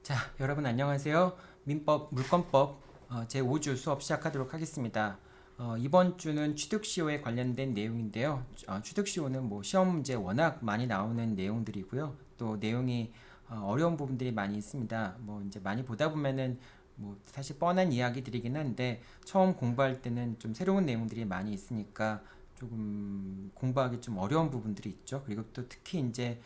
자, 여러분 안녕하세요. 민법 물권법 제5주 수업 시작하도록 하겠습니다. 이번 주는 취득시효에 관련된 내용인데요. 취득시효는 뭐 시험 문제 워낙 많이 나오는 내용들이고요. 또 내용이 어려운 부분들이 많이 있습니다. 뭐 이제 많이 보다 보면은 뭐 사실 뻔한 이야기들이긴 한데 처음 공부할 때는 좀 새로운 내용들이 많이 있으니까 조금 공부하기 좀 어려운 부분들이 있죠. 그리고 또 특히 이제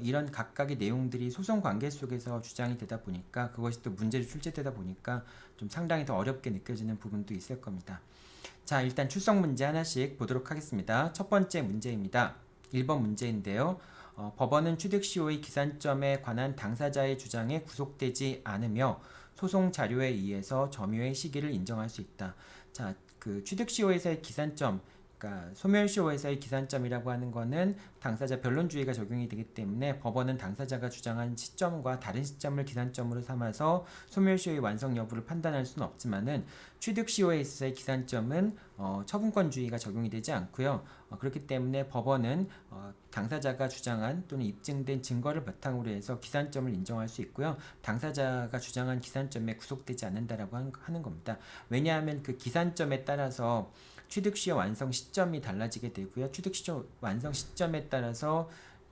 이런 각각의 내용들이 소송 관계 속에서 주장이 되다 보니까 그것이 또 문제로 출제되다 보니까 좀 상당히 더 어렵게 느껴지는 부분도 있을 겁니다. 자, 일단 출석 문제 하나씩 보도록 하겠습니다. 첫 번째 문제입니다. 1번 문제인데요. 법원은 취득시효의 기산점에 관한 당사자의 주장에 구속되지 않으며 소송 자료에 의해서 점유의 시기를 인정할 수 있다. 자, 그 취득시효에서의 기산점, 그러니까 소멸시효에서의 기산점이라고 하는 거는 당사자 변론주의가 적용이 되기 때문에 법원은 당사자가 주장한 시점과 다른 시점을 기산점으로 삼아서 소멸시효의 완성 여부를 판단할 수는 없지만은 취득시효에 있어서의 기산점은 처분권주의가 적용이 되지 않고요. 그렇기 때문에 법원은 당사자가 주장한 또는 입증된 증거를 바탕으로 해서 기산점을 인정할 수 있고요. 당사자가 주장한 기산점에 구속되지 않는다라고 하는 겁니다. 왜냐하면 그 기산점에 따라서 취득시효 완성 시점이 달라지게 되고요. 취득시효 완성 시점에 따라서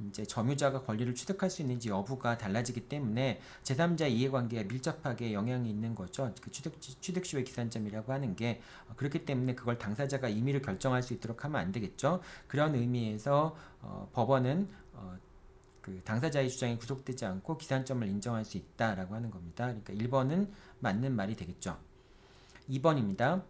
이제 점유자가 권리를 취득할 수 있는지 여부가 달라지기 때문에 제3자 이해관계에 밀접하게 영향이 있는 거죠. 그 취득시효의 기산점이라고 하는 게 그렇기 때문에 그걸 당사자가 임의로 결정할 수 있도록 하면 안 되겠죠. 그런 의미에서 법원은 그 당사자의 주장이 구속되지 않고 기산점을 인정할 수 있다라고 하는 겁니다. 그러니까 1번은 맞는 말이 되겠죠. 2번입니다.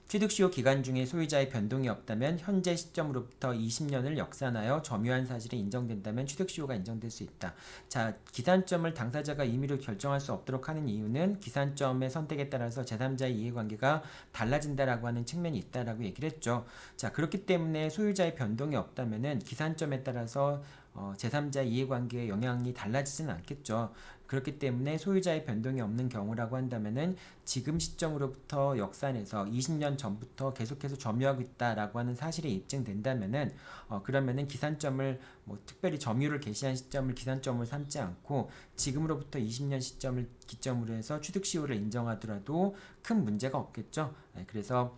취득시효 기간 중에 소유자의 변동이 없다면 현재 시점으로부터 20년을 역산하여 점유한 사실이 인정된다면 취득시효가 인정될 수 있다. 자, 기산점을 당사자가 임의로 결정할 수 없도록 하는 이유는 기산점의 선택에 따라서 제3자의 이해관계가 달라진다라고 하는 측면이 있다라고 얘기를 했죠. 자, 그렇기 때문에 소유자의 변동이 없다면은 기산점에 따라서 제3자 이해관계의 영향이 달라지진 않겠죠. 그렇기 때문에 소유자의 변동이 없는 경우라고 한다면은 지금 시점으로부터 역산해서 20년 전부터 계속해서 점유하고 있다라고 하는 사실이 입증된다면은 그러면은 기산점을 뭐 특별히 점유를 개시한 시점을 기산점을 삼지 않고 지금으로부터 20년 시점을 기점으로 해서 취득시효를 인정하더라도 큰 문제가 없겠죠. 그래서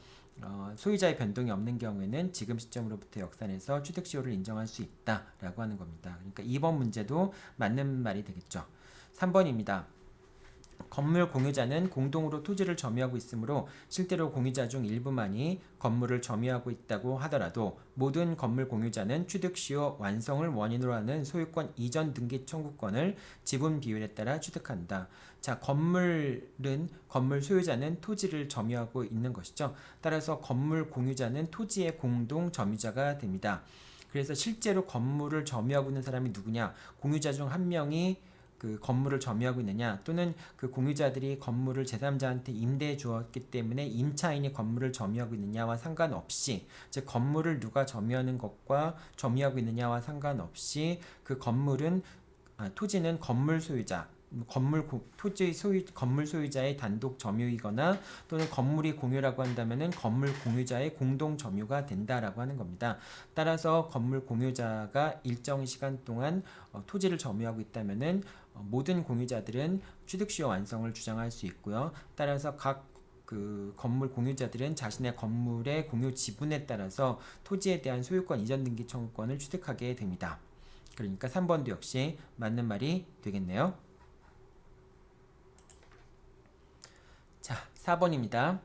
소유자의 변동이 없는 경우에는 지금 시점으로부터 역산해서 취득시효를 인정할 수 있다라고 하는 겁니다. 그러니까 2번 문제도 맞는 말이 되겠죠. 3번입니다. 건물 공유자는 공동으로 토지를 점유하고 있으므로 실제로 공유자 중 일부만이 건물을 점유하고 있다고 하더라도 모든 건물 공유자는 취득시효 완성을 원인으로 하는 소유권 이전 등기 청구권을 지분 비율에 따라 취득한다. 자, 건물 소유자는 토지를 점유하고 있는 것이죠. 따라서 건물 공유자는 토지의 공동 점유자가 됩니다. 그래서 실제로 건물을 점유하고 있는 사람이 누구냐? 공유자 중 한 명이 그 건물을 점유하고 있느냐, 또는 그 공유자들이 건물을 제3자한테 임대해 주었기 때문에 임차인이 건물을 점유하고 있느냐와 상관없이, 즉 건물을 누가 점유하는 것과 점유하고 있느냐와 상관없이 그 토지는 건물 소유자, 건물 소유자의 단독 점유이거나 또는 건물이 공유라고 한다면은 건물 공유자의 공동 점유가 된다라고 하는 겁니다. 따라서 건물 공유자가 일정 시간 동안 토지를 점유하고 있다면은 모든 공유자들은 취득시효 완성을 주장할 수 있고요. 따라서 각 그 건물 공유자들은 자신의 건물의 공유 지분에 따라서 토지에 대한 소유권 이전 등기 청구권을 취득하게 됩니다. 그러니까 3번도 역시 맞는 말이 되겠네요. 자, 4번입니다.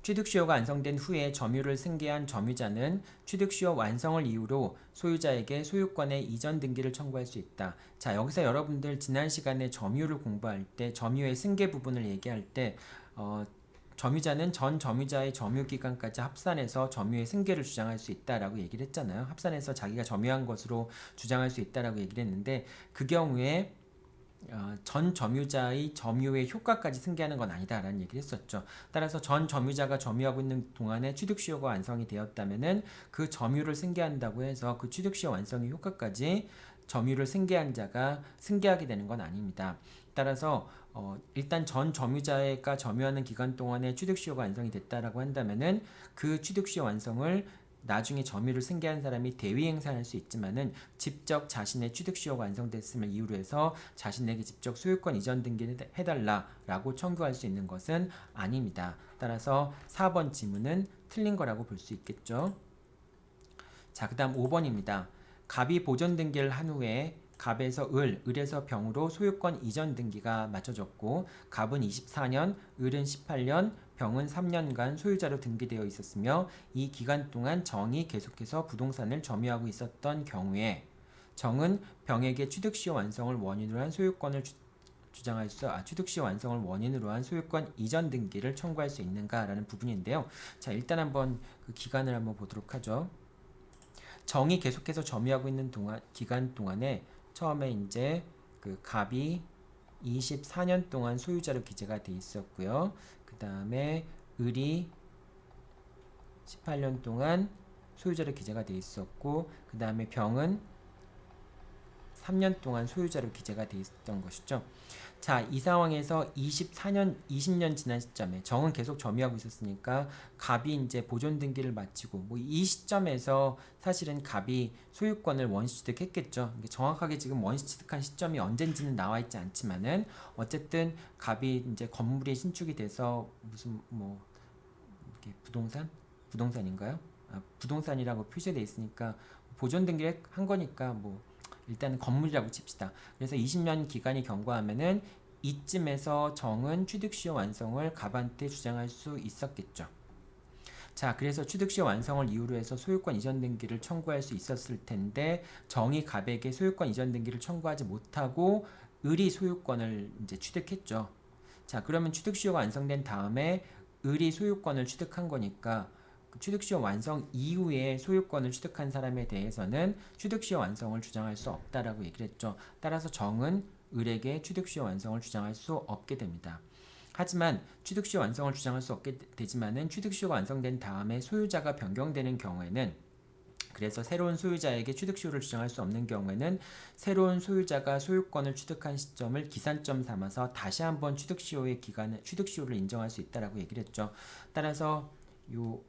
취득시효가 완성된 후에 점유를 승계한 점유자는 취득시효 완성을 이유로 소유자에게 소유권의 이전 등기를 청구할 수 있다. 자, 여기서 여러분들 지난 시간에 점유를 공부할 때 점유의 승계 부분을 얘기할 때 점유자는 전 점유자의 점유기간까지 합산해서 점유의 승계를 주장할 수 있다라고 얘기를 했잖아요. 합산해서 자기가 점유한 것으로 주장할 수 있다라고 얘기를 했는데 그 경우에 전 점유자의 점유의 효과까지 승계하는 건 아니다라는 얘기를 했었죠. 따라서 전 점유자가 점유하고 있는 동안에 취득시효가 완성이 되었다면은 그 점유를 승계한다고 해서 그 취득시효 완성의 효과까지 점유를 승계한 자가 승계하게 되는 건 아닙니다. 따라서 일단 전 점유자가 점유하는 기간 동안에 취득시효가 완성이 됐다라고 한다면은 그 취득시효 완성을 나중에 점유를 승계한 사람이 대위 행사할 수 있지만은 직접 자신의 취득시효가 완성됐음을 이유로 해서 자신에게 직접 소유권 이전 등기를 해달라라고 청구할 수 있는 것은 아닙니다. 따라서 4번 지문은 틀린 거라고 볼 수 있겠죠. 자, 그 다음 5번입니다. 갑이 보존 등기를 한 후에 갑에서 을에서 병으로 소유권 이전 등기가 맞춰졌고 갑은 24년, 을은 18년, 병은 3년간 소유자로 등기되어 있었으며 이 기간 동안 정이 계속해서 부동산을 점유하고 있었던 경우에 정은 병에게 취득시효 완성을 원인으로 한 소유권을 주장할 수, 취득시효 완성을 원인으로 한 소유권 이전 등기를 청구할 수 있는가라는 부분인데요. 자, 일단 한번 그 기간을 한번 보도록 하죠. 정이 계속해서 점유하고 있는 기간 동안에 처음에 이제 그 갑이 24년 동안 소유자로 기재가 돼 있었고요. 그 다음에 을이 18년 동안 소유자로 기재가 돼 있었고, 그 다음에 병은 3년 동안 소유자로 기재가 돼 있었던 것이죠. 자, 이 상황에서 24년, 20년 지난 시점에 정은 계속 점유하고 있었으니까 갑이 이제 보존 등기를 마치고 뭐 이 시점에서 사실은 갑이 소유권을 원시 취득했겠죠. 정확하게 지금 원시 취득한 시점이 언젠지는 나와 있지 않지만은 어쨌든 갑이 이제 건물이 신축이 돼서 무슨 뭐 이렇게 부동산인가요? 부동산이라고 표시되어 있으니까 보존 등기를 한 거니까 뭐 일단은 건물이라고 칩시다. 그래서 20년 기간이 경과하면은 이쯤에서 정은 취득시효 완성을 갑한테 주장할 수 있었겠죠. 자, 그래서 취득시효 완성을 이유로 해서 소유권 이전 등기를 청구할 수 있었을 텐데 정이 갑에게 소유권 이전 등기를 청구하지 못하고 을이 소유권을 이제 취득했죠. 자, 그러면 취득시효가 완성된 다음에 을이 소유권을 취득한 거니까 취득시효 완성 이후에 소유권을 취득한 사람에 대해서는 취득시효 완성을 주장할 수 없다라고 얘기를 했죠. 따라서 정은 을에게 취득시효 완성을 주장할 수 없게 됩니다. 하지만 취득시효 완성을 주장할 수 없게 되지만은 취득시효가 완성된 다음에 소유자가 변경되는 경우에는 그래서 새로운 소유자에게 취득시효를 주장할 수 없는 경우에는 새로운 소유자가 소유권을 취득한 시점을 기산점 삼아서 다시 한번 취득시효를 인정할 수 있다라고 얘기를 했죠. 따라서 요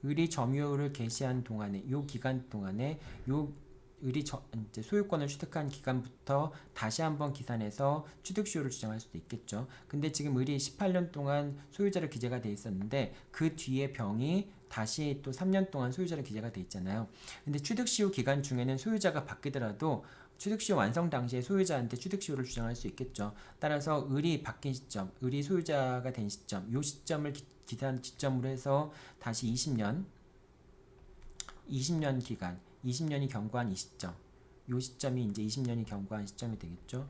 을이 점유율을 개시한 동안에 요 기간 동안에 을이 이제 소유권을 취득한 기간부터 다시 한번 기산해서 취득시효를 주장할 수도 있겠죠. 근데 지금 을이 18년 동안 소유자로 기재가 돼 있었는데 그 뒤에 병이 다시 또 3년 동안 소유자로 기재가 돼 있잖아요. 근데 취득시효 기간 중에는 소유자가 바뀌더라도 취득시효 완성 당시에 소유자한테 취득시효를 주장할 수 있겠죠. 따라서 을이 바뀐 시점, 을이 소유자가 된 시점, 요 시점을 기산 지점으로 해서 다시 20년 기간, 20년이 경과한 이 시점, 요 시점이 이제 20년이 경과한 시점이 되겠죠.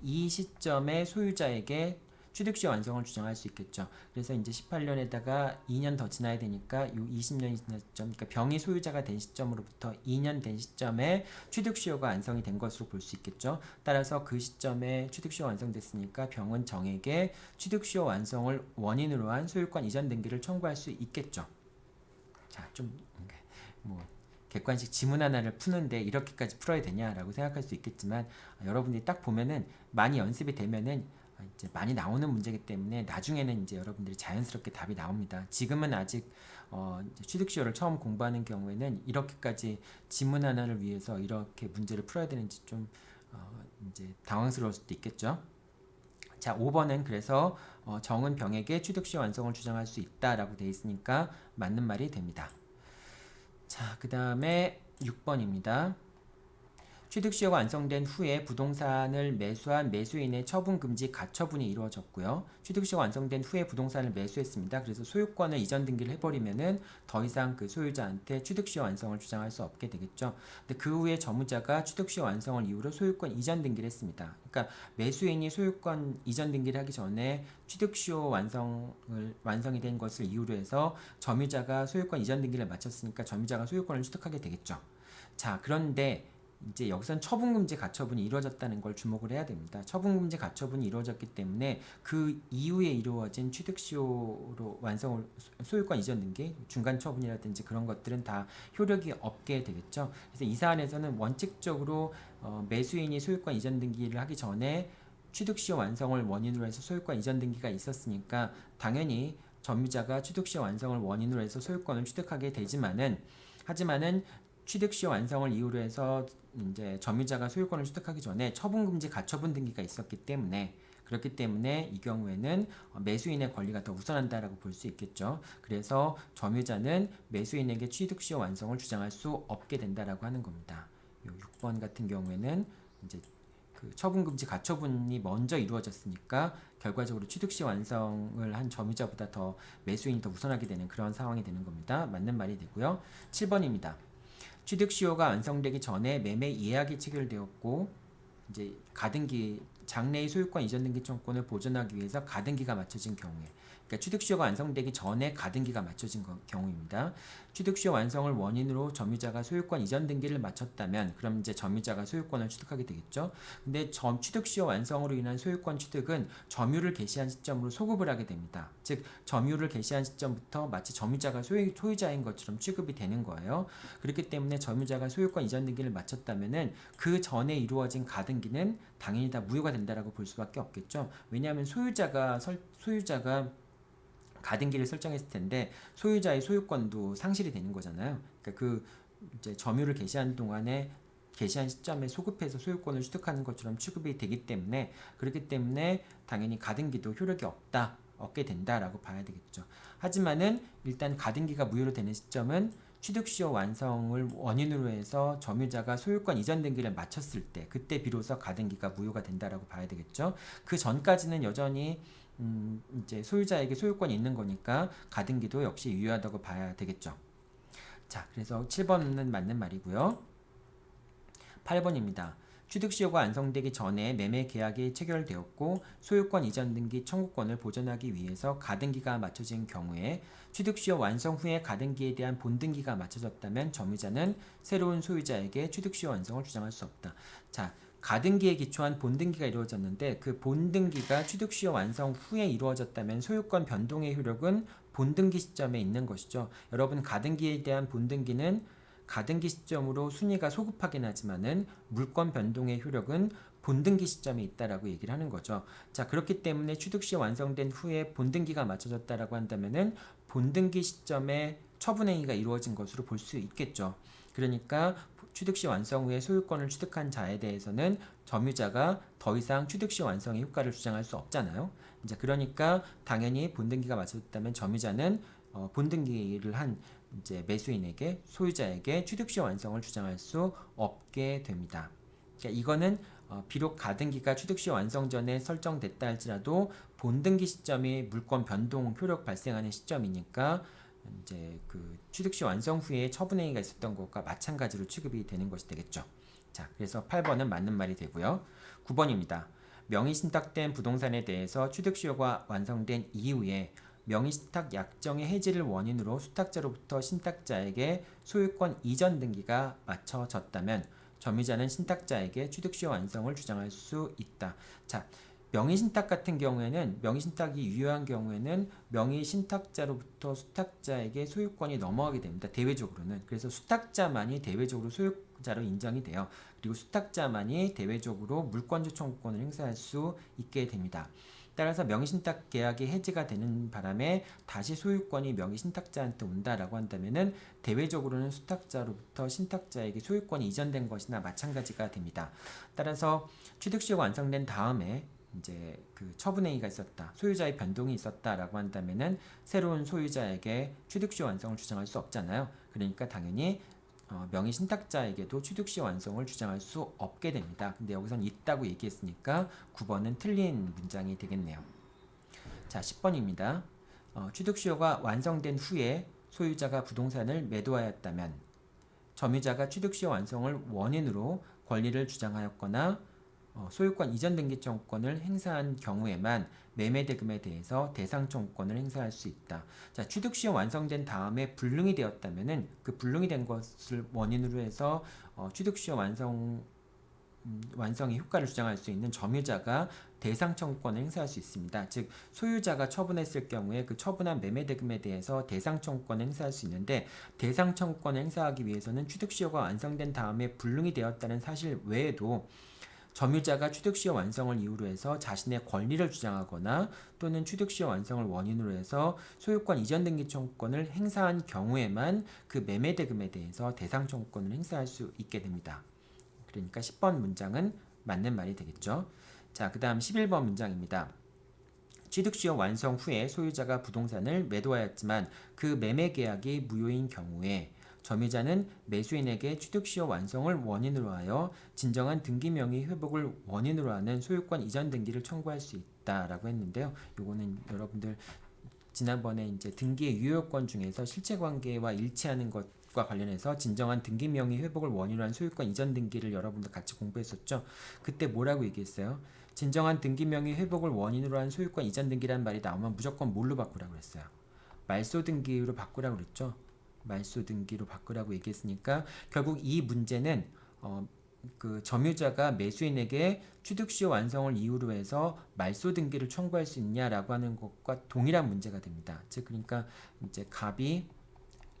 이 시점에 소유자에게 취득시효 완성을 주장할 수 있겠죠. 그래서 이제 18년에다가 2년 더 지나야 되니까 요 20년이 지난 시점, 그러니까 병이 소유자가 된 시점으로부터 2년 된 시점에 취득시효가 완성이 된 것으로 볼 수 있겠죠. 따라서 그 시점에 취득시효 완성됐으니까 병은 정에게 취득시효 완성을 원인으로 한 소유권 이전 등기를 청구할 수 있겠죠. 자, 좀 뭐 객관식 지문 하나를 푸는데 이렇게까지 풀어야 되냐라고 생각할 수 있겠지만 여러분들이 딱 보면은 많이 연습이 되면은 이제 많이 나오는 문제이기 때문에 나중에는 이제 여러분들이 자연스럽게 답이 나옵니다. 지금은 아직 이제 취득시효를 처음 공부하는 경우에는 이렇게까지 지문 하나를 위해서 이렇게 문제를 풀어야 되는지 좀 이제 당황스러울 수도 있겠죠. 자, 5번은 그래서 정은 병에게 취득시효 완성을 주장할 수 있다라고 되어 있으니까 맞는 말이 됩니다. 자, 그 다음에 6번입니다. 취득시효가 완성된 후에 부동산을 매수한 매수인의 처분금지 가처분이 이루어졌고요. 취득시효가 완성된 후에 부동산을 매수했습니다. 그래서 소유권을 이전 등기를 해버리면은 더 이상 그 소유자한테 취득시효 완성을 주장할 수 없게 되겠죠. 근데 그 후에 저무자가 취득시효 완성을 이유로 소유권 이전 등기를 했습니다. 그러니까 매수인이 소유권 이전 등기를 하기 전에 취득시효 완성이 된 것을 이유로 해서 점유자가 소유권 이전 등기를 마쳤으니까 점유자가 소유권을 취득하게 되겠죠. 자, 그런데 이제 여기선 처분금지 가처분이 이루어졌다는 걸 주목을 해야 됩니다. 처분금지 가처분이 이루어졌기 때문에 그 이후에 이루어진 취득시효로 소유권 이전 등기, 중간 처분이라든지 그런 것들은 다 효력이 없게 되겠죠. 그래서 이 사안에서는 원칙적으로 매수인이 소유권 이전 등기를 하기 전에 취득시효 완성을 원인으로 해서 소유권 이전 등기가 있었으니까 당연히 점유자가 취득시효 완성을 원인으로 해서 소유권을 취득하게 되지만은 하지만은 취득시효 완성을 이유로 해서 이제 점유자가 소유권을 취득하기 전에 처분금지 가처분 등기가 있었기 때문에 그렇기 때문에 이 경우에는 매수인의 권리가 더 우선한다라고 볼 수 있겠죠. 그래서 점유자는 매수인에게 취득시효 완성을 주장할 수 없게 된다라고 하는 겁니다. 6번 같은 경우에는 이제 그 처분금지 가처분이 먼저 이루어졌으니까 결과적으로 취득시 완성을 한 점유자보다 더 매수인이 더 우선하게 되는 그런 상황이 되는 겁니다. 맞는 말이 되고요. 7번입니다. 취득시효가 완성되기 전에 매매 예약이 체결되었고 이제 가등기 장래의 소유권 이전 등기 청구권을 보존하기 위해서 가등기가 맞춰진 경우에 그러니까 취득시효가 완성되기 전에 가등기가 맞춰진 경우입니다. 취득시효 완성을 원인으로 점유자가 소유권 이전 등기를 마쳤다면 그럼 이제 점유자가 소유권을 취득하게 되겠죠. 근데 취득시효 완성으로 인한 소유권 취득은 점유를 개시한 시점으로 소급을 하게 됩니다. 즉 점유를 개시한 시점부터 마치 점유자가 소유자인 것처럼 취급이 되는 거예요. 그렇기 때문에 점유자가 소유권 이전 등기를 마쳤다면은 그 전에 이루어진 가등기는 당연히 다 무효가 된다라고 볼 수밖에 없겠죠. 왜냐하면 소유자가 가등기를 설정했을 텐데 소유자의 소유권도 상실이 되는 거잖아요. 그러니까 그 이제 점유를 개시한 동안에 개시한 시점에 소급해서 소유권을 취득하는 것처럼 취급이 되기 때문에 그렇기 때문에 당연히 가등기도 효력이 없게 된다라고 봐야 되겠죠. 하지만은 일단 가등기가 무효로 되는 시점은 취득시효 완성을 원인으로 해서 점유자가 소유권 이전 등기를 마쳤을 때 그때 비로소 가등기가 무효가 된다라고 봐야 되겠죠. 그 전까지는 여전히 이제 소유자에게 소유권이 있는 거니까 가등기도 역시 유효하다고 봐야 되겠죠. 자, 그래서 7번은 맞는 말이고요. 8번입니다. 취득시효가 완성되기 전에 매매 계약이 체결되었고 소유권 이전 등기 청구권을 보존하기 위해서 가등기가 맞춰진 경우에 취득시효 완성 후에 가등기에 대한 본등기가 맞춰졌다면 점유자는 새로운 소유자에게 취득시효 완성을 주장할 수 없다. 자, 가등기에 기초한 본등기가 이루어졌는데 그 본등기가 취득시효 완성 후에 이루어졌다면 소유권 변동의 효력은 본등기 시점에 있는 것이죠. 여러분 가등기에 대한 본등기는 가등기 시점으로 순위가 소급하긴 하지만은 물권 변동의 효력은 본등기 시점에 있다라고 얘기를 하는 거죠. 자, 그렇기 때문에 취득시 완성된 후에 본등기가 맞춰졌다라고 한다면은 본등기 시점에 처분행위가 이루어진 것으로 볼 수 있겠죠. 그러니까 취득시 완성 후에 소유권을 취득한 자에 대해서는 점유자가 더 이상 취득시 완성의 효과를 주장할 수 없잖아요. 이제 그러니까 당연히 본등기가 맞춰졌다면 점유자는 본등기를 한 이제 매수인에게 소유자에게 취득시 완성을 주장할 수 없게 됩니다. 그러니까 이거는 비록 가등기가 취득시 완성 전에 설정됐다 할지라도 본등기 시점이 물권 변동 효력 발생하는 시점이니까 이제 그 취득시 완성 후에 처분행위가 있었던 것과 마찬가지로 취급이 되는 것이 되겠죠. 자, 그래서 8번은 맞는 말이 되고요. 9번입니다. 명의신탁된 부동산에 대해서 취득시효가 완성된 이후에 명의신탁 약정의 해지를 원인으로 수탁자로부터 신탁자에게 소유권 이전 등기가 맞춰졌다면 점유자는 신탁자에게 취득시효 완성을 주장할 수 있다. 자, 명의신탁 같은 경우에는 명의신탁이 유효한 경우에는 명의신탁자로부터 수탁자에게 소유권이 넘어가게 됩니다. 대외적으로는. 그래서 수탁자만이 대외적으로 소유자로 인정이 돼요. 그리고 수탁자만이 대외적으로 물권조 청구권을 행사할 수 있게 됩니다. 따라서 명의신탁 계약이 해지가 되는 바람에 다시 소유권이 명의신탁자한테 온다라고 한다면은 대외적으로는 수탁자로부터 신탁자에게 소유권이 이전된 것이나 마찬가지가 됩니다. 따라서 취득시효가 완성된 다음에 이제 그 처분행위가 있었다, 소유자의 변동이 있었다라고 한다면은 새로운 소유자에게 취득시효 완성을 주장할 수 없잖아요. 그러니까 당연히 명의신탁자에게도 취득시효 완성을 주장할 수 없게 됩니다. 근데 여기선 있다고 얘기했으니까 9번은 틀린 문장이 되겠네요. 자, 10번입니다. 취득시효가 완성된 후에 소유자가 부동산을 매도하였다면 점유자가 취득시효 완성을 원인으로 권리를 주장하였거나 소유권 이전 등기 청구권을 행사한 경우에만 매매대금에 대해서 대상 청구권을 행사할 수 있다. 자, 취득시효 완성된 다음에 불능이 되었다면은 그 불능이 된 것을 원인으로 해서 취득시효 완성의 효과를 주장할 수 있는 점유자가 대상 청구권을 행사할 수 있습니다. 즉 소유자가 처분했을 경우에 그 처분한 매매대금에 대해서 대상 청구권을 행사할 수 있는데 대상 청구권을 행사하기 위해서는 취득시효가 완성된 다음에 불능이 되었다는 사실 외에도 점유자가 취득시효 완성을 이유로 해서 자신의 권리를 주장하거나 또는 취득시효 완성을 원인으로 해서 소유권 이전 등기 청구권을 행사한 경우에만 그 매매 대금에 대해서 대상 청구권을 행사할 수 있게 됩니다. 그러니까 10번 문장은 맞는 말이 되겠죠. 자, 그 다음 11번 문장입니다. 취득시효 완성 후에 소유자가 부동산을 매도하였지만 그 매매 계약이 무효인 경우에 점유자는 매수인에게 취득시효 완성을 원인으로 하여 진정한 등기 명의 회복을 원인으로 하는 소유권 이전 등기를 청구할 수 있다라고 했는데요. 요거는 여러분들 지난번에 이제 등기의 유효권 중에서 실체관계와 일치하는 것과 관련해서 진정한 등기 명의 회복을 원인으로 한 소유권 이전 등기를 여러분들 같이 공부했었죠. 그때 뭐라고 얘기했어요? 진정한 등기 명의 회복을 원인으로 한 소유권 이전 등기라는 말이 나오면 무조건 뭘로 바꾸라고 그랬어요? 말소 등기로 바꾸라고 그랬죠. 말소 등기로 바꾸라고 얘기했으니까 결국 이 문제는 그 점유자가 매수인에게 취득시효 완성을 이유로 해서 말소 등기를 청구할 수 있냐라고 하는 것과 동일한 문제가 됩니다. 즉 그러니까 이제 갑이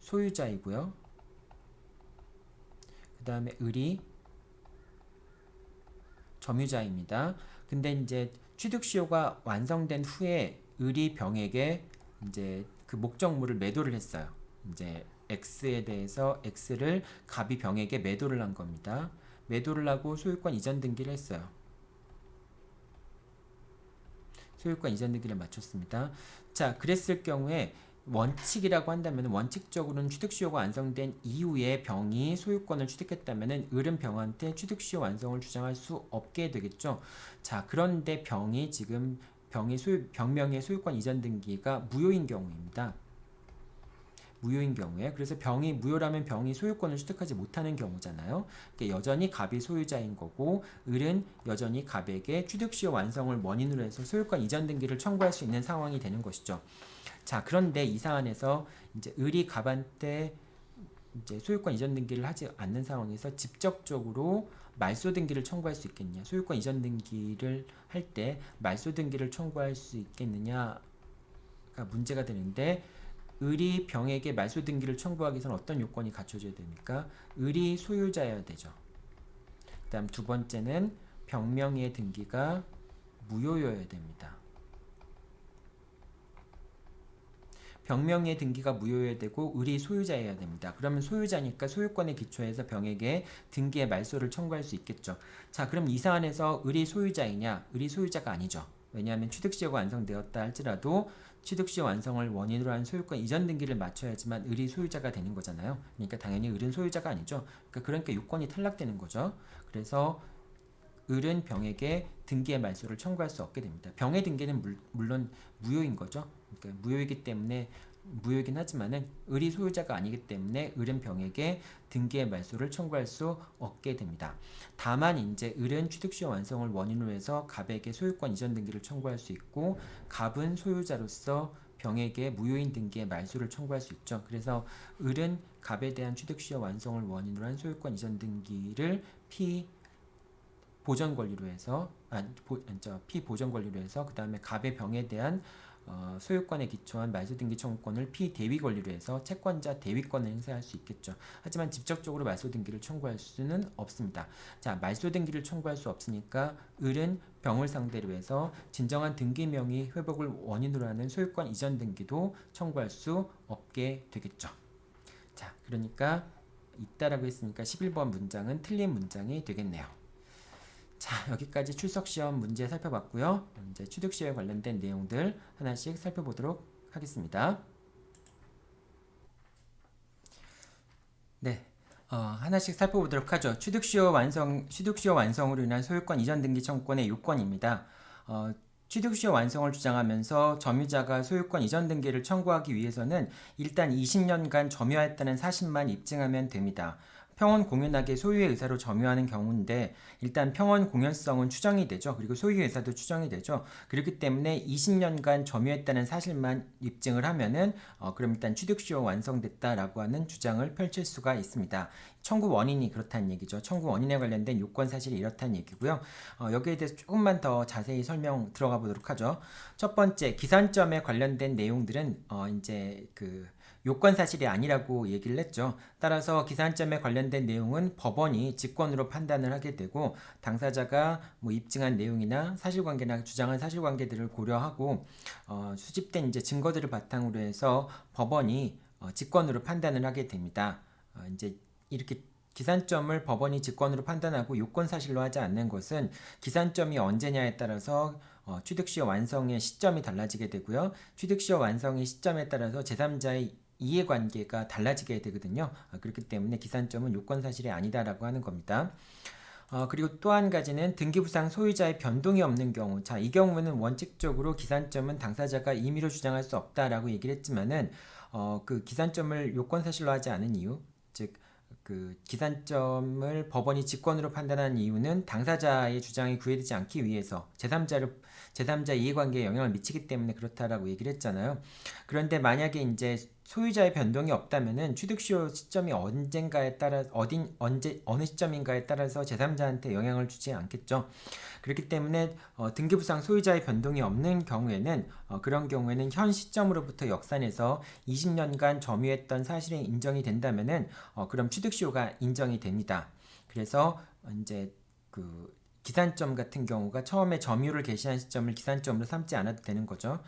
소유자이고요. 그 다음에 을이 점유자입니다. 근데 이제 취득시효가 완성된 후에 을이 병에게 이제 그 목적물을 매도를 했어요. 이제 X에 대해서 X를 갑이 병에게 매도를 한 겁니다. 매도를 하고 소유권 이전 등기를 했어요. 소유권 이전 등기를 마쳤습니다. 자, 그랬을 경우에 원칙이라고 한다면 원칙적으로는 취득시효가 완성된 이후에 병이 소유권을 취득했다면 을은 병한테 취득시효 완성을 주장할 수 없게 되겠죠. 자, 그런데 병이 지금 병명의 소유권 이전 등기가 무효인 경우입니다. 무효인 경우에, 그래서 병이 무효라면 병이 소유권을 취득하지 못하는 경우잖아요. 그러니까 여전히 갑이 소유자인 거고 을은 여전히 갑에게 취득시효 완성을 원인으로 해서 소유권 이전 등기를 청구할 수 있는 상황이 되는 것이죠. 자, 그런데 이 사안에서 이제 을이 갑한테 이제 소유권 이전 등기를 하지 않는 상황에서 직접적으로 말소 등기를 청구할 수 있겠냐? 소유권 이전 등기를 할 때 말소 등기를 청구할 수 있겠느냐가 문제가 되는데, 을이 병에게 말소 등기를 청구하기 위해서는 어떤 요건이 갖춰져야 됩니까? 을이 소유자여야 되죠. 그 다음 두 번째는 병명의 등기가 무효여야 됩니다. 병명의 등기가 무효여야 되고 을이 소유자여야 됩니다. 그러면 소유자니까 소유권에 기초해서 병에게 등기의 말소를 청구할 수 있겠죠. 자, 그럼 이 사안에서 을이 소유자이냐? 을이 소유자가 아니죠. 왜냐하면 취득시효가 완성되었다 할지라도 취득시효 완성을 원인으로 한 소유권 이전 등기를 마쳐야지만 을이 소유자가 되는 거잖아요. 그러니까 당연히 을은 소유자가 아니죠. 그러니까 요건이 탈락되는 거죠. 그래서 을은 병에게 등기의 말소를 청구할 수 없게 됩니다. 병의 등기는 물론 무효인 거죠. 그러니까 무효이기 때문에 무효이긴 하지만은 을이 소유자가 아니기 때문에 을은 병에게 등기의 말소를 청구할 수 없게 됩니다. 다만 이제 을은 취득시효 완성을 원인으로 해서 갑에게 소유권 이전 등기를 청구할 수 있고 갑은 소유자로서 병에게 무효인 등기의 말소를 청구할 수 있죠. 그래서 을은 갑에 대한 취득시효 완성을 원인으로 한 소유권 이전 등기를 피보전 권리로 해서 피보전 권리로 해서 그 다음에 갑의 병에 대한 소유권에 기초한 말소 등기 청구권을 피대위 권리로 해서 채권자 대위권을 행사할 수 있겠죠. 하지만 직접적으로 말소 등기를 청구할 수는 없습니다. 자, 말소 등기를 청구할 수 없으니까 을은 병을 상대로 해서 진정한 등기 명의 회복을 원인으로 하는 소유권 이전 등기도 청구할 수 없게 되겠죠. 자, 그러니까 있다라고 했으니까 11번 문장은 틀린 문장이 되겠네요. 자, 여기까지 출석시험 문제 살펴봤고요. 이제 취득시효에 관련된 내용들 하나씩 살펴보도록 하겠습니다. 네, 하나씩 살펴보도록 하죠. 취득시효 완성으로 인한 소유권 이전 등기 청구권의 요건입니다. 취득시효 완성을 주장하면서 점유자가 소유권 이전 등기를 청구하기 위해서는 일단 20년간 점유했다는 사실만 입증하면 됩니다. 평원 공연하게 소유의 의사로 점유하는 경우인데 일단 평원 공연성은 추정이 되죠. 그리고 소유의 의사도 추정이 되죠. 그렇기 때문에 20년간 점유했다는 사실만 입증을 하면은 그럼 일단 취득시효 완성됐다라고 하는 주장을 펼칠 수가 있습니다. 청구 원인이 그렇다는 얘기죠. 청구 원인에 관련된 요건 사실이 이렇다는 얘기고요. 여기에 대해서 조금만 더 자세히 설명 들어가 보도록 하죠. 첫 번째, 기산점에 관련된 내용들은 이제 그 요건 사실이 아니라고 얘기를 했죠. 따라서 기산점에 관련된 내용은 법원이 직권으로 판단을 하게 되고 당사자가 뭐 입증한 내용이나 사실관계나 주장한 사실관계들을 고려하고 수집된 이제 증거들을 바탕으로 해서 법원이 직권으로 판단을 하게 됩니다. 이제 이렇게 기산점을 법원이 직권으로 판단하고 요건 사실로 하지 않는 것은 기산점이 언제냐에 따라서 취득시효 완성의 시점이 달라지게 되고요. 취득시효 완성의 시점에 따라서 제3자의 이해관계가 달라지게 되거든요. 그렇기 때문에 기산점은 요건사실이 아니다라고 하는 겁니다. 그리고 또 한 가지는 등기부상 소유자의 변동이 없는 경우. 자, 이 경우는 원칙적으로 기산점은 당사자가 임의로 주장할 수 없다라고 얘기를 했지만은 그 기산점을 요건사실로 하지 않은 이유, 즉 그 기산점을 법원이 직권으로 판단한 이유는 당사자의 주장이 구애되지 않기 위해서 제3자 이해관계에 영향을 미치기 때문에 그렇다라고 얘기를 했잖아요. 그런데 만약에 이제 소유자의 변동이 없다면은 취득시효 시점이 언젠가에 따라 어느 시점인가에 따라서 제3자한테 영향을 주지 않겠죠. 그렇기 때문에 등기부상 소유자의 변동이 없는 경우에는 그런 경우에는 현 시점으로부터 역산해서 20년간 점유했던 사실이 인정이 된다면은 그럼 취득시효가 인정이 됩니다. 그래서 이제 그 기산점 같은 경우가 처음에 점유를 개시한 시점을 기산점으로 삼지 않아도 되는 거죠.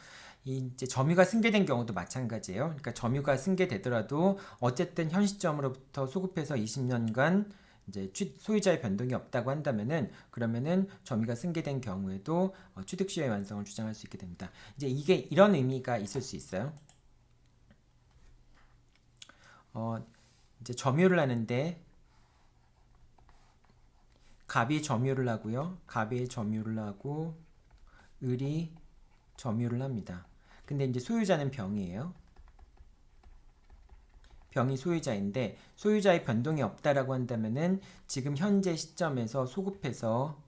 이제 점유가 승계된 경우도 마찬가지예요. 그러니까 점유가 승계되더라도 어쨌든 현 시점으로부터 소급해서 20년간 이제 소유자의 변동이 없다고 한다면은 그러면은 점유가 승계된 경우에도 취득시효의 완성을 주장할 수 있게 됩니다. 이제 이게 이런 의미가 있을 수 있어요. 이제 점유를 하는데 갑이 점유를 하고요. 갑이 점유를 하고 을이 점유를 합니다. 근데 이제 소유자는 병이에요. 병이 소유자인데 소유자의 변동이 없다라고 한다면은 지금 현재 시점에서 소급해서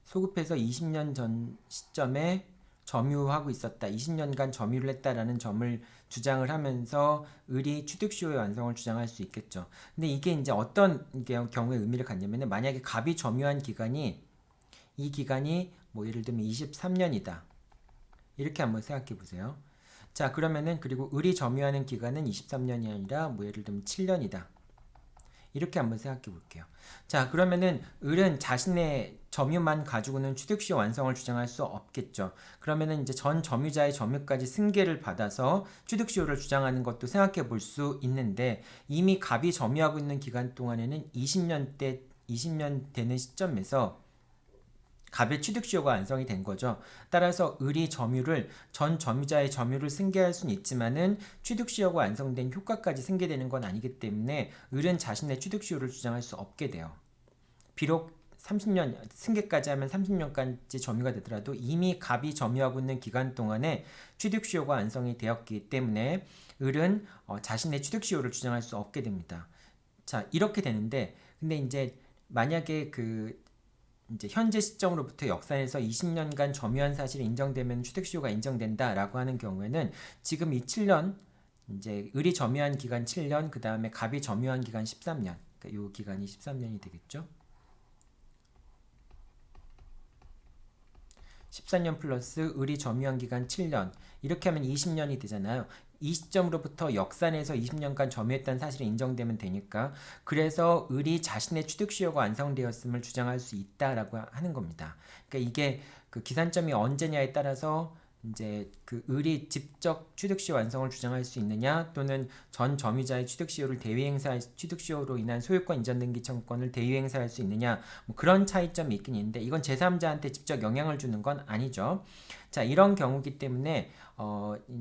20년 전 시점에 점유하고 있었다. 20년간 점유를 했다라는 점을 주장을 하면서 을이 취득시효의 완성을 주장할 수 있겠죠. 근데 이게 이제 어떤 경우에 의미를 갖냐면은 만약에 갑이 점유한 기간이 이 기간이 뭐 예를 들면 23년이다. 이렇게 한번 생각해 보세요. 자, 그러면은 그리고 을이 점유하는 기간은 23년이 아니라 뭐 예를 들면 7년이다. 이렇게 한번 생각해 볼게요. 자, 그러면은 을은 자신의 점유만 가지고는 취득시효 완성을 주장할 수 없겠죠. 그러면은 이제 전 점유자의 점유까지 승계를 받아서 취득시효를 주장하는 것도 생각해 볼 수 있는데 이미 갑이 점유하고 있는 기간 동안에는 20년 되는 시점에서 갑의 취득시효가 완성이 된 거죠. 따라서 을이 전 점유자의 점유를 승계할 수는 있지만은 취득시효가 완성된 효과까지 승계되는 건 아니기 때문에 을은 자신의 취득시효를 주장할 수 없게 돼요. 비록 30년 승계까지 하면 30년까지 점유가 되더라도 이미 갑이 점유하고 있는 기간 동안에 취득시효가 완성이 되었기 때문에 을은 자신의 취득시효를 주장할 수 없게 됩니다. 자, 이렇게 되는데 근데 이제 만약에 이제 현재 시점으로부터 역산해서 20년간 점유한 사실이 인정되면 취득시효가 인정된다라고 하는 경우에는 지금 이 7년 이제 을이 점유한 기간 7년 그 다음에 갑이 점유한 기간 13년 그러니까 이 기간이 13년이 되겠죠. 14년 플러스 을이 점유한 기간 7년 이렇게 하면 20년이 되잖아요. 이 시점으로부터 역산해서 20년간 점유했다는 사실이 인정되면 되니까 그래서 을이 자신의 취득시효가 완성되었음을 주장할 수 있다라고 하는 겁니다. 그러니까 이게 그 기산점이 언제냐에 따라서 이제 그 을이 직접 취득시효 완성을 주장할 수 있느냐 또는 전 점유자의 취득시효로 인한 소유권 이전 등기 청구권을 대위행사할 수 있느냐 뭐 그런 차이점이 있긴 있는데 이건 제3자한테 직접 영향을 주는 건 아니죠. 자, 이런 경우기 때문에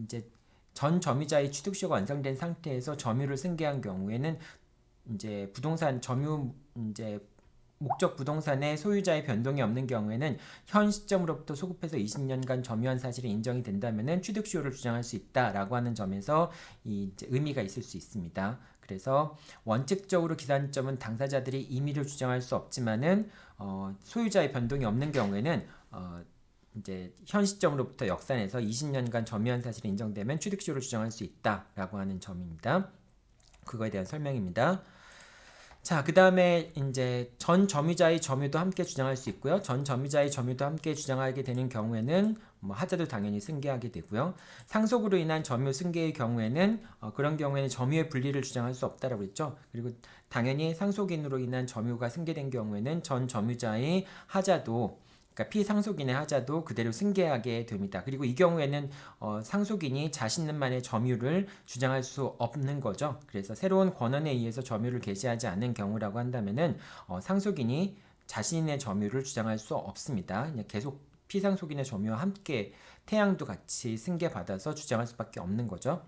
이제 전 점유자의 취득시효가 완성된 상태에서 점유를 승계한 경우에는 이제 부동산 점유 이제 목적 부동산의 소유자의 변동이 없는 경우에는 현 시점으로부터 소급해서 20년간 점유한 사실이 인정이 된다면은 취득시효를 주장할 수 있다라고 하는 점에서 이제 의미가 있을 수 있습니다. 그래서 원칙적으로 기산점은 당사자들이 임의로 주장할 수 없지만은 소유자의 변동이 없는 경우에는 이제 현 시점으로부터 역산해서 20년간 점유한 사실이 인정되면 취득시효를 주장할 수 있다라고 하는 점입니다. 그거에 대한 설명입니다. 자, 그 다음에 이제 전 점유자의 점유도 함께 주장할 수 있고요. 전 점유자의 점유도 함께 주장하게 되는 경우에는 뭐 하자도 당연히 승계하게 되고요. 상속으로 인한 점유 승계의 경우에는 그런 경우에는 점유의 분리를 주장할 수 없다라고 했죠. 그리고 당연히 상속인으로 인한 점유가 승계된 경우에는 전 점유자의 하자도, 그러니까 피상속인의 하자도 그대로 승계하게 됩니다. 그리고 이 경우에는 상속인이 자신만의 점유를 주장할 수 없는 거죠. 그래서 새로운 권한에 의해서 점유를 개시하지 않는 경우라고 한다면은 상속인이 자신의 점유를 주장할 수 없습니다. 그냥 계속 피상속인의 점유와 함께 태양도 같이 승계받아서 주장할 수밖에 없는 거죠.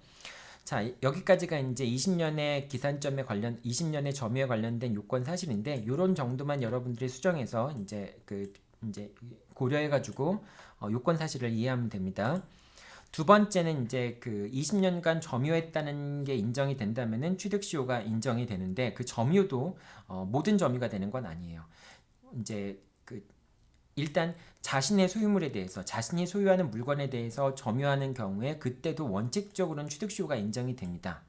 자, 여기까지가 이제 20년의 기산점에 관련, 20년의 점유에 관련된 요건 사실인데, 이런 정도만 여러분들이 수정해서 이제 고려해가지고 요건 사실을 이해하면 됩니다. 두 번째는 이제 그 20년간 점유했다는 게 인정이 된다면은 취득시효가 인정이 되는데, 그 점유도 모든 점유가 되는 건 아니에요. 이제 일단 자신의 소유물에 대해서, 자신이 소유하는 물건에 대해서 점유하는 경우에 그때도 원칙적으로는 취득시효가 인정이 됩니다.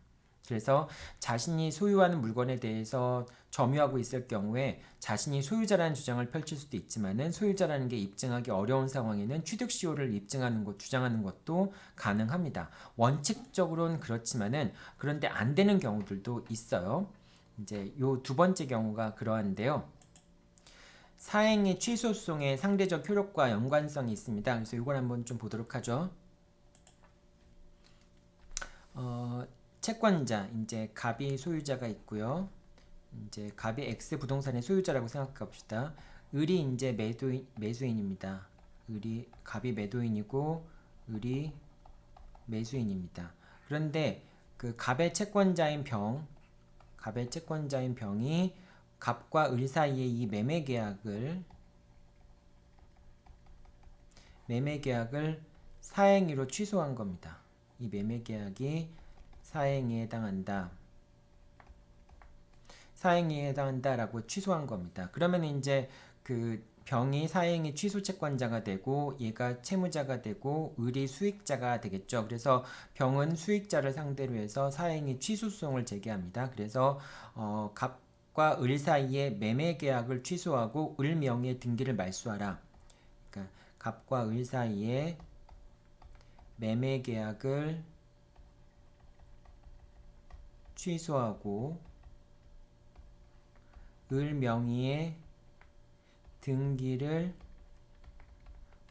그래서 자신이 소유하는 물건에 대해서 점유하고 있을 경우에 자신이 소유자라는 주장을 펼칠 수도 있지만은 소유자라는 게 입증하기 어려운 상황에는 취득시효를 주장하는 것도 가능합니다. 원칙적으로는 그렇지만은 그런데 안 되는 경우들도 있어요. 이제 요 두 번째 경우가 그러한데요. 사행의 취소송의 상대적 효력과 연관성이 있습니다. 그래서 이걸 한번 좀 보도록 하죠. 채권자, 이제 갑이 소유자가 있고요. 이제 갑이 X 부동산의 소유자라고 생각해 봅시다. 을이 이제 매수인입니다. 갑이 매도인이고 을이 매수인입니다. 그런데 그 갑의 채권자인 병이 갑과 을 사이에 이 매매 계약을 사행위로 취소한 겁니다. 이 매매 계약이 사행위에 해당한다라고 취소한 겁니다. 그러면 이제 그 병이 사행위 취소 채권자가 되고 얘가 채무자가 되고 을이 수익자가 되겠죠. 그래서 병은 수익자를 상대로 해서 사행위 취소송을 제기합니다. 그래서 갑과 을 사이에 매매 계약을 취소하고 을 명의의 등기를 말소하라. 그러니까 갑과 을 사이에 매매 계약을 취소하고 을 명의의 등기를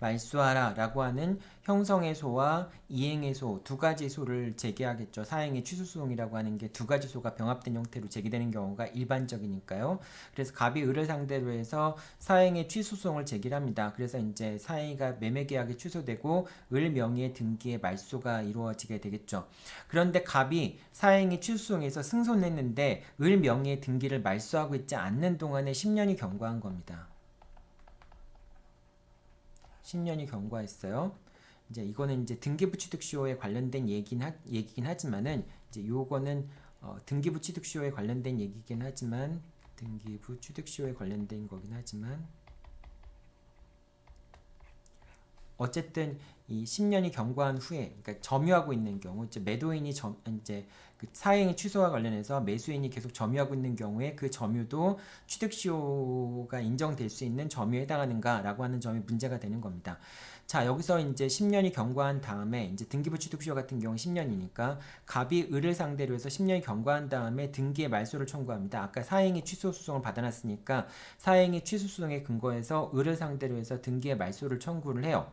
말소하라 라고 하는 형성의 소와 이행의 소, 두 가지 소를 제기하겠죠. 사행의 취소소송이라고 하는 게 두 가지 소가 병합된 형태로 제기되는 경우가 일반적이니까요. 그래서 갑이 을을 상대로 해서 사행의 취소소송을 제기합니다. 그래서 이제 사행위가 매매계약이 취소되고 을 명의의 등기의 말소가 이루어지게 되겠죠. 그런데 갑이 사행의 취소소송에서 승소했는데 을 명의의 등기를 말소하고 있지 않는 동안에 10년이 경과한 겁니다. 10년이 경과했어요. 이제 이거는 이제 등기부 취득시효에 관련된 얘기긴 하지만은 이제 요거는 등기부 취득시효에 관련된 얘기긴 하지만 등기부 취득시효에 관련된 거긴 하지만 어쨌든 이 10년이 경과한 후에, 그러니까 점유하고 있는 경우, 이제 매도인이 이제 그 사행위 취소와 관련해서 매수인이 계속 점유하고 있는 경우에 그 점유도 취득시효가 인정될 수 있는 점유에 해당하는가라고 하는 점이 문제가 되는 겁니다. 자, 여기서 이제 10년이 경과한 다음에 이제 등기부 취득시효 같은 경우 10년이니까 갑이 을을 상대로 해서 10년이 경과한 다음에 등기의 말소를 청구합니다. 아까 사행위 취소 소송을 받아놨으니까 사행위 취소 소송에 근거해서 을을 상대로 해서 등기의 말소를 청구를 해요.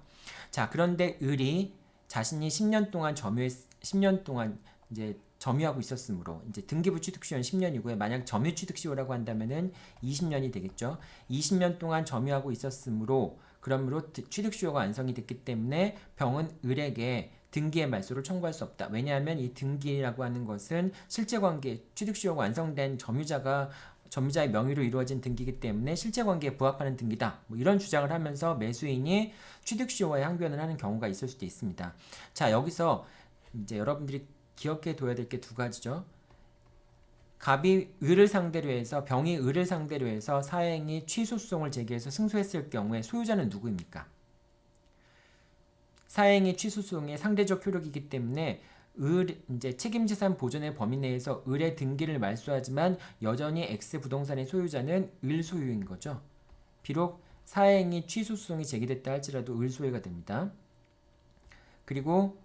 자, 그런데 을이 자신이 10년 동안 이제 점유하고 있었으므로 이제 등기부 취득시효는 10년이고요. 만약 점유 취득시효라고 한다면은 20년이 되겠죠. 20년 동안 점유하고 있었으므로 그러므로 취득시효가 완성이 됐기 때문에 병은 을에게 등기의 말소를 청구할 수 없다. 왜냐하면 이 등기라고 하는 것은 실제관계 취득시효가 완성된 점유자의 명의로 이루어진 등기이기 때문에 실제관계에 부합하는 등기다. 뭐 이런 주장을 하면서 매수인이 취득시효와의 항변을 하는 경우가 있을 수도 있습니다. 자, 여기서 이제 여러분들이 기억해 둬야 될 게 두 가지죠. 갑이 을을 상대로 해서 병이 을을 상대로 해서 사행위 취소소송을 제기해서 승소했을 경우에 소유자는 누구입니까? 사행위 취소소송의 상대적 효력이기 때문에 이제 책임재산 보존의 범위 내에서 을의 등기를 말소하지만 여전히 X 부동산의 소유자는 을 소유인 거죠. 비록 사행이 취소 소송이 제기됐다 할지라도 을 소유가 됩니다. 그리고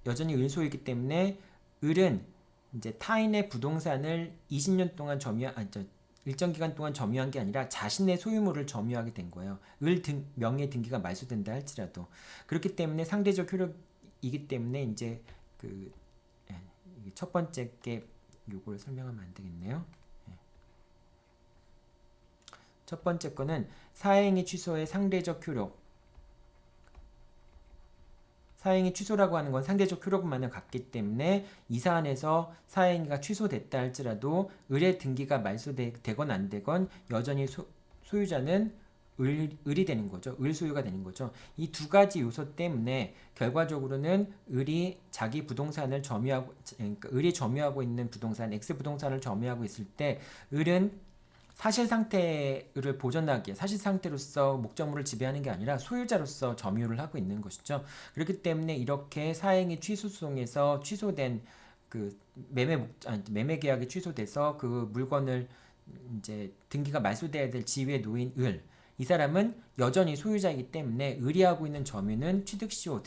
여전히 을 소유이기 때문에 을은 이제 타인의 부동산을 20년 동안 일정 기간 동안 점유한 게 아니라 자신의 소유물을 점유하게 된 거예요. 명의 등기가 말소된다 할지라도. 그렇기 때문에 상대적 효력이기 때문에 이제 그 첫 번째 게 요걸 설명하면 안 되겠네요. 첫 번째 거는 사행위 취소의 상대적 효력. 사행위 취소라고 하는 건 상대적 효력만을 갖기 때문에 이 사안에서 사행위가 취소됐다 할지라도 을의 등기가 말소되건 안 되건 여전히 소유자는 을이 되는 거죠. 을 소유가 되는 거죠. 이 두 가지 요소 때문에 결과적으로는 을이 자기 부동산을 그러니까 을이 점유하고 있는 부동산, X 부동산을 점유하고 있을 때 을은 사실 상태를 보존하기에 사실 상태로서 목적물을 지배하는 게 아니라 소유자로서 점유를 하고 있는 것이죠. 그렇기 때문에 이렇게 사행위 취소 소송에서 취소된 그 매매 계약이 취소돼서 그 물건을 이제 등기가 말소돼야 될 지위에 놓인 을, 이 사람은 여전히 소유자이기 때문에 을이 하고 있는 점유는 취득시효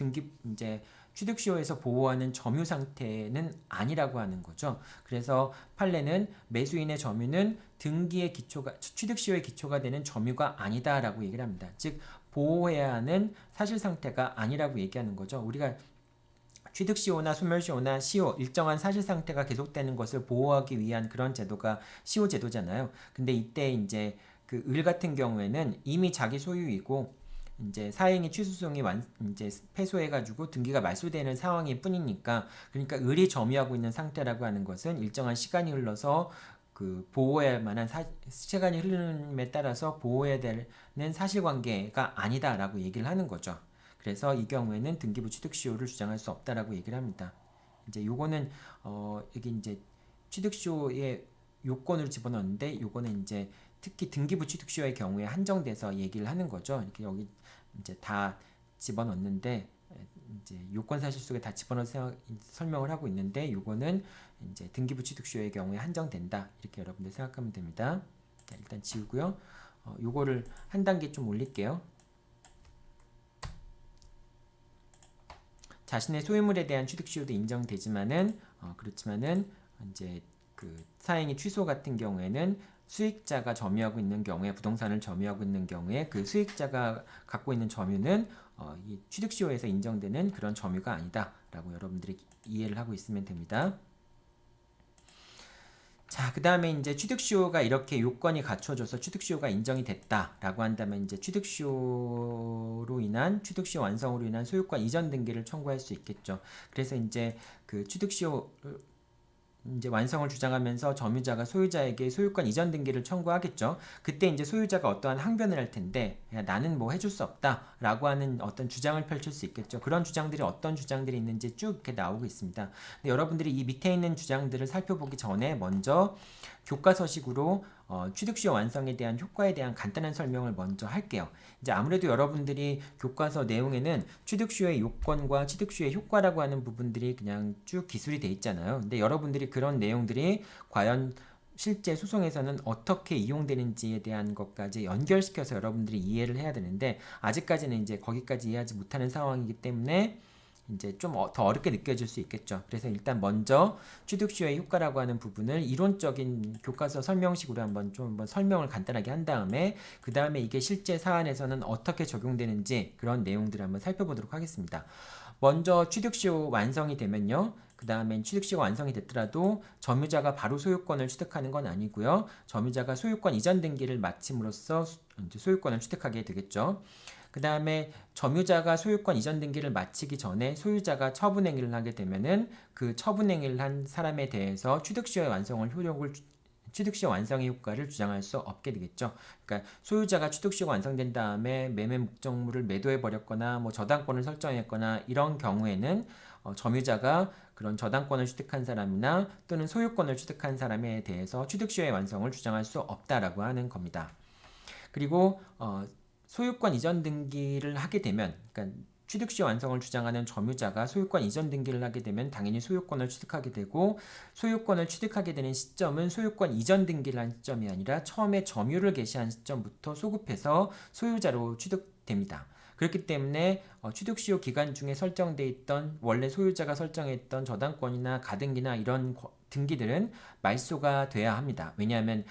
이제 취득시효에서 보호하는 점유 상태는 아니라고 하는 거죠. 그래서 판례는 매수인의 점유는 취득시효의 기초가 되는 점유가 아니다라고 얘기를 합니다. 즉 보호해야 하는 사실 상태가 아니라고 얘기하는 거죠. 우리가 취득시효나 소멸시효나 시효 일정한 사실 상태가 계속되는 것을 보호하기 위한 그런 제도가 시효 제도잖아요. 근데 이때 이제 그 을 같은 경우에는 이미 자기 소유이고 이제 사행위 취소소송이 이제 패소해가지고 등기가 말소되는 상황일 뿐이니까, 그러니까 을이 점유하고 있는 상태라고 하는 것은 일정한 시간이 흘러서 그 보호해야 할 만한 시간이 흐름에 따라서 보호해야 되는 사실관계가 아니다라고 얘기를 하는 거죠. 그래서 이 경우에는 등기부 취득시효를 주장할 수 없다라고 얘기를 합니다. 이제 요거는 여기 이제 취득시효의 요건을 집어넣는데 요거는 이제 특히 등기부 취득시효의 경우에 한정돼서 얘기를 하는 거죠. 이렇게 여기 이제 다 집어넣는데 이제 요건 사실 속에 다 집어넣어서 설명을 하고 있는데 요거는 이제 등기부 취득시효의 경우에 한정된다 이렇게 여러분들 생각하면 됩니다. 자, 일단 지우고요. 요거를 한 단계 좀 올릴게요. 자신의 소유물에 대한 취득시효도 인정되지만은 그렇지만은 이제 그 사행위 취소 같은 경우에는 수익자가 점유하고 있는 경우에 부동산을 점유하고 있는 경우에 그 수익자가 갖고 있는 점유는 이 취득시효에서 인정되는 그런 점유가 아니다라고 여러분들이 이해를 하고 있으면 됩니다. 자, 그 다음에 이제 취득시효가 이렇게 요건이 갖춰져서 취득시효가 인정이 됐다라고 한다면 이제 취득시효 완성으로 인한 소유권 이전 등기를 청구할 수 있겠죠. 그래서 이제 그 취득시효 이제 완성을 주장하면서 점유자가 소유자에게 소유권 이전 등기를 청구하겠죠. 그때 이제 소유자가 어떠한 항변을 할 텐데, 야, 나는 뭐 해줄 수 없다라고 하는 어떤 주장을 펼칠 수 있겠죠. 그런 주장들이 어떤 주장들이 있는지 쭉 이렇게 나오고 있습니다. 근데 여러분들이 이 밑에 있는 주장들을 살펴보기 전에 먼저 교과서식으로 취득시효 완성에 대한 효과에 대한 간단한 설명을 먼저 할게요. 이제 아무래도 여러분들이 교과서 내용에는 취득시효의 요건과 취득시효의 효과라고 하는 부분들이 그냥 쭉 기술이 돼 있잖아요. 근데 여러분들이 그런 내용들이 과연 실제 소송에서는 어떻게 이용되는지에 대한 것까지 연결시켜서 여러분들이 이해를 해야 되는데, 아직까지는 이제 거기까지 이해하지 못하는 상황이기 때문에 이제 좀 더 어렵게 느껴질 수 있겠죠. 그래서 일단 먼저 취득시효의 효과라고 하는 부분을 이론적인 교과서 설명식으로 한번 설명을 간단하게 한 다음에 그 다음에 이게 실제 사안에서는 어떻게 적용되는지 그런 내용들을 한번 살펴보도록 하겠습니다. 먼저 취득시효 완성이 되면요. 그 다음엔 취득시효가 완성이 됐더라도 점유자가 바로 소유권을 취득하는 건 아니고요. 점유자가 소유권 이전 등기를 마침으로써 소유권을 취득하게 되겠죠. 그 다음에 점유자가 소유권 이전 등기를 마치기 전에 소유자가 처분행위를 하게 되면은 그 처분행위를 한 사람에 대해서 취득시효의 완성의 효과를 주장할 수 없게 되겠죠. 그러니까 소유자가 취득시효가 완성된 다음에 매매 목적물을 매도해 버렸거나 뭐 저당권을 설정했거나 이런 경우에는 점유자가 그런 저당권을 취득한 사람이나 또는 소유권을 취득한 사람에 대해서 취득시효의 완성을 주장할 수 없다라고 하는 겁니다. 그리고 소유권 이전 등기를 하게 되면, 그러니까 취득시 완성을 주장하는 점유자가 소유권 이전 등기를 하게 되면 당연히 소유권을 취득하게 되고, 소유권을 취득하게 되는 시점은 소유권 이전 등기를 한 시점이 아니라 처음에 점유를 개시한 시점부터 소급해서 소유자로 취득됩니다. 그렇기 때문에 취득시효 기간 중에 설정돼 있던 원래 소유자가 설정했던 저당권이나 가등기나 이런 등기들은 말소가 돼야 합니다. 왜냐하면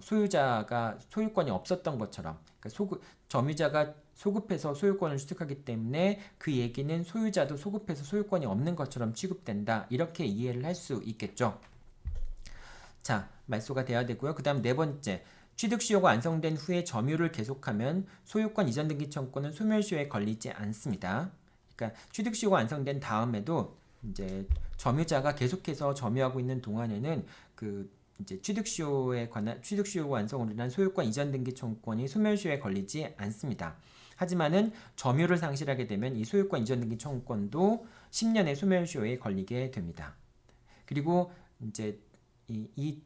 소유자가 소유권이 없었던 것처럼, 그러니까 점유자가 소급해서 소유권을 취득하기 때문에 그 얘기는 소유자도 소급해서 소유권이 없는 것처럼 취급된다. 이렇게 이해를 할 수 있겠죠. 자, 말소가 돼야 되고요. 그 다음 네 번째, 취득시효가 완성된 후에 점유를 계속하면 소유권 이전 등기 청구권은 소멸시효에 걸리지 않습니다. 그러니까 취득시효가 완성된 다음에도 이제 점유자가 계속해서 점유하고 있는 동안에는 그 이제 취득시효에 관한 취득시효 완성으로 인한 소유권 이전 등기 청구권이 소멸시효에 걸리지 않습니다. 하지만은 점유를 상실하게 되면 이 소유권 이전 등기 청구권도 10년의 소멸시효에 걸리게 됩니다. 그리고 이제 이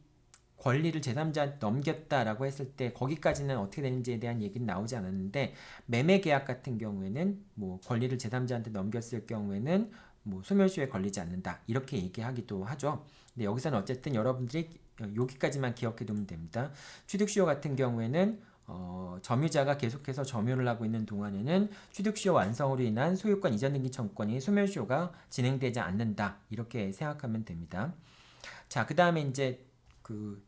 권리를 제3자한테 넘겼다라고 했을 때 거기까지는 어떻게 되는지에 대한 얘기는 나오지 않았는데, 매매 계약 같은 경우에는 뭐 권리를 제3자한테 넘겼을 경우에는 뭐 소멸시효에 걸리지 않는다 이렇게 얘기하기도 하죠. 근데 여기서는 어쨌든 여러분들이 여기까지만 기억해 두면 됩니다. 취득시효 같은 경우에는 점유자가 계속해서 점유를 하고 있는 동안에는 취득시효 완성으로 인한 소유권 이전 등기 청구권이 소멸시효가 진행되지 않는다 이렇게 생각하면 됩니다. 자, 그 다음에 이제 그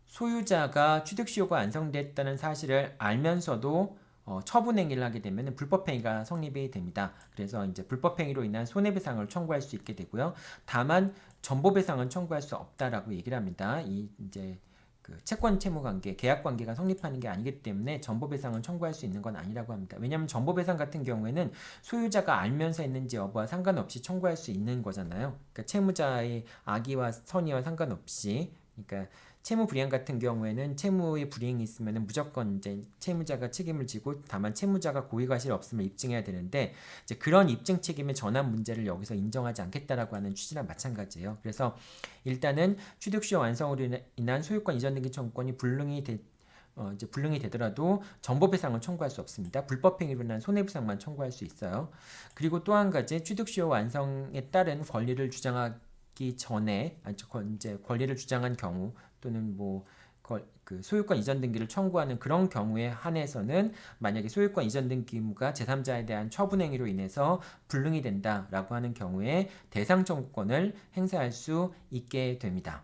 소유자가 취득시효가 완성됐다는 사실을 알면서도 처분행위를 하게 되면 불법행위가 성립이 됩니다. 그래서 이제 불법행위로 인한 손해배상을 청구할 수 있게 되고요. 다만 전보배상은 청구할 수 없다라고 얘기를 합니다. 이 이제 그 채권 채무 관계, 계약 관계가 성립하는 게 아니기 때문에 전보배상을 청구할 수 있는 건 아니라고 합니다. 왜냐하면 전보배상 같은 경우에는 소유자가 알면서 했는지 여부와 상관없이 청구할 수 있는 거잖아요. 그러니까 채무자의 악의와 선의와 상관없이, 그러니까 채무 불이행 같은 경우에는 채무의 불이행이 있으면 무조건 이제 채무자가 책임을 지고, 다만 채무자가 고의과실 없음을 입증해야 되는데, 이제 그런 입증 책임의 전환 문제를 여기서 인정하지 않겠다라고 하는 취지랑 마찬가지예요. 그래서 일단은 취득시효 완성으로 인한 소유권 이전 등기 청구권이 이제 불능이 되더라도 전보배상을 청구할 수 없습니다. 불법행위로 인한 손해배상만 청구할 수 있어요. 그리고 또 한 가지, 취득시효 완성에 따른 권리를 주장하기 전에 이제 권리를 주장한 경우 또는 그 소유권 이전 등기를 청구하는 그런 경우에 한해서는 만약에 소유권 이전 등기 의무가 제3자에 대한 처분 행위로 인해서 불능이 된다라고 하는 경우에 대상 청구권을 행사할 수 있게 됩니다.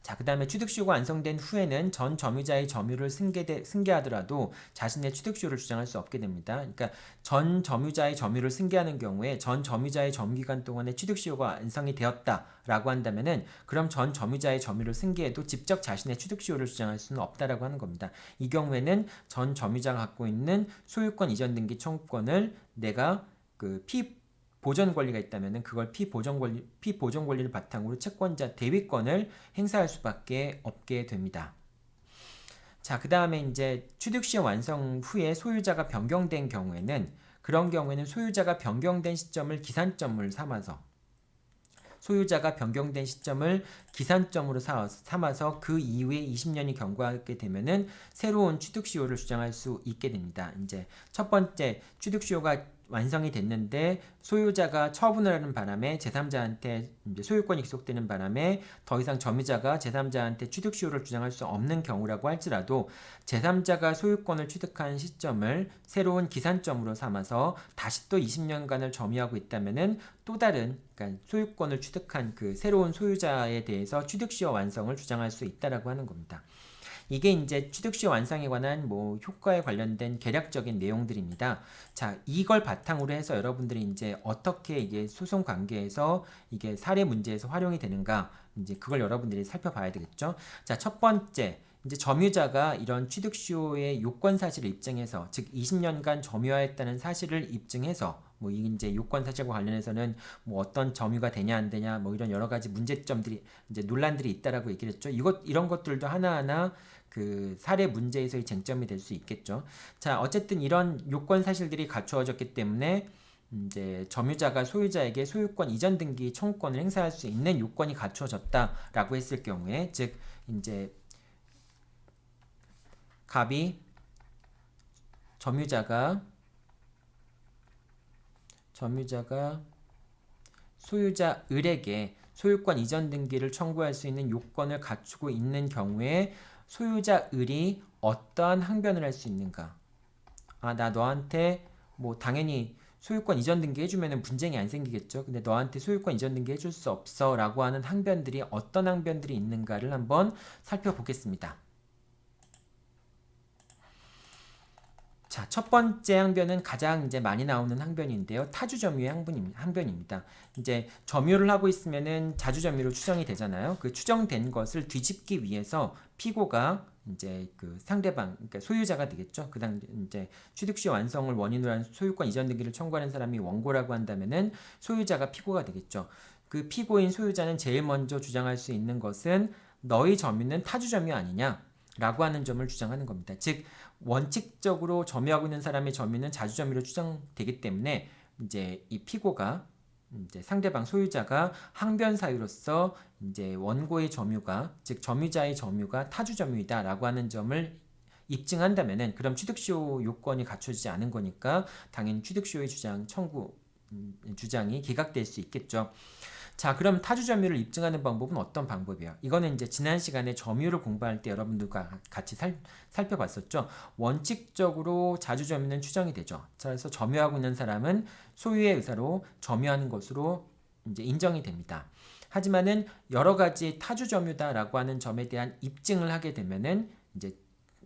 자, 그 다음에 취득시효가 완성된 후에는 전 점유자의 점유를 승계하더라도 자신의 취득시효를 주장할 수 없게 됩니다. 그러니까 전 점유자의 점유를 승계하는 경우에 전 점유자의 점유기간 동안에 취득시효가 완성이 되었다라고 한다면은, 그럼 전 점유자의 점유를 승계해도 직접 자신의 취득시효를 주장할 수는 없다라고 하는 겁니다. 이 경우에는 전 점유자가 갖고 있는 소유권 이전 등기 청구권을 내가 그 보전 권리가 있다면 그걸 피보전 권리를 바탕으로 채권자 대위권을 행사할 수밖에 없게 됩니다. 자, 그 다음에 이제 취득시효 완성 후에 소유자가 변경된 경우에는, 그런 경우에는 소유자가 변경된 시점을 기산점을 삼아서 삼아서 그 이후에 20년이 경과하게 되면은 새로운 취득시효를 주장할 수 있게 됩니다. 이제 첫 번째, 취득시효가 완성이 됐는데 소유자가 처분을 하는 바람에 제3자한테 이제 소유권이 귀속되는 바람에 더 이상 점유자가 제3자한테 취득시효를 주장할 수 없는 경우라고 할지라도, 제3자가 소유권을 취득한 시점을 새로운 기산점으로 삼아서 다시 또 20년간을 점유하고 있다면은 또 다른, 그러니까 소유권을 취득한 그 새로운 소유자에 대해서 취득시효 완성을 주장할 수 있다라고 하는 겁니다. 이게 이제 취득시효 완성에 관한 효과에 관련된 개략적인 내용들입니다. 자, 이걸 바탕으로 해서 여러분들이 이제 어떻게 이게 소송 관계에서 이게 사례 문제에서 활용이 되는가, 이제 그걸 여러분들이 살펴봐야 되겠죠. 자, 첫 번째, 이제 점유자가 이런 취득시효의 요건 사실을 입증해서, 즉 20년간 점유하였다는 사실을 입증해서, 이제 요건 사실과 관련해서는 어떤 점유가 되냐 안 되냐 이런 여러 가지 문제점들이, 이제 논란들이 있다라고 얘기를 했죠. 이런 것들도 하나하나 그 사례 문제에서의 쟁점이 될 수 있겠죠. 자, 어쨌든 이런 요건 사실들이 갖추어졌기 때문에 이제 점유자가 소유자에게 소유권 이전 등기 청구권을 행사할 수 있는 요건이 갖추어졌다라고 했을 경우에, 즉 이제 점유자가 점유자가 소유자 을에게 소유권 이전 등기를 청구할 수 있는 요건을 갖추고 있는 경우에 소유자 을이 어떠한 항변을 할 수 있는가? 나 너한테 뭐 당연히 소유권 이전 등기 해주면 분쟁이 안 생기겠죠. 근데 너한테 소유권 이전 등기 해줄 수 없어 라고 하는 항변들이 어떤 항변들이 있는가를 한번 살펴보겠습니다. 자, 첫 번째 항변은 가장 이제 많이 나오는 항변인데요. 타주 점유의 항변입니다. 이제 점유를 하고 있으면은 자주 점유로 추정이 되잖아요. 그 추정된 것을 뒤집기 위해서 피고가 이제 그 상대방, 그러니까 소유자가 되겠죠. 그다음 이제 취득시 완성을 원인으로 한 소유권 이전 등기를 청구하는 사람이 원고라고 한다면은 소유자가 피고가 되겠죠. 그 피고인 소유자는 제일 먼저 주장할 수 있는 것은 너희 점유는 타주 점유 아니냐라고 하는 점을 주장하는 겁니다. 즉 원칙적으로 점유하고 있는 사람의 점유는 자주 점유로 추정되기 때문에 이제 이 피고가 이제 상대방 소유자가 항변 사유로서 이제 원고의 점유가 즉 점유자의 점유가 타주 점유이다라고 하는 점을 입증한다면은 그럼 취득시효 요건이 갖춰지지 않은 거니까 당연히 취득시효의 주장이 기각될 수 있겠죠. 자, 그럼 타주 점유를 입증하는 방법은 어떤 방법이에요? 이거는 이제 지난 시간에 점유를 공부할 때 여러분들과 같이 살펴봤었죠. 원칙적으로 자주 점유는 추정이 되죠. 그래서 점유하고 있는 사람은 소유의 의사로 점유하는 것으로 이제 인정이 됩니다. 하지만은 여러 가지 타주 점유다라고 하는 점에 대한 입증을 하게 되면은 이제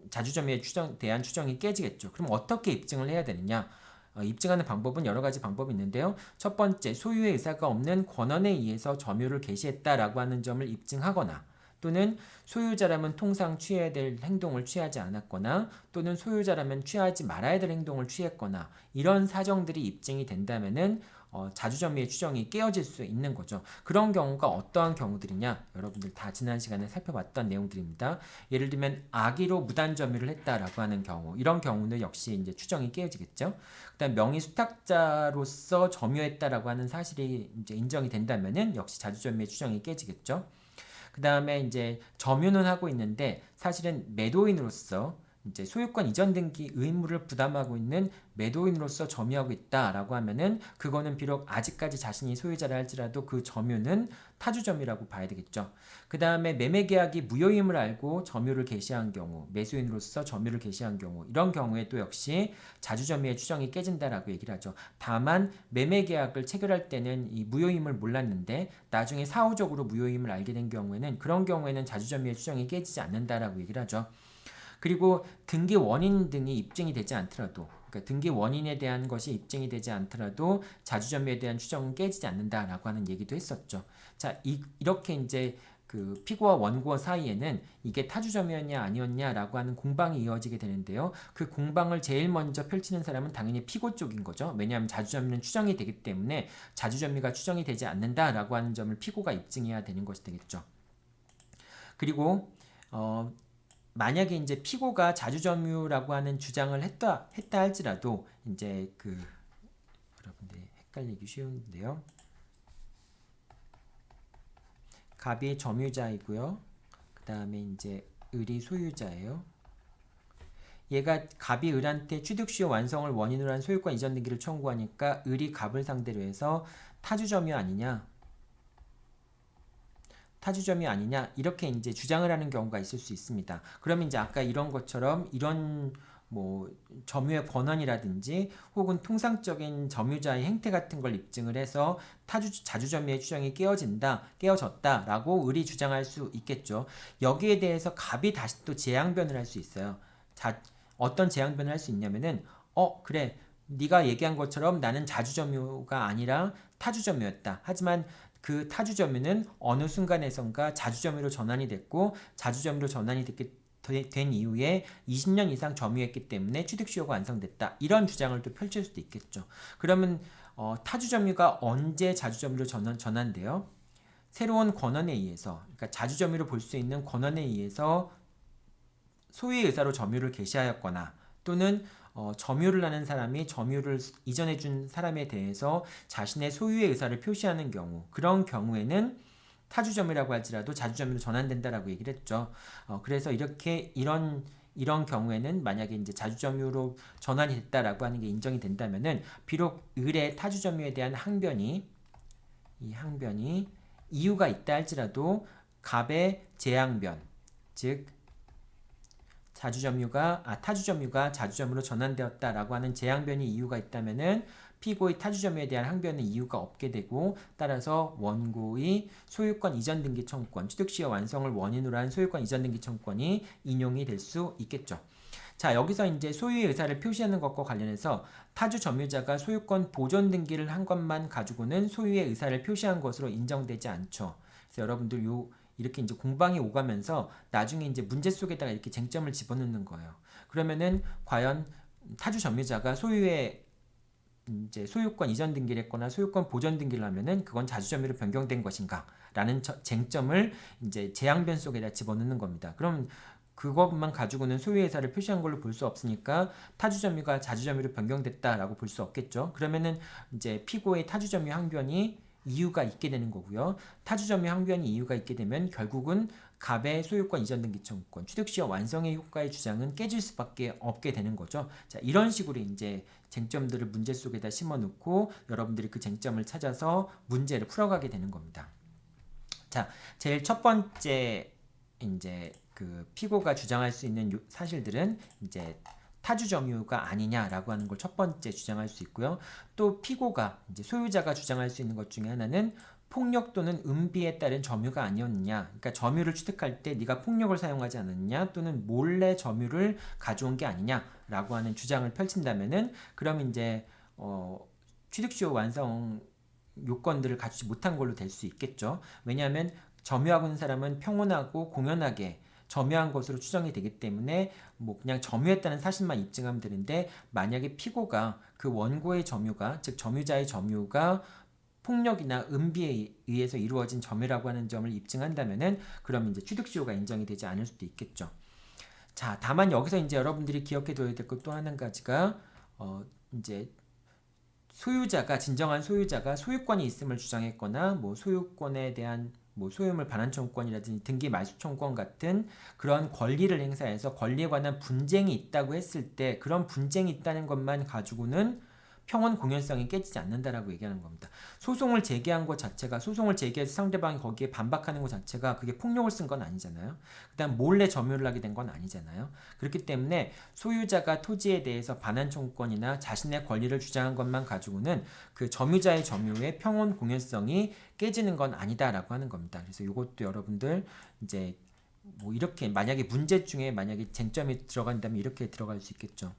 자주 점유에 대한 추정이 깨지겠죠. 그럼 어떻게 입증을 해야 되느냐? 입증하는 방법은 여러 가지 방법이 있는데요. 첫 번째, 소유의 의사가 없는 권한에 의해서 점유를 개시했다라고 하는 점을 입증하거나 또는 소유자라면 통상 취해야 될 행동을 취하지 않았거나 또는 소유자라면 취하지 말아야 될 행동을 취했거나 이런 사정들이 입증이 된다면은 자주점유의 추정이 깨어질 수 있는 거죠. 그런 경우가 어떠한 경우들이냐? 여러분들 다 지난 시간에 살펴봤던 내용들입니다. 예를 들면 악의로 무단점유를 했다라고 하는 경우, 이런 경우는 역시 이제 추정이 깨어지겠죠. 그다음 명의 수탁자로서 점유했다라고 하는 사실이 이제 인정이 된다면은 역시 자주점유의 추정이 깨지겠죠. 그 다음에 이제 점유는 하고 있는데 사실은 매도인으로서 이제 소유권 이전 등기 의무를 부담하고 있는 매도인으로서 점유하고 있다라고 하면은 그거는 비록 아직까지 자신이 소유자라 할지라도 그 점유는 타주 점유라고 봐야 되겠죠. 그 다음에 매매 계약이 무효임을 알고 점유를 개시한 경우, 매수인으로서 점유를 개시한 경우, 이런 경우에 또 역시 자주 점유의 추정이 깨진다라고 얘기를 하죠. 다만 매매 계약을 체결할 때는 이 무효임을 몰랐는데 나중에 사후적으로 무효임을 알게 된 경우에는 그런 경우에는 자주 점유의 추정이 깨지지 않는다라고 얘기를 하죠. 그리고 등기 원인 등이 입증이 되지 않더라도, 그러니까 등기 원인에 대한 것이 입증이 되지 않더라도 자주점유에 대한 추정은 깨지지 않는다라고 하는 얘기도 했었죠. 자, 이렇게 이제 그 피고와 원고 사이에는 이게 타주점유였냐 아니었냐라고 하는 공방이 이어지게 되는데요. 그 공방을 제일 먼저 펼치는 사람은 당연히 피고 쪽인 거죠. 왜냐하면 자주점유는 추정이 되기 때문에 자주점유가 추정이 되지 않는다라고 하는 점을 피고가 입증해야 되는 것이 되겠죠. 그리고 만약에 이제 피고가 자주점유라고 하는 주장을 했다 할지라도 이제 그 여러분들 헷갈리기 쉬운데요. 갑이 점유자이고요. 그 다음에 이제 을이 소유자예요. 얘가 갑이 을한테 취득시효 완성을 원인으로 한 소유권 이전 등기를 청구하니까 을이 갑을 상대로 해서 타주점유 아니냐, 타주점유 아니냐 이렇게 이제 주장을 하는 경우가 있을 수 있습니다. 그러면 이제 아까 이런 것처럼 이런 뭐 점유의 권한이라든지 혹은 통상적인 점유자의 행태 같은 걸 입증을 해서 자주점유의 추정이 깨어졌다라고 을이 주장할 수 있겠죠. 여기에 대해서 갑이 다시 또 재항변을 할 수 있어요. 어떤 재항변을 할 수 있냐면은 그래, 네가 얘기한 것처럼 나는 자주점유가 아니라 타주점유였다. 하지만 그 타주점유는 어느 순간에선가 자주점유로 전환이 됐고 자주점유로 전환이 된 이후에 20년 이상 점유했기 때문에 취득시효가 완성됐다. 이런 주장을 또 펼칠 수도 있겠죠. 그러면 타주점유가 언제 자주점유로 전환돼요? 새로운 권한에 의해서, 그러니까 자주점유로 볼 수 있는 권한에 의해서 소유의 의사로 점유를 개시하였거나 또는 점유를 하는 사람이 점유를 이전해 준 사람에 대해서 자신의 소유의 의사를 표시하는 경우, 그런 경우에는 타주점유라고 할지라도 자주점유로 전환된다라고 얘기를 했죠. 그래서 이런 이런 경우에는 만약에 이제 자주점유로 전환이 됐다라고 하는 게 인정이 된다면은 비록 을의 타주점유에 대한 항변이 이 항변이 이유가 있다 할지라도 갑의 재항변, 즉 타주점유가 자주점유로 전환되었다라고 하는 재항변이 이유가 있다면은 피고의 타주점유에 대한 항변은 이유가 없게 되고, 따라서 원고의 소유권 이전 등기 청구권, 취득 시효 완성을 원인으로 한 소유권 이전 등기 청구권이 인용이 될 수 있겠죠. 자, 여기서 이제 소유의 의사를 표시하는 것과 관련해서 타주 점유자가 소유권 보존 등기를 한 것만 가지고는 소유의 의사를 표시한 것으로 인정되지 않죠. 그래서 여러분들 이렇게 이제 공방이 오가면서 나중에 이제 문제 속에다가 이렇게 쟁점을 집어넣는 거예요. 그러면은 과연 타주 점유자가 소유의 이제 소유권 이전 등기를 했거나 소유권 보전 등기를 하면은 그건 자주점유로 변경된 것인가? 라는 쟁점을 이제 재항변 속에다 집어넣는 겁니다. 그럼 그것만 가지고는 소유의 의사를 표시한 걸로 볼 수 없으니까 타주점유가 자주점유로 변경됐다라고 볼 수 없겠죠. 그러면은 이제 피고의 타주점유 항변이 이유가 있게 되는 거고요. 타주점유 항변이 이유가 있게 되면 결국은 갑의 소유권 이전 등기 청구권, 취득 시효 완성의 효과의 주장은 깨질 수밖에 없게 되는 거죠. 자, 이런 식으로 이제 쟁점들을 문제 속에다 심어놓고 여러분들이 그 쟁점을 찾아서 문제를 풀어가게 되는 겁니다. 자, 제일 첫 번째 이제 그 피고가 주장할 수 있는 사실들은 이제 타주점유가 아니냐라고 하는 걸 첫 번째 주장할 수 있고요. 또 피고가 이제 소유자가 주장할 수 있는 것 중에 하나는 폭력 또는 은비에 따른 점유가 아니었느냐. 그러니까 점유를 취득할 때 네가 폭력을 사용하지 않았느냐, 또는 몰래 점유를 가져온 게 아니냐라고 하는 주장을 펼친다면은 그럼 이제 취득시효 완성 요건들을 갖추지 못한 걸로 될 수 있겠죠. 왜냐하면 점유하고 있는 사람은 평온하고 공연하게 점유한 것으로 추정이 되기 때문에 뭐 그냥 점유했다는 사실만 입증하면 되는데, 만약에 피고가 그 원고의 점유가, 즉 점유자의 점유가 폭력이나 은비에 의해서 이루어진 점유라고 하는 점을 입증한다면은 그럼 이제 취득시효가 인정이 되지 않을 수도 있겠죠. 자, 다만 여기서 이제 여러분들이 기억해 둬야 될 것 또 한 가지가 이제 진정한 소유자가 소유권이 있음을 주장했거나 뭐 소유권에 대한 뭐 소유물 반환 청구권이라든지 등기 말소 청구권 같은 그런 권리를 행사해서 권리에 관한 분쟁이 있다고 했을 때 그런 분쟁이 있다는 것만 가지고는 평온 공연성이 깨지지 않는다라고 얘기하는 겁니다. 소송을 제기한 것 자체가, 소송을 제기해서 상대방이 거기에 반박하는 것 자체가 그게 폭력을 쓴 건 아니잖아요. 그다음 몰래 점유를 하게 된 건 아니잖아요. 그렇기 때문에 소유자가 토지에 대해서 반환 청구권이나 자신의 권리를 주장한 것만 가지고는 그 점유자의 점유의 평온 공연성이 깨지는 건 아니다라고 하는 겁니다. 그래서 이것도 여러분들 이제 뭐 이렇게 만약에 문제 중에 만약에 쟁점이 들어간다면 이렇게 들어갈 수 있겠죠.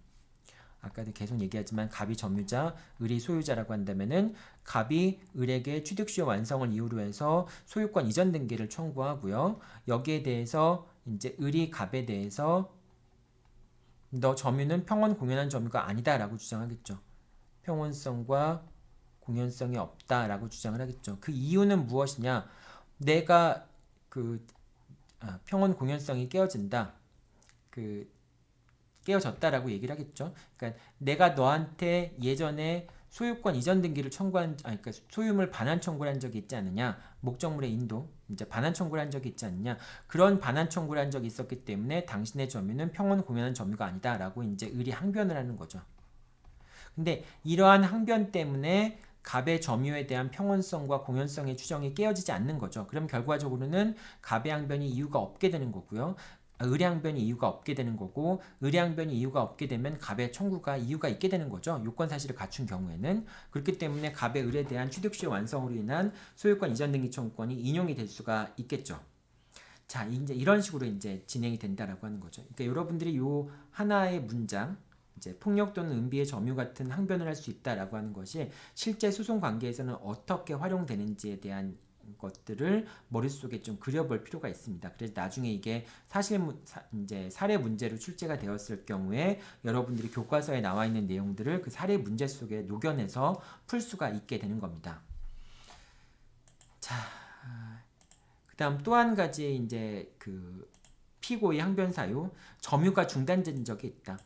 아까도 계속 얘기하지만 갑이 점유자, 을이 소유자라고 한다면은 갑이 을에게 취득시효 완성을 이유로 해서 소유권 이전 등기를 청구하고요. 여기에 대해서 이제 을이 갑에 대해서 너 점유는 평온 공연한 점유가 아니다라고 주장하겠죠. 평온성과 공연성이 없다라고 주장을 하겠죠. 그 이유는 무엇이냐? 내가 평온 공연성이 깨어진다. 깨어졌다라고 얘기를 하겠죠. 그러니까 내가 너한테 예전에 소유권 이전 등기를 그러니까 소유물 반환 청구를 한 적이 있지 않느냐, 목적물의 인도, 이제 반환 청구를 한 적이 있지 않느냐, 그런 반환 청구를 한 적이 있었기 때문에 당신의 점유는 평온 공연한 점유가 아니다라고 이제 을이 항변을 하는 거죠. 근데 이러한 항변 때문에 갑의 점유에 대한 평온성과 공연성의 추정이 깨어지지 않는 거죠. 그럼 결과적으로는 갑의 항변이 이유가 없게 되는 거고요. 을의 항변이 이유가 없게 되는 거고, 을의 항변이 이유가 없게 되면 갑의 청구가 이유가 있게 되는 거죠. 요건 사실을 갖춘 경우에는. 그렇기 때문에 갑의 을에 대한 취득시효 완성으로 인한 소유권 이전 등기 청구권이 인용이 될 수가 있겠죠. 자, 이제 이런 식으로 이제 진행이 된다라고 하는 거죠. 그러니까 여러분들이 요 하나의 문장, 이제 폭력 또는 은비의 점유 같은 항변을 할 수 있다라고 하는 것이 실제 소송 관계에서는 어떻게 활용되는지에 대한 것들을 머릿속에 좀 그려볼 필요가 있습니다. 그래서 나중에 이게 이제 사례 문제로 출제가 되었을 경우에 여러분들이 교과서에 나와 있는 내용들을 그 사례 문제 속에 녹여내서 풀 수가 있게 되는 겁니다. 자, 그다음 또 한 가지 이제 그 피고의 항변 사유, 점유가 중단된 적이 있다.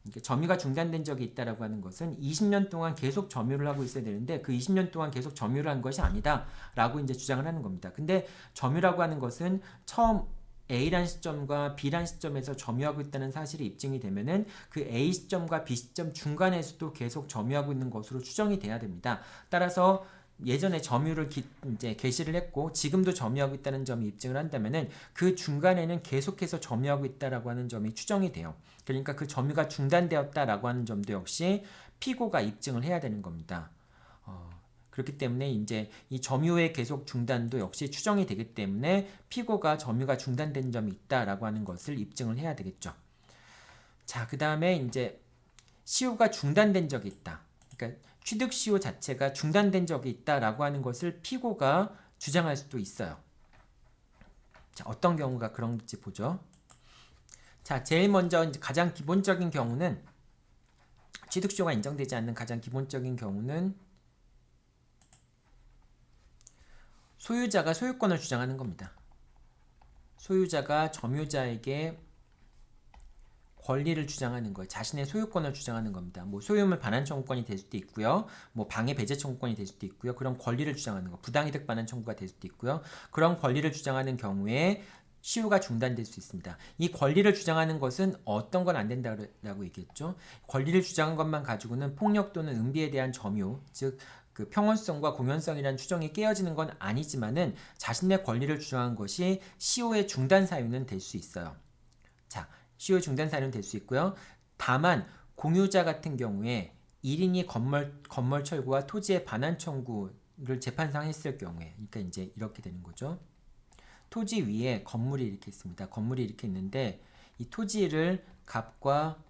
그러니까 점유가 중단된 적이 있다라고 하는 것은 20년 동안 계속 점유를 하고 있어야 되는데 그 20년 동안 계속 점유를 한 것이 아니다라고 이제 주장을 하는 겁니다. 근데 점유라고 하는 것은 처음 A란 시점과 B란 시점에서 점유하고 있다는 사실이 입증이 되면은 그 A 시점과 B 시점 중간에서도 계속 점유하고 있는 것으로 추정이 돼야 됩니다. 따라서 예전에 점유를 이제 개시를 했고 지금도 점유하고 있다는 점이 입증을 한다면은 그 중간에는 계속해서 점유하고 있다라고 하는 점이 추정이 돼요. 그러니까 그 점유가 중단되었다라고 하는 점도 역시 피고가 입증을 해야 되는 겁니다. 그렇기 때문에 이제 이 점유의 계속 중단도 역시 추정이 되기 때문에 피고가 점유가 중단된 점이 있다라고 하는 것을 입증을 해야 되겠죠. 자, 그 다음에 이제 시효가 중단된 적이 있다. 그러니까 취득 시효 자체가 중단된 적이 있다라고 하는 것을 피고가 주장할 수도 있어요. 자, 어떤 경우가 그런지 보죠. 자, 제일 먼저 이제 가장 기본적인 경우는 취득 시효가 인정되지 않는 가장 기본적인 경우는 소유자가 소유권을 주장하는 겁니다. 소유자가 점유자에게 권리를 주장하는 거예요. 자신의 소유권을 주장하는 겁니다. 뭐 소유물 반환 청구권이 될 수도 있고요. 뭐 방해 배제 청구권이 될 수도 있고요. 그런 권리를 주장하는 거. 부당이득 반환 청구가 될 수도 있고요. 그런 권리를 주장하는 경우에 시효가 중단될 수 있습니다. 이 권리를 주장하는 것은 어떤 건 안 된다고 얘기했죠. 권리를 주장한 것만 가지고는 폭력 또는 은비에 대한 점유, 즉 그 평온성과 공연성이라는 추정이 깨어지는 건 아니지만은 자신의 권리를 주장한 것이 시효의 중단 사유는 될 수 있어요. 자, 시효 중단 사유는 될 수 있고요. 다만 공유자 같은 경우에 1인이 건물 철거와 토지의 반환 청구를 재판상 했을 경우에, 그러니까 이제 이렇게 되는 거죠. 토지 위에 건물이 이렇게 있습니다. 건물이 이렇게 있는데 이 토지를 갑과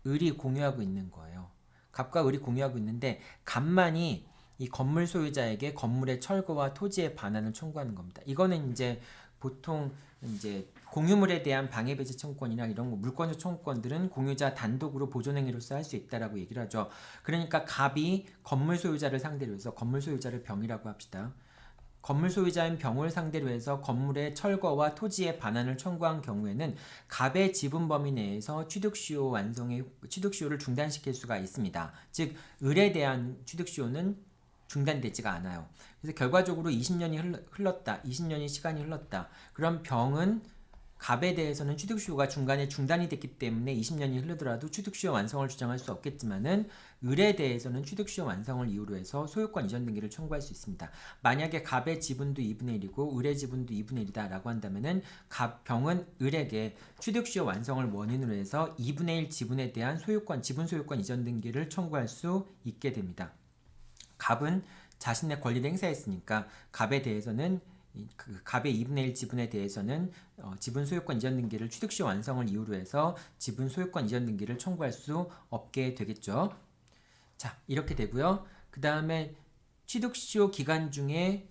을이 공유하고 있는 거예요. 갑과 을이 공유하고 있는데 갑만이 이 건물 소유자에게 건물의 철거와 토지의 반환을 청구하는 겁니다. 이거는 이제 보통 이제 공유물에 대한 방해 배제 청구권이나 이런 거 물권적 청구권들은 공유자 단독으로 보존행위로서 할 수 있다라고 얘기를 하죠. 그러니까 갑이 건물 소유자를 상대로 해서 건물 소유자를 병이라고 합시다. 건물 소유자인 병을 상대로 해서 건물의 철거와 토지의 반환을 청구한 경우에는 갑의 지분 범위 내에서 취득시효를 중단시킬 수가 있습니다. 즉 을에 대한 취득시효는 중단되지가 않아요. 그래서 결과적으로 20년이 흘렀다. 20년의 시간이 흘렀다. 그럼 병은 갑에 대해서는 취득시효가 중간에 중단이 됐기 때문에 20년이 흐르더라도 취득시효 완성을 주장할 수 없겠지만은 을에 대해서는 취득시효 완성을 이유로 해서 소유권 이전 등기를 청구할 수 있습니다. 만약에 갑의 지분도 2분의 1이고 을의 지분도 2분의 1이다 라고 한다면은 병은 을에게 취득시효 완성을 원인으로 해서 2분의 1 지분에 대한 지분 소유권 이전 등기를 청구할 수 있게 됩니다. 갑은 자신의 권리를 행사했으니까 갑에 대해서는 그 갑의 2분의 1 지분에 대해서는 지분 소유권 이전 등기를 취득시효 완성을 이유로 해서 지분 소유권 이전 등기를 청구할 수 없게 되겠죠. 자, 이렇게 되고요. 그 다음에 취득시효 기간 중에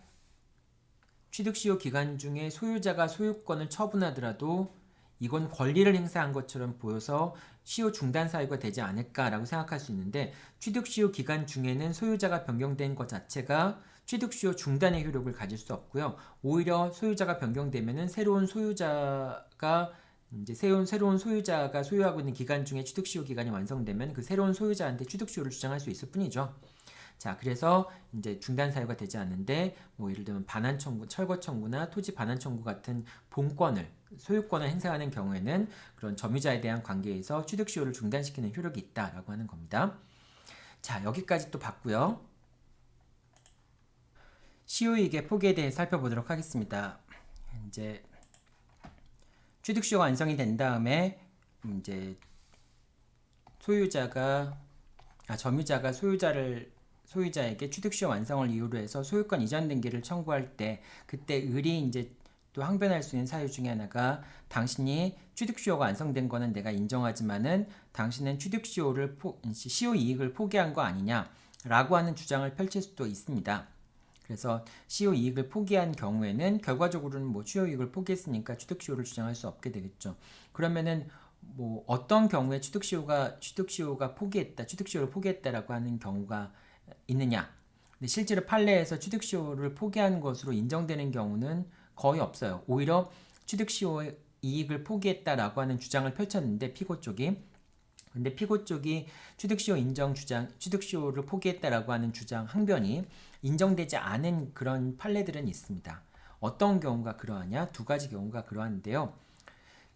소유자가 소유권을 처분하더라도 이건 권리를 행사한 것처럼 보여서 시효 중단 사유가 되지 않을까라고 생각할 수 있는데 취득시효 기간 중에는 소유자가 변경된 것 자체가 취득시효 중단의 효력을 가질 수 없고요. 오히려 소유자가 변경되면은 새로운 소유자가 소유하고 있는 기간 중에 취득시효 기간이 완성되면 그 새로운 소유자한테 취득시효를 주장할 수 있을 뿐이죠. 자, 그래서 이제 중단 사유가 되지 않는데 뭐 예를 들면 반환 청구, 철거 청구나 토지 반환 청구 같은 소유권을 행사하는 경우에는 그런 점유자에 대한 관계에서 취득시효를 중단시키는 효력이 있다라고 하는 겁니다. 자, 여기까지 또 봤고요. 시효이익의 포기에 대해 살펴보도록 하겠습니다. 이제 취득시효가 완성이 된 다음에 이제 점유자가 소유자에게 취득시효 완성을 이유로 해서 소유권 이전 등기를 청구할 때 그때 을이 이제 또 항변할 수 있는 사유 중에 하나가 당신이 취득시효가 완성된 거는 내가 인정하지만은 당신은 시효 이익을 포기한 거 아니냐라고 하는 주장을 펼칠 수도 있습니다. 그래서 시효 이익을 포기한 경우에는 결과적으로는 뭐 시효 이익을 포기했으니까 취득시효를 주장할 수 없게 되겠죠. 그러면은 뭐 어떤 경우에 취득시효를 포기했다라고 하는 경우가 있느냐? 근데 실제로 판례에서 취득시효를 포기한 것으로 인정되는 경우는 거의 없어요. 오히려 취득시효 이익을 포기했다라고 하는 주장을 펼쳤는데 근데 피고 쪽이 취득시효를 포기했다라고 하는 주장 항변이 인정되지 않은 그런 판례들은 있습니다. 어떤 경우가 그러하냐? 두 가지 경우가 그러한데요.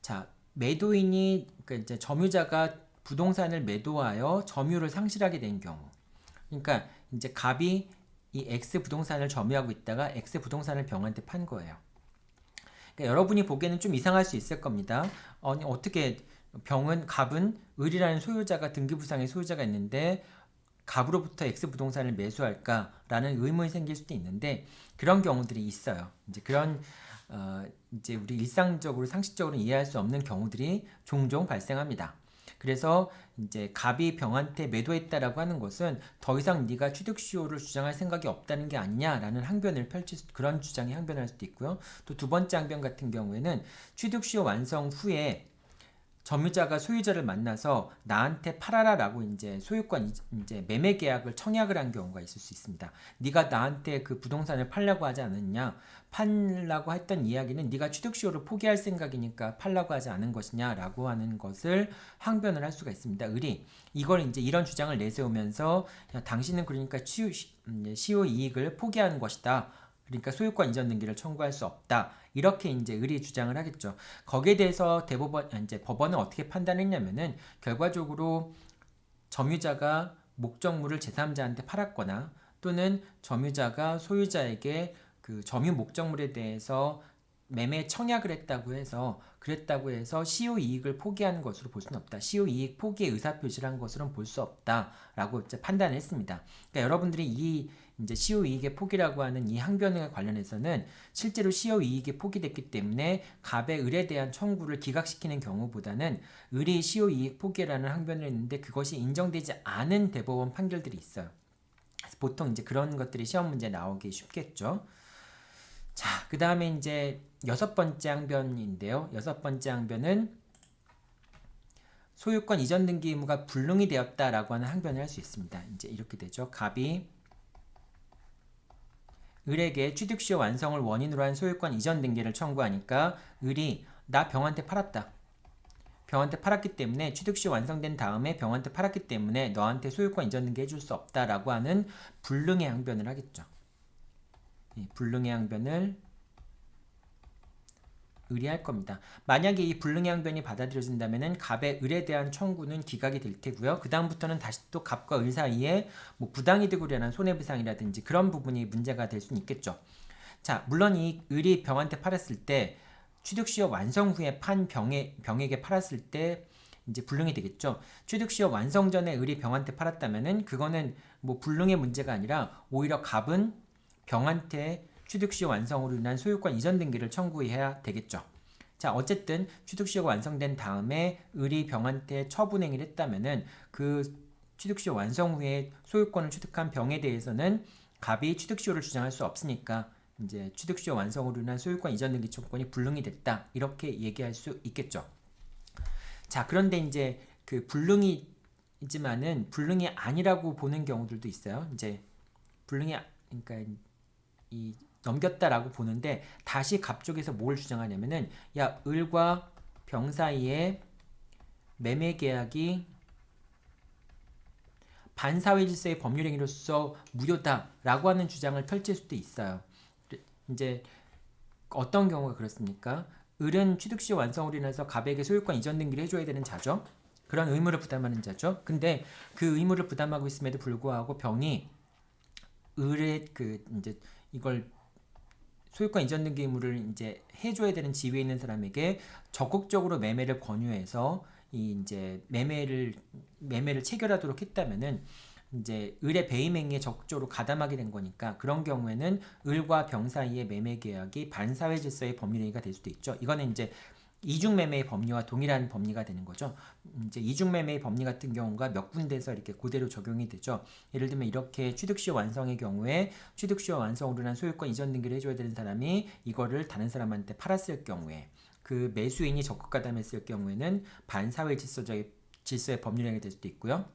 자, 매도인이 그러니까 이제 점유자가 부동산을 매도하여 점유를 상실하게 된 경우. 그러니까 이제 갑이 이 X 부동산을 점유하고 있다가 X 부동산을 병한테 판 거예요. 그러니까 여러분이 보기에는 좀 이상할 수 있을 겁니다. 아니, 어떻게 갑은 을이라는 소유자가 등기부상의 소유자가 있는데 갑으로부터 X 부동산을 매수할까라는 의문이 생길 수도 있는데 그런 경우들이 있어요. 이제 그런 이제 우리 일상적으로 상식적으로 이해할 수 없는 경우들이 종종 발생합니다. 그래서 이제 갑이 병한테 매도했다라고 하는 것은 더 이상 네가 취득시효를 주장할 생각이 없다는 게 아니냐라는 항변을 그런 주장이 항변할 수도 있고요. 또 두 번째 항변 같은 경우에는 취득시효 완성 후에 점유자가 소유자를 만나서 나한테 팔아라라고 이제 소유권 이제 매매 계약을 청약을 한 경우가 있을 수 있습니다. 네가 나한테 그 부동산을 팔려고 하지 않았냐? 팔라고 했던 이야기는 네가 취득시효를 포기할 생각이니까 팔라고 하지 않은 것이냐라고 하는 것을 항변을 할 수가 있습니다. 을이 이걸 이제 이런 주장을 내세우면서 야, 당신은 그러니까 시효 이익을 포기하는 것이다. 그러니까 소유권 이전 등기를 청구할 수 없다. 이렇게 이제 을이 주장을 하겠죠. 거기에 대해서 이제 법원은 어떻게 판단했냐면은 결과적으로 점유자가 목적물을 제3자한테 팔았거나 또는 점유자가 소유자에게 그 점유 목적물에 대해서 매매 청약을 그랬다고 해서 시효 이익을 포기하는 것으로 볼 수는 없다. 시효 이익 포기의 의사 표시를 한 것으로는 볼 수 없다라고 이제 판단을 했습니다. 그러니까 여러분들이 이 이제 시효 이익의 포기라고 하는 이 항변에 관련해서는 실제로 시효 이익이 포기됐기 때문에 갑의 을에 대한 청구를 기각시키는 경우보다는 을이 시효 이익 포기라는 항변을 했는데 그것이 인정되지 않은 대법원 판결들이 있어요. 보통 이제 그런 것들이 시험 문제에 나오기 쉽겠죠. 자, 그 다음에 이제 여섯 번째 항변인데요. 여섯 번째 항변은 소유권 이전 등기 의무가 불능이 되었다라고 하는 항변을 할 수 있습니다. 이제 이렇게 되죠. 갑이 을에게 취득시효 완성을 원인으로 한 소유권 이전 등기를 청구하니까 을이 나 병한테 팔았다. 병한테 팔았기 때문에 취득시효 완성된 다음에 병한테 팔았기 때문에 너한테 소유권 이전 등기 해줄 수 없다라고 하는 불능의 항변을 하겠죠. 불능의 항변을 을이 할 겁니다. 만약에 이 불능의 항변이 받아들여진다면은 갑의 을에 대한 청구는 기각이 될 테고요. 그 다음부터는 다시 또 갑과 을 사이에 뭐 부당이득으로 인한 손해배상이라든지 그런 부분이 문제가 될 수는 있겠죠. 자, 물론 이 을이 병한테 팔았을 때 취득시효 완성 후에 판 병에게 팔았을 때 이제 불능이 되겠죠. 취득시효 완성 전에 을이 병한테 팔았다면은 그거는 뭐 불능의 문제가 아니라 오히려 갑은 병한테 취득시효 완성으로 인한 소유권 이전 등기를 청구해야 되겠죠. 자, 어쨌든 취득시효가 완성된 다음에 을이 병한테 처분행위를 했다면은 그 취득시효 완성 후에 소유권을 취득한 병에 대해서는 갑이 취득시효를 주장할 수 없으니까 이제 취득시효 완성으로 인한 소유권 이전 등기 청구권이 불능이 됐다. 이렇게 얘기할 수 있겠죠. 자, 그런데 이제 그 불능이지만은 불능이 아니라고 보는 경우들도 있어요. 이제 그러니까 이 넘겼다라고 보는데 다시 갑 쪽에서 뭘 주장하냐면은 야, 을과 병 사이에 매매 계약이 반사회 질서의 법률 행위로서 무효다라고 하는 주장을 펼칠 수도 있어요. 이제 어떤 경우가 그렇습니까? 을은 취득시 완성으로 인해서 갑에게 소유권 이전 등기를 해줘야 되는 자죠. 그런 의무를 부담하는 자죠. 근데 그 의무를 부담하고 있음에도 불구하고 병이 을의 그 이제 이걸 소유권 이전 등기 의무를 이제 해줘야 되는 지위에 있는 사람에게 적극적으로 매매를 권유해서 이 이제 매매를 체결하도록 했다면은 이제 을의 배임 행위에 적극적으로 가담하게 된 거니까 그런 경우에는 을과 병 사이의 매매 계약이 반사회 질서의 법률 행위가 될 수도 있죠. 이거는 이제 이중매매의 법리와 동일한 법리가 되는 거죠. 이제 이중매매의 법리 같은 경우가 몇 군데에서 이렇게 그대로 적용이 되죠. 예를 들면 이렇게 취득시효 완성의 경우에 취득시효 완성으로 인한 소유권 이전 등기를 해줘야 되는 사람이 이거를 다른 사람한테 팔았을 경우에 그 매수인이 적극 가담했을 경우에는 반사회 질서의 법률행위 될 수도 있고요.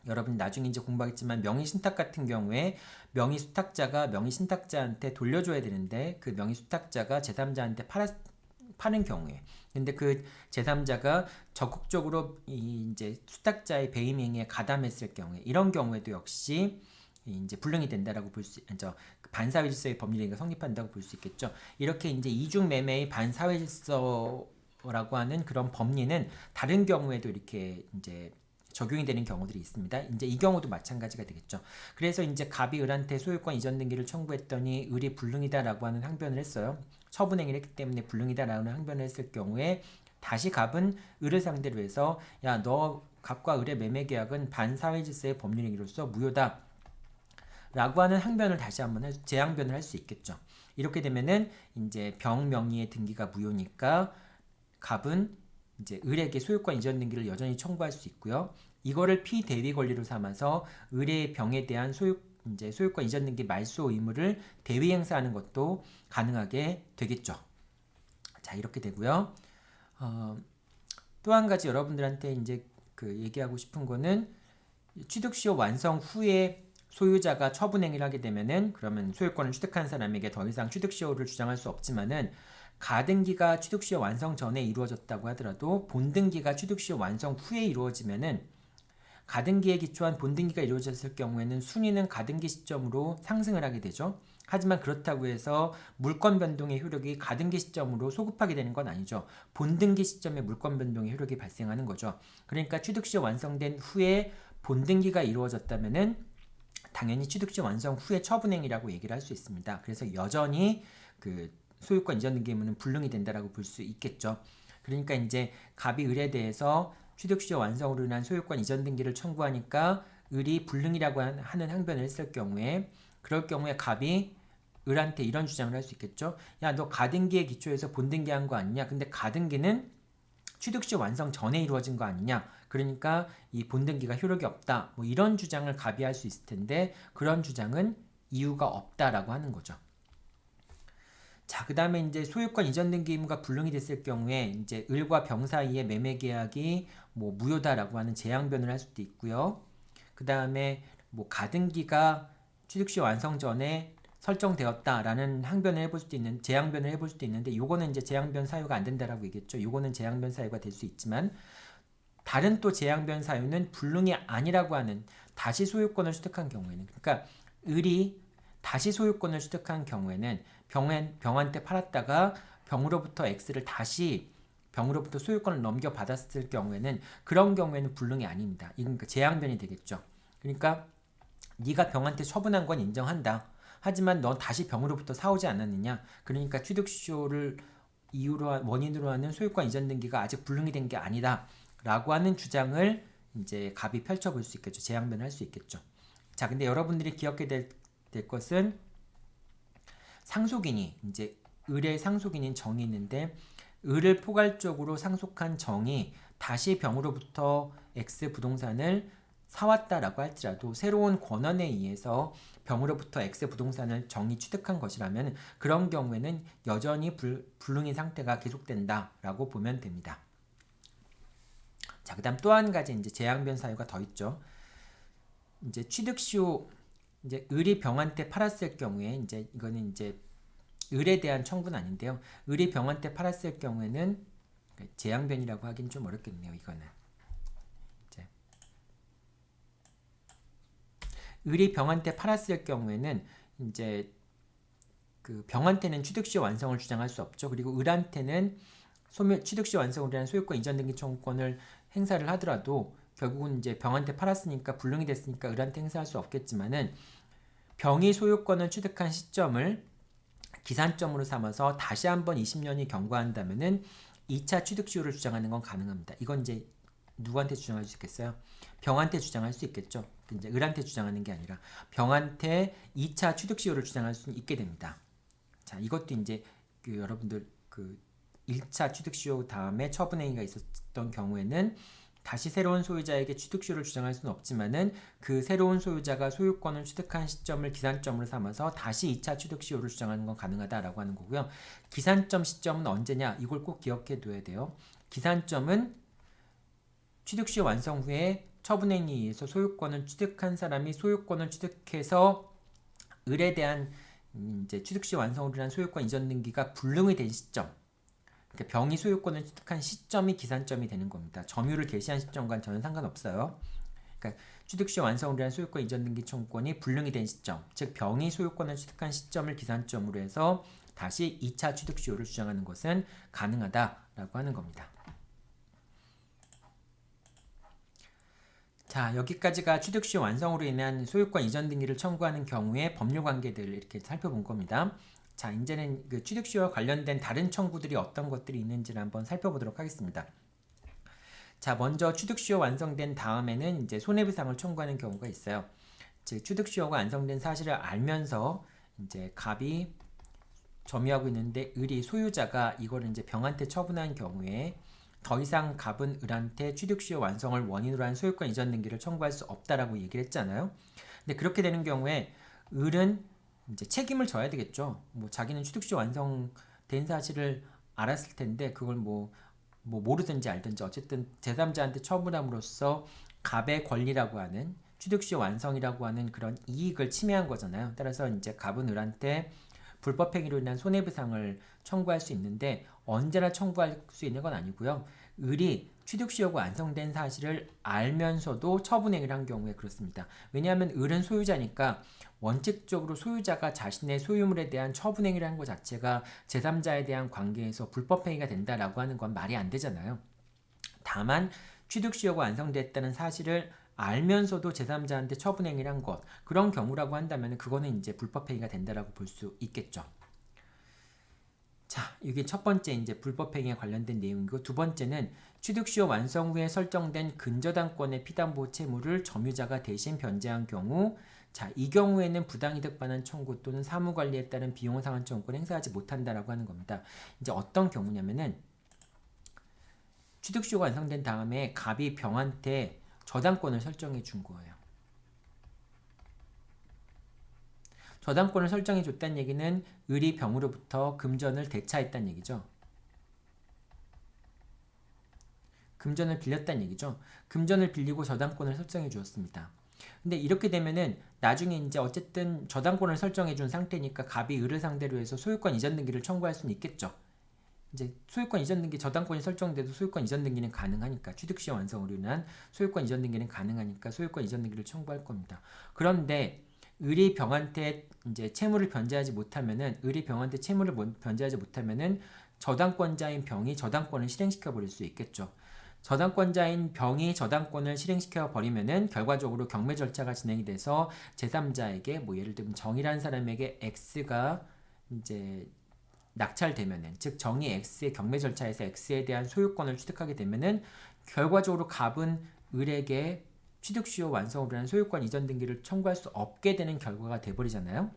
여러분 나중에 이제 공부하겠지만 명의신탁 같은 경우에 명의수탁자가 명의신탁자한테 돌려줘야 되는데 그 명의수탁자가 제3자한테 파는 경우에 근데 그 제3자가 적극적으로 이제 수탁자의 배임 행위에 가담했을 경우에 이런 경우에도 역시 이제 불능이 된다라고 볼 수, 반사회 질서의 법률행위가 성립한다고 볼 수 있겠죠. 이렇게 이제 이중 매매의 반사회 질서라고 하는 그런 법리는 다른 경우에도 이렇게 이제 적용이 되는 경우들이 있습니다. 이제 이 경우도 마찬가지가 되겠죠. 그래서 이제 갑이 을한테 소유권 이전 등기를 청구했더니 을이 불능이다라고 하는 항변을 했어요. 처분행위를 했기 때문에 불능이다라는 항변을 했을 경우에 다시 갑은 을을 상대로 해서 야, 너 갑과 을의 매매 계약은 반사회 질서의 법률행위로서 무효다 라고 하는 항변을 다시 한번 재항변을 할 수 있겠죠. 이렇게 되면은 이제 병 명의의 등기가 무효니까 갑은 이제 을에게 소유권 이전 등기를 여전히 청구할 수 있고요. 이거를 피대위 권리로 삼아서 을의 병에 대한 소유권 이전 등기 말소 의무를 대위 행사하는 것도 가능하게 되겠죠. 자, 이렇게 되고요. 또 한 가지 여러분들한테 이제 그 얘기하고 싶은 거는 취득시효 완성 후에 소유자가 처분행위를 하게 되면은 그러면 소유권을 취득한 사람에게 더 이상 취득시효를 주장할 수 없지만은 가등기가 취득시효 완성 전에 이루어졌다고 하더라도 본등기가 취득시효 완성 후에 이루어지면은 가등기에 기초한 본등기가 이루어졌을 경우에는 순위는 가등기 시점으로 상승을 하게 되죠. 하지만 그렇다고 해서 물권 변동의 효력이 가등기 시점으로 소급하게 되는 건 아니죠. 본등기 시점에 물권 변동의 효력이 발생하는 거죠. 그러니까 취득시효 완성된 후에 본등기가 이루어졌다면은 당연히 취득시 완성 후에 처분행위라고 얘기를 할 수 있습니다. 그래서 여전히 그 소유권 이전 등기 의무는 불능이 된다라고 볼 수 있겠죠. 그러니까 이제 갑이 을에 대해서 취득시 완성으로 인한 소유권 이전 등기를 청구하니까 을이 불능이라고 하는 항변을 했을 경우에 그럴 경우에 갑이 을한테 이런 주장을 할 수 있겠죠. 야, 너 가등기에 기초해서 본등기한 거 아니냐? 근데 가등기는 취득시 완성 전에 이루어진 거 아니냐? 그러니까 이 본등기가 효력이 없다. 뭐 이런 주장을 갑이 할 수 있을 텐데 그런 주장은 이유가 없다라고 하는 거죠. 자, 그 다음에 이제 소유권 이전 등기 의무가 불능이 됐을 경우에 이제 을과 병 사이의 매매 계약이 뭐 무효다라고 하는 재항변을 할 수도 있고요. 그 다음에 뭐 가등기가 취득시 완성 전에 설정되었다라는 항변을 해볼 수도 있는 재항변을 해볼 수도 있는데 요거는 이제 재항변 사유가 안 된다라고 얘기했죠. 요거는 재항변 사유가 될 수 있지만 다른 또 재항변 사유는 불능이 아니라고 하는 다시 소유권을 취득한 경우에는 그러니까 을이 다시 소유권을 취득한 경우에는 병한테 팔았다가 병으로부터 X를 다시 병으로부터 소유권을 넘겨받았을 경우에는 그런 경우에는 불능이 아닙니다. 이건 그러니까 재항변이 되겠죠. 그러니까 네가 병한테 처분한 건 인정한다. 하지만 넌 다시 병으로부터 사오지 않았느냐. 그러니까 취득시효를 이유로 원인으로 하는 소유권 이전 등기가 아직 불능이 된 게 아니다. 라고 하는 주장을 이제 갑이 펼쳐볼 수 있겠죠. 재항변을 할 수 있겠죠. 자, 근데 여러분들이 기억해야 될 것은 상속인이 이제 을의 상속인인 정이 있는데 을을 포괄적으로 상속한 정이 다시 병으로부터 X 부동산을 사왔다라고 할지라도 새로운 권한에 의해서 병으로부터 X 부동산을 정이 취득한 것이라면 그런 경우에는 여전히 불능인 상태가 계속된다라고 보면 됩니다. 자, 그다음 또 한 가지 이제 재항변 사유가 더 있죠. 이제 취득시효 이제 을이 병한테 팔았을 경우에 이제 이거는 이제 을에 대한 청구는 아닌데요. 을이 병한테 팔았을 경우에는 재항변이라고 하긴 좀 어렵겠네요. 이거는 이제 을이 병한테 팔았을 경우에는 이제 그 병한테는 취득시 완성을 주장할 수 없죠. 그리고 을한테는 취득시 완성을 위한 소유권 이전 등기 청구권을 행사를 하더라도 결국은 이제 병한테 팔았으니까 불능이 됐으니까 을한테 행사할 수 없겠지만은 병이 소유권을 취득한 시점을 기산점으로 삼아서 다시 한번 20년이 경과한다면은 2차 취득시효를 주장하는 건 가능합니다. 이건 이제 누구한테 주장할 수 있겠어요? 병한테 주장할 수 있겠죠. 이제 을한테 주장하는 게 아니라 병한테 2차 취득시효를 주장할 수 있게 됩니다. 자, 이것도 이제 그 여러분들 그 1차 취득시효 다음에 처분행위가 있었던 경우에는 다시 새로운 소유자에게 취득시효를 주장할 수는 없지만은 그 새로운 소유자가 소유권을 취득한 시점을 기산점으로 삼아서 다시 2차 취득시효를 주장하는 건 가능하다라고 하는 거고요. 기산점 시점은 언제냐? 이걸 꼭 기억해 둬야 돼요. 기산점은 취득시효 완성 후에 처분행위에 의해서 소유권을 취득한 사람이 소유권을 취득해서 을에 대한 이제 취득시효 완성으로 인한 소유권 이전 등기가 불능이 된 시점. 그러니까 병이 소유권을 취득한 시점이 기산점이 되는 겁니다. 점유를 개시한 시점과는 전혀 상관없어요. 그러니까 그러니까 취득시 완성으로 인한 소유권 이전 등기 청구권이 불능이 된 시점, 즉 병이 소유권을 취득한 시점을 기산점으로 해서 다시 2차 취득시효를 주장하는 것은 가능하다라고 하는 겁니다. 자, 여기까지가 취득시효 완성으로 인한 소유권 이전 등기를 청구하는 경우의 법률 관계들을 이렇게 살펴본 겁니다. 자, 이제는 그 취득시효와 관련된 다른 청구들이 어떤 것들이 있는지를 한번 살펴보도록 하겠습니다. 자, 먼저 취득시효 완성된 다음에는 이제 손해배상을 청구하는 경우가 있어요. 즉, 취득시효가 완성된 사실을 알면서 이제 갑이 점유하고 있는데 을이 소유자가 이걸 이제 병한테 처분한 경우에 더 이상 갑은 을한테 취득시효 완성을 원인으로 한 소유권 이전 등기를 청구할 수 없다라고 얘기를 했잖아요. 근데 그렇게 되는 경우에 을은 이제 책임을 져야 되겠죠. 뭐 자기는 취득시효 완성된 사실을 알았을 텐데 그걸 뭐 모르든지 알든지 어쨌든 제3자한테 처분함으로써 갑의 권리라고 하는 취득시효 완성이라고 하는 그런 이익을 침해한 거잖아요. 따라서 이제 갑은 을한테 불법행위로 인한 손해배상을 청구할 수 있는데 언제나 청구할 수 있는 건 아니고요. 을이 취득시효가 완성된 사실을 알면서도 처분행위를 한 경우에 그렇습니다. 왜냐하면 을은 소유자니까 원칙적으로 소유자가 자신의 소유물에 대한 처분행위를 한 것 자체가 제3자에 대한 관계에서 불법행위가 된다라고 하는 건 말이 안 되잖아요. 다만 취득시효가 완성됐다는 사실을 알면서도 제3자한테 처분행위를 한 것, 그런 경우라고 한다면 그거는 이제 불법행위가 된다라고 볼 수 있겠죠. 자, 이게 첫 번째 이제 불법행위에 관련된 내용이고, 두 번째는 취득시효 완성 후에 설정된 근저당권의 피담보 채무를 점유자가 대신 변제한 경우, 자, 이 경우에는 부당이득 반환 청구 또는 사무관리에 따른 비용 상환 청구를 행사하지 못한다라고 하는 겁니다. 이제 어떤 경우냐면은 취득시효가 완성된 다음에 갑이 병한테 저당권을 설정해 준 거예요. 저당권을 설정해 줬다는 얘기는 을이 병으로부터 금전을 대차했다는 얘기죠. 금전을 빌렸다는 얘기죠. 금전을 빌리고 저당권을 설정해 주었습니다. 근데 이렇게 되면은 나중에 이제 어쨌든 저당권을 설정해 준 상태니까 갑이 을을 상대로 해서 소유권 이전 등기를 청구할 수는 있겠죠. 이제 소유권 이전 등기 저당권이 설정돼도 소유권 이전 등기는 가능하니까 취득시효 완성으로 인한 소유권 이전 등기는 가능하니까 소유권 이전 등기를 청구할 겁니다. 그런데 을이 병한테 이제 채무를 변제하지 못하면은 저당권자인 병이 저당권을 실행시켜 버릴 수 있겠죠. 저당권자인 병이 저당권을 실행시켜 버리면은 결과적으로 경매 절차가 진행이 돼서 제3자에게 뭐 예를 들면 정이라는 사람에게 X가 이제 낙찰되면은, 즉 정의 X의 경매 절차에서 X에 대한 소유권을 취득하게 되면은 결과적으로 갑은 을에게 취득시효 완성으로 인한 소유권 이전 등기를 청구할 수 없게 되는 결과가 돼버리잖아요.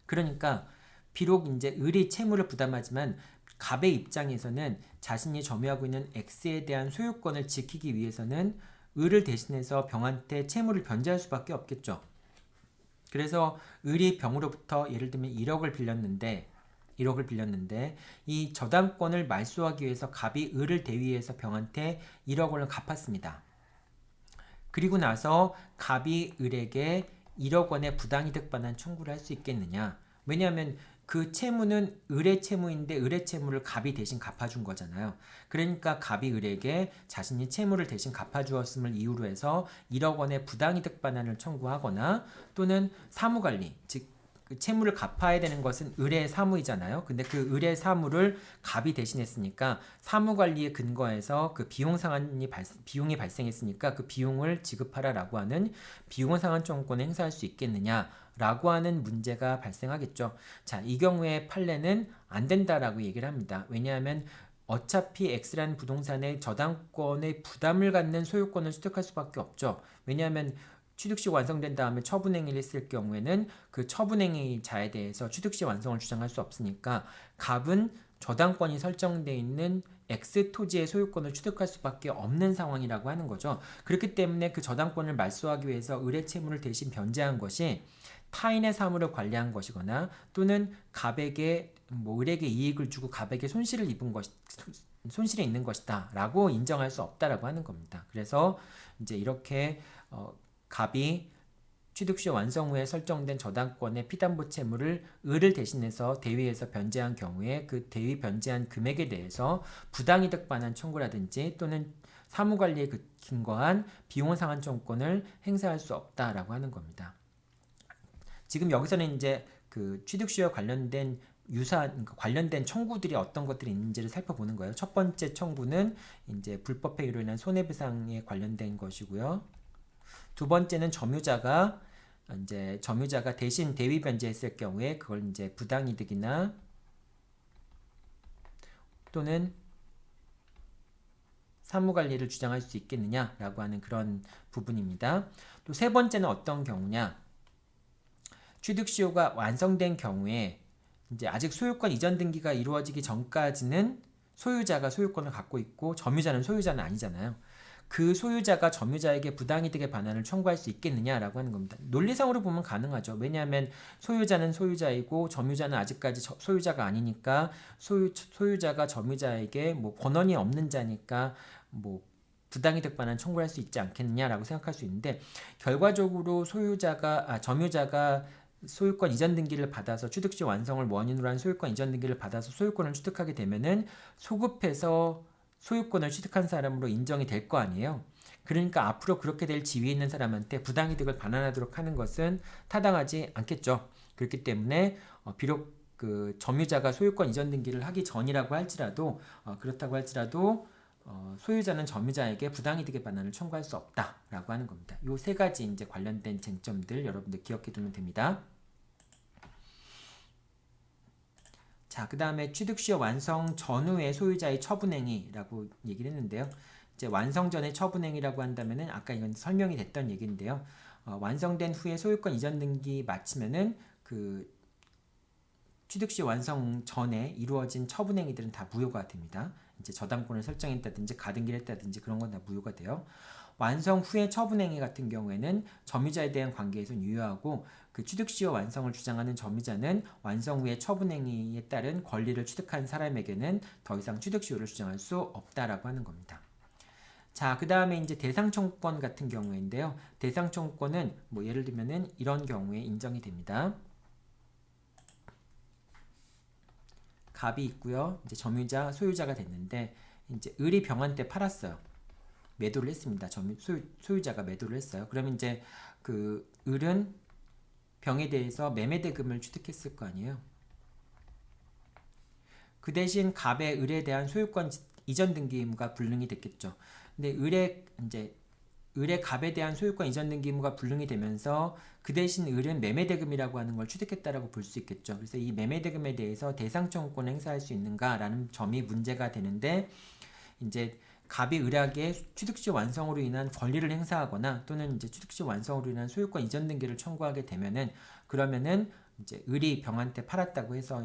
그러니까 비록 이제 을이 채무를 부담하지만 갑의 입장에서는 자신이 점유하고 있는 X에 대한 소유권을 지키기 위해서는 을을 대신해서 병한테 채무를 변제할 수밖에 없겠죠. 그래서 을이 병으로부터 예를 들면 1억을 빌렸는데 이 저당권을 말소하기 위해서 갑이 을을 대위해서 병한테 1억 원을 갚았습니다. 그리고 나서 갑이 을에게 1억 원의 부당이득 반환 청구를 할 수 있겠느냐? 왜냐하면 그 채무는 을의 채무인데 을의 채무를 갑이 대신 갚아준 거잖아요. 그러니까 갑이 을에게 자신이 채무를 대신 갚아주었음을 이유로 해서 1억 원의 부당이득 반환을 청구하거나 또는 사무관리, 즉 그 채무를 갚아야 되는 것은 을의 사무이잖아요. 근데 그 을의 사무를 갑이 대신했으니까 사무관리에 근거해서 그 비용이 발생했으니까 그 비용을 지급하라라고 하는 비용상환 청구권을 행사할 수 있겠느냐라고 하는 문제가 발생하겠죠. 자, 이 경우에 판례는 안 된다라고 얘기를 합니다. 왜냐하면 어차피 X라는 부동산의 저당권의 부담을 갖는 소유권을 취득할 수밖에 없죠. 왜냐하면 취득시 완성된 다음에 처분행위를 했을 경우에는 그 처분행위자에 대해서 취득시 완성을 주장할 수 없으니까 갑은 저당권이 설정되어 있는 X 토지의 소유권을 취득할 수밖에 없는 상황이라고 하는 거죠. 그렇기 때문에 그 저당권을 말소하기 위해서 을의 채무를 대신 변제한 것이 타인의 사무를 관리한 것이거나 또는 갑에게 을에게 이익을 주고 갑에게 손실을 있는 것이다 라고 인정할 수 없다라고 하는 겁니다. 그래서 이제 이렇게 갑이 취득시효 완성 후에 설정된 저당권의 피담보 채무를 을을 대신해서 대위에서 변제한 경우에 그 대위 변제한 금액에 대해서 부당이득 반환 청구라든지 또는 사무관리에 근거한 비용 상환 청구권을 행사할 수 없다라고 하는 겁니다. 지금 여기서는 이제 그 취득시효와 관련된 그러니까 관련된 청구들이 어떤 것들이 있는지를 살펴보는 거예요. 첫 번째 청구는 이제 불법행위로 인한 손해배상에 관련된 것이고요. 두 번째는 점유자가 대신 대위 변제했을 경우에 그걸 이제 부당이득이나 또는 사무관리를 주장할 수 있겠느냐라고 하는 그런 부분입니다. 또 세 번째는 어떤 경우냐? 취득시효가 완성된 경우에 이제 아직 소유권 이전 등기가 이루어지기 전까지는 소유자가 소유권을 갖고 있고 점유자는 소유자는 아니잖아요. 그 소유자가 점유자에게 부당이득의 반환을 청구할 수 있겠느냐라고 하는 겁니다. 논리상으로 보면 가능하죠. 왜냐하면 소유자는 소유자이고 점유자는 아직까지 소유자가 아니니까 소유자가 점유자에게 뭐 권한이 없는 자니까 뭐 부당이득 반환 청구할 수 있지 않겠느냐라고 생각할 수 있는데 결과적으로 점유자가 소유권 이전 등기를 받아서 취득시 완성을 원인으로 한 소유권 이전 등기를 받아서 소유권을 취득하게 되면은 소급해서 소유권을 취득한 사람으로 인정이 될 거 아니에요. 그러니까 앞으로 그렇게 될 지위에 있는 사람한테 부당이득을 반환하도록 하는 것은 타당하지 않겠죠. 그렇기 때문에 비록 그 점유자가 소유권 이전 등기를 하기 전이라고 할지라도 그렇다고 할지라도 소유자는 점유자에게 부당이득의 반환을 청구할 수 없다라고 하는 겁니다. 이 세 가지 이제 관련된 쟁점들 여러분들 기억해 두면 됩니다. 자, 그 다음에 취득시효 완성 전후의 소유자의 처분행위라고 얘기를 했는데요. 이제 완성 전의 처분행위라고 한다면은 아까 이건 설명이 됐던 얘기인데요. 완성된 후에 소유권 이전 등기 마치면은 그 취득시 완성 전에 이루어진 처분행위들은 다 무효가 됩니다. 이제 저당권을 설정했다든지 가등기를 했다든지 그런 건 다 무효가 돼요. 완성 후의 처분행위 같은 경우에는 점유자에 대한 관계에선 유효하고 그 취득시효 완성을 주장하는 점유자는 완성 후의 처분행위에 따른 권리를 취득한 사람에게는 더 이상 취득시효를 주장할 수 없다라고 하는 겁니다. 자, 그 다음에 이제 대상청구권 같은 경우인데요. 대상청구권은 뭐 예를 들면은 이런 경우에 인정이 됩니다. 갑이 있고요. 이제 점유자, 소유자가 됐는데 이제 을이 병한테 팔았어요. 매도를 했습니다. 소유자가 매도를 했어요. 그러면 이제 그 을은 병에 대해서 매매대금을 취득했을 거 아니에요. 그 대신 갑의 을에 대한 소유권 이전 등기 의무가 불능이 됐겠죠. 근데 을의 갑에 대한 소유권 이전 등기 의무가 불능이 되면서 그 대신 을은 매매대금이라고 하는 걸 취득했다라고 볼 수 있겠죠. 그래서 이 매매대금에 대해서 대상청구권을 행사할 수 있는가라는 점이 문제가 되는데 이제 갑이 을에게 취득시 완성으로 인한 권리를 행사하거나 또는 이제 취득시 완성으로 인한 소유권 이전 등기를 청구하게 되면은 그러면은 이제 을이 병한테 팔았다고 해서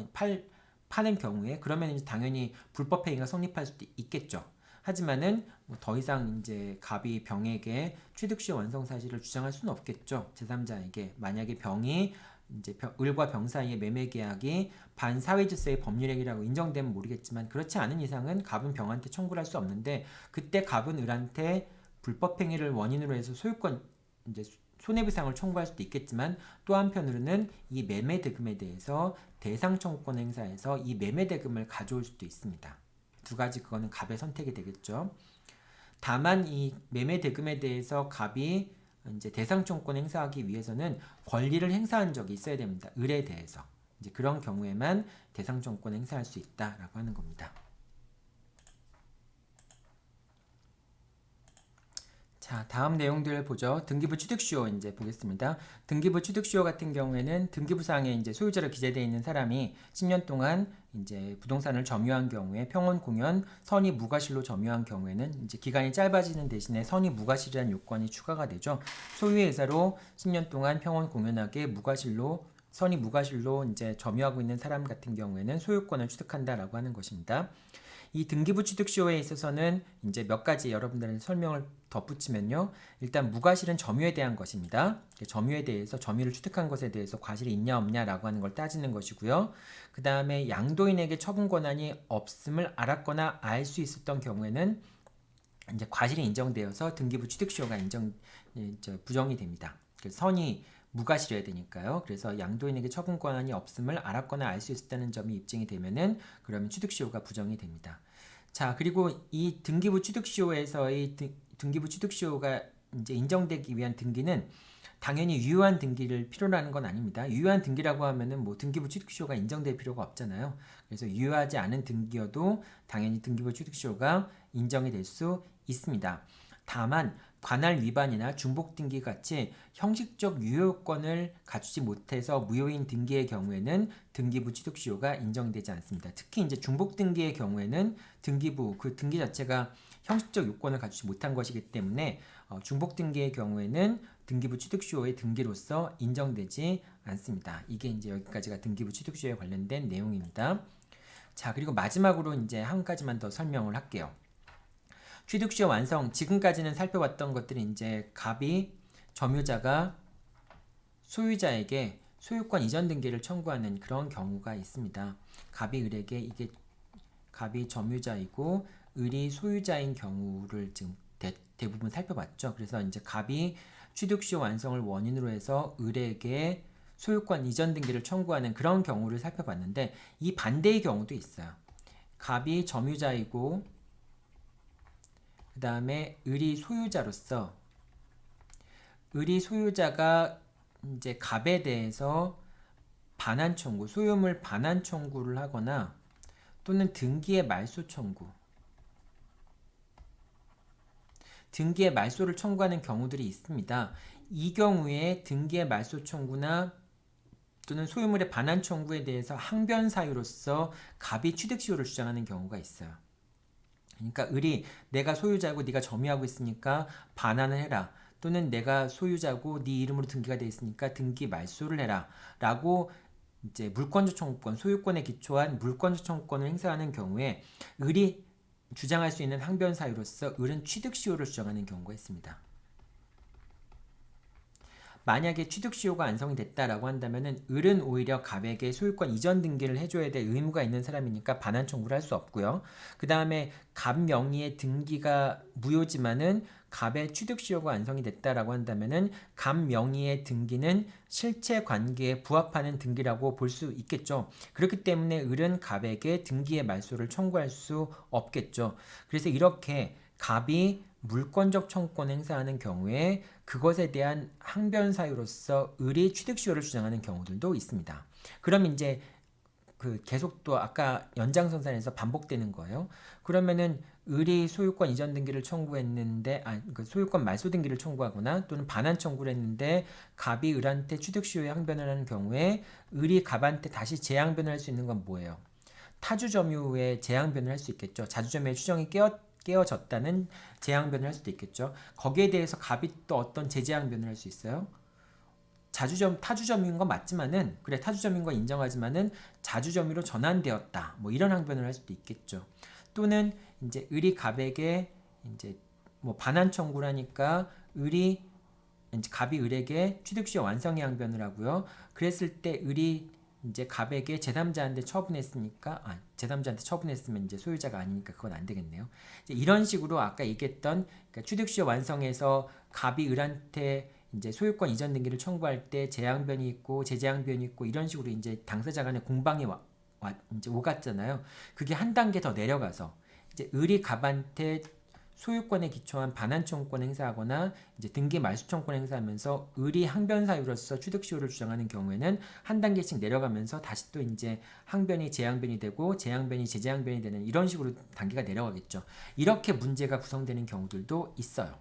파는 경우에 그러면 이제 당연히 불법 행위가 성립할 수도 있겠죠. 하지만은 뭐더 이상 이제 갑이 병에게 취득시 완성 사실을 주장할 수는 없겠죠. 제3자에게 만약에 병이 이제 을과 병 사이의 매매 계약이 반사회질서의 법률행위라고 인정되면 모르겠지만 그렇지 않은 이상은 갑은 병한테 청구를 할 수 없는데 그때 갑은 을한테 불법 행위를 원인으로 해서 소유권 이제 손해배상을 청구할 수도 있겠지만 또 한편으로는 이 매매대금에 대해서 대상청구권 행사해서 이 매매대금을 가져올 수도 있습니다. 두 가지 그거는 갑의 선택이 되겠죠. 다만 이 매매대금에 대해서 갑이 이제 대상청구권 행사하기 위해서는 권리를 행사한 적이 있어야 됩니다. 을에 대해서. 이제 그런 경우에만 대상청구권 행사할 수 있다라고 하는 겁니다. 자, 다음 내용들 보죠. 등기부 취득시효 이제 보겠습니다. 등기부 취득시효 같은 경우에는 등기부상에 이제 소유자로 기재되어 있는 사람이 10년 동안 이제 부동산을 점유한 경우에 평온 공연 선의 무과실로 점유한 경우에는 이제 기간이 짧아지는 대신에 선의 무과실이라는 요건이 추가가 되죠. 소유의 의사로 10년 동안 평온 공연하게 선의 무과실로 이제 점유하고 있는 사람 같은 경우에는 소유권을 취득한다라고 하는 것입니다. 이 등기부 취득시효에 있어서는 이제 몇 가지 여러분들한테 설명을 덧붙이면요. 일단 무과실은 점유에 대한 것입니다. 점유에 대해서 점유를 취득한 것에 대해서 과실이 있냐 없냐라고 하는 걸 따지는 것이고요. 그 다음에 양도인에게 처분 권한이 없음을 알았거나 알 수 있었던 경우에는 이제 과실이 인정되어서 등기부 취득시효가 부정이 됩니다. 선의 무과실해야 되니까요. 그래서 양도인에게 처분 권한이 없음을 알았거나 알 수 있었다는 점이 입증이 되면은 그러면 취득시효가 부정이 됩니다. 자, 그리고 이 등기부 취득시효에서의 등기부 취득시효가 이제 인정되기 위한 등기는 당연히 유효한 등기를 필요로 하는 건 아닙니다. 유효한 등기라고 하면은 뭐 등기부 취득시효가 인정될 필요가 없잖아요. 그래서 유효하지 않은 등기여도 당연히 등기부 취득시효가 인정이 될 수 있습니다. 다만 관할 위반이나 중복 등기 같이 형식적 유효권을 갖추지 못해서 무효인 등기의 경우에는 등기부 취득시효가 인정되지 않습니다. 특히 이제 중복 등기의 경우에는 등기부 그 등기 자체가 형식적 요건을 갖추지 못한 것이기 때문에 중복 등기의 경우에는 등기부 취득시효의 등기로서 인정되지 않습니다. 이게 이제 여기까지가 등기부 취득시효에 관련된 내용입니다. 자, 그리고 마지막으로 이제 한 가지만 더 설명을 할게요. 취득시효 완성, 지금까지는 살펴봤던 것들이 이제 갑이 점유자가 소유자에게 소유권 이전 등기를 청구하는 그런 경우가 있습니다. 갑이 을에게 이게 갑이 점유자이고 을이 소유자인 경우를 지금 대부분 살펴봤죠. 그래서 이제 갑이 취득시효 완성을 원인으로 해서 을에게 소유권 이전 등기를 청구하는 그런 경우를 살펴봤는데 이 반대의 경우도 있어요. 갑이 점유자이고 그 다음에 을이 소유자로서 을이 소유자가 이제 갑에 대해서 반환 청구, 소유물 반환 청구를 하거나 또는 등기의 말소 청구, 등기의 말소를 청구하는 경우들이 있습니다. 이 경우에 등기의 말소 청구나 또는 소유물의 반환 청구에 대해서 항변 사유로서 갑이 취득시효를 주장하는 경우가 있어요. 그러니까 을이 내가 소유자고 네가 점유하고 있으니까 반환을 해라. 또는 내가 소유자고 네 이름으로 등기가 돼 있으니까 등기 말소를 해라. 라고 이제 물권적 청구권, 소유권에 기초한 물권적 청구권을 행사하는 경우에 을이 주장할 수 있는 항변 사유로서 을은 취득시효를 주장하는 경우가 있습니다. 만약에 취득시효가 완성이 됐다라고 한다면은 을은 오히려 갑에게 소유권 이전 등기를 해줘야 될 의무가 있는 사람이니까 반환 청구를 할 수 없고요. 그 다음에 갑 명의의 등기가 무효지만은 갑의 취득시효가 완성이 됐다라고 한다면은 갑 명의의 등기는 실체 관계에 부합하는 등기라고 볼 수 있겠죠. 그렇기 때문에 을은 갑에게 등기의 말소를 청구할 수 없겠죠. 그래서 이렇게 갑이 물권적 청구권 행사하는 경우에 그것에 대한 항변 사유로서 을이 취득시효를 주장하는 경우들도 있습니다. 그럼 이제 그 계속 또 아까 연장선상에서 반복되는 거예요. 그러면은 을이 소유권 이전 등기를 청구했는데 그 소유권 말소 등기를 청구하거나 또는 반환 청구를 했는데 갑이 을한테 취득시효의 항변을 하는 경우에 을이 갑한테 다시 재항변을 할 수 있는 건 뭐예요? 타주점유의 재항변을 할 수 있겠죠. 자주점유의 추정이 깨어졌다는 재항변을 할 수도 있겠죠. 거기에 대해서 갑이 또 어떤 재재항변을 할 수 있어요? 타주점유인 건 맞지만은 그래 타주점유인 건 인정하지만은 자주점유로 전환되었다. 뭐 이런 항변을 할 수도 있겠죠. 또는 이제 을이 갑에게 이제 뭐 반환 청구를 하니까 을이 이제 갑이 을에게 취득시효 완성의 항변을 하고요. 그랬을 때 을이 이제 갑에게 제3자한테 처분했으니까 제3자한테 처분했으면 이제 소유자가 아니니까 그건 안 되겠네요. 이제 이런 식으로 아까 얘기했던 그러니까 취득시효 완성에서 갑이 을한테 이제 소유권 이전 등기를 청구할 때 재항변이 있고 재재항변이 있고 이런 식으로 이제 당사자 간의 공방이 이제 오갔잖아요. 그게 한 단계 더 내려가서 이제 을이 갑한테 소유권에 기초한 반환 청구권 행사하거나 이제 등기 말소 청구권 행사하면서 을이 항변 사유로서 취득시효를 주장하는 경우에는 한 단계씩 내려가면서 다시 또 이제 항변이 재항변이 되고 재항변이 재재항변이 되는 이런 식으로 단계가 내려가겠죠. 이렇게 문제가 구성되는 경우들도 있어요.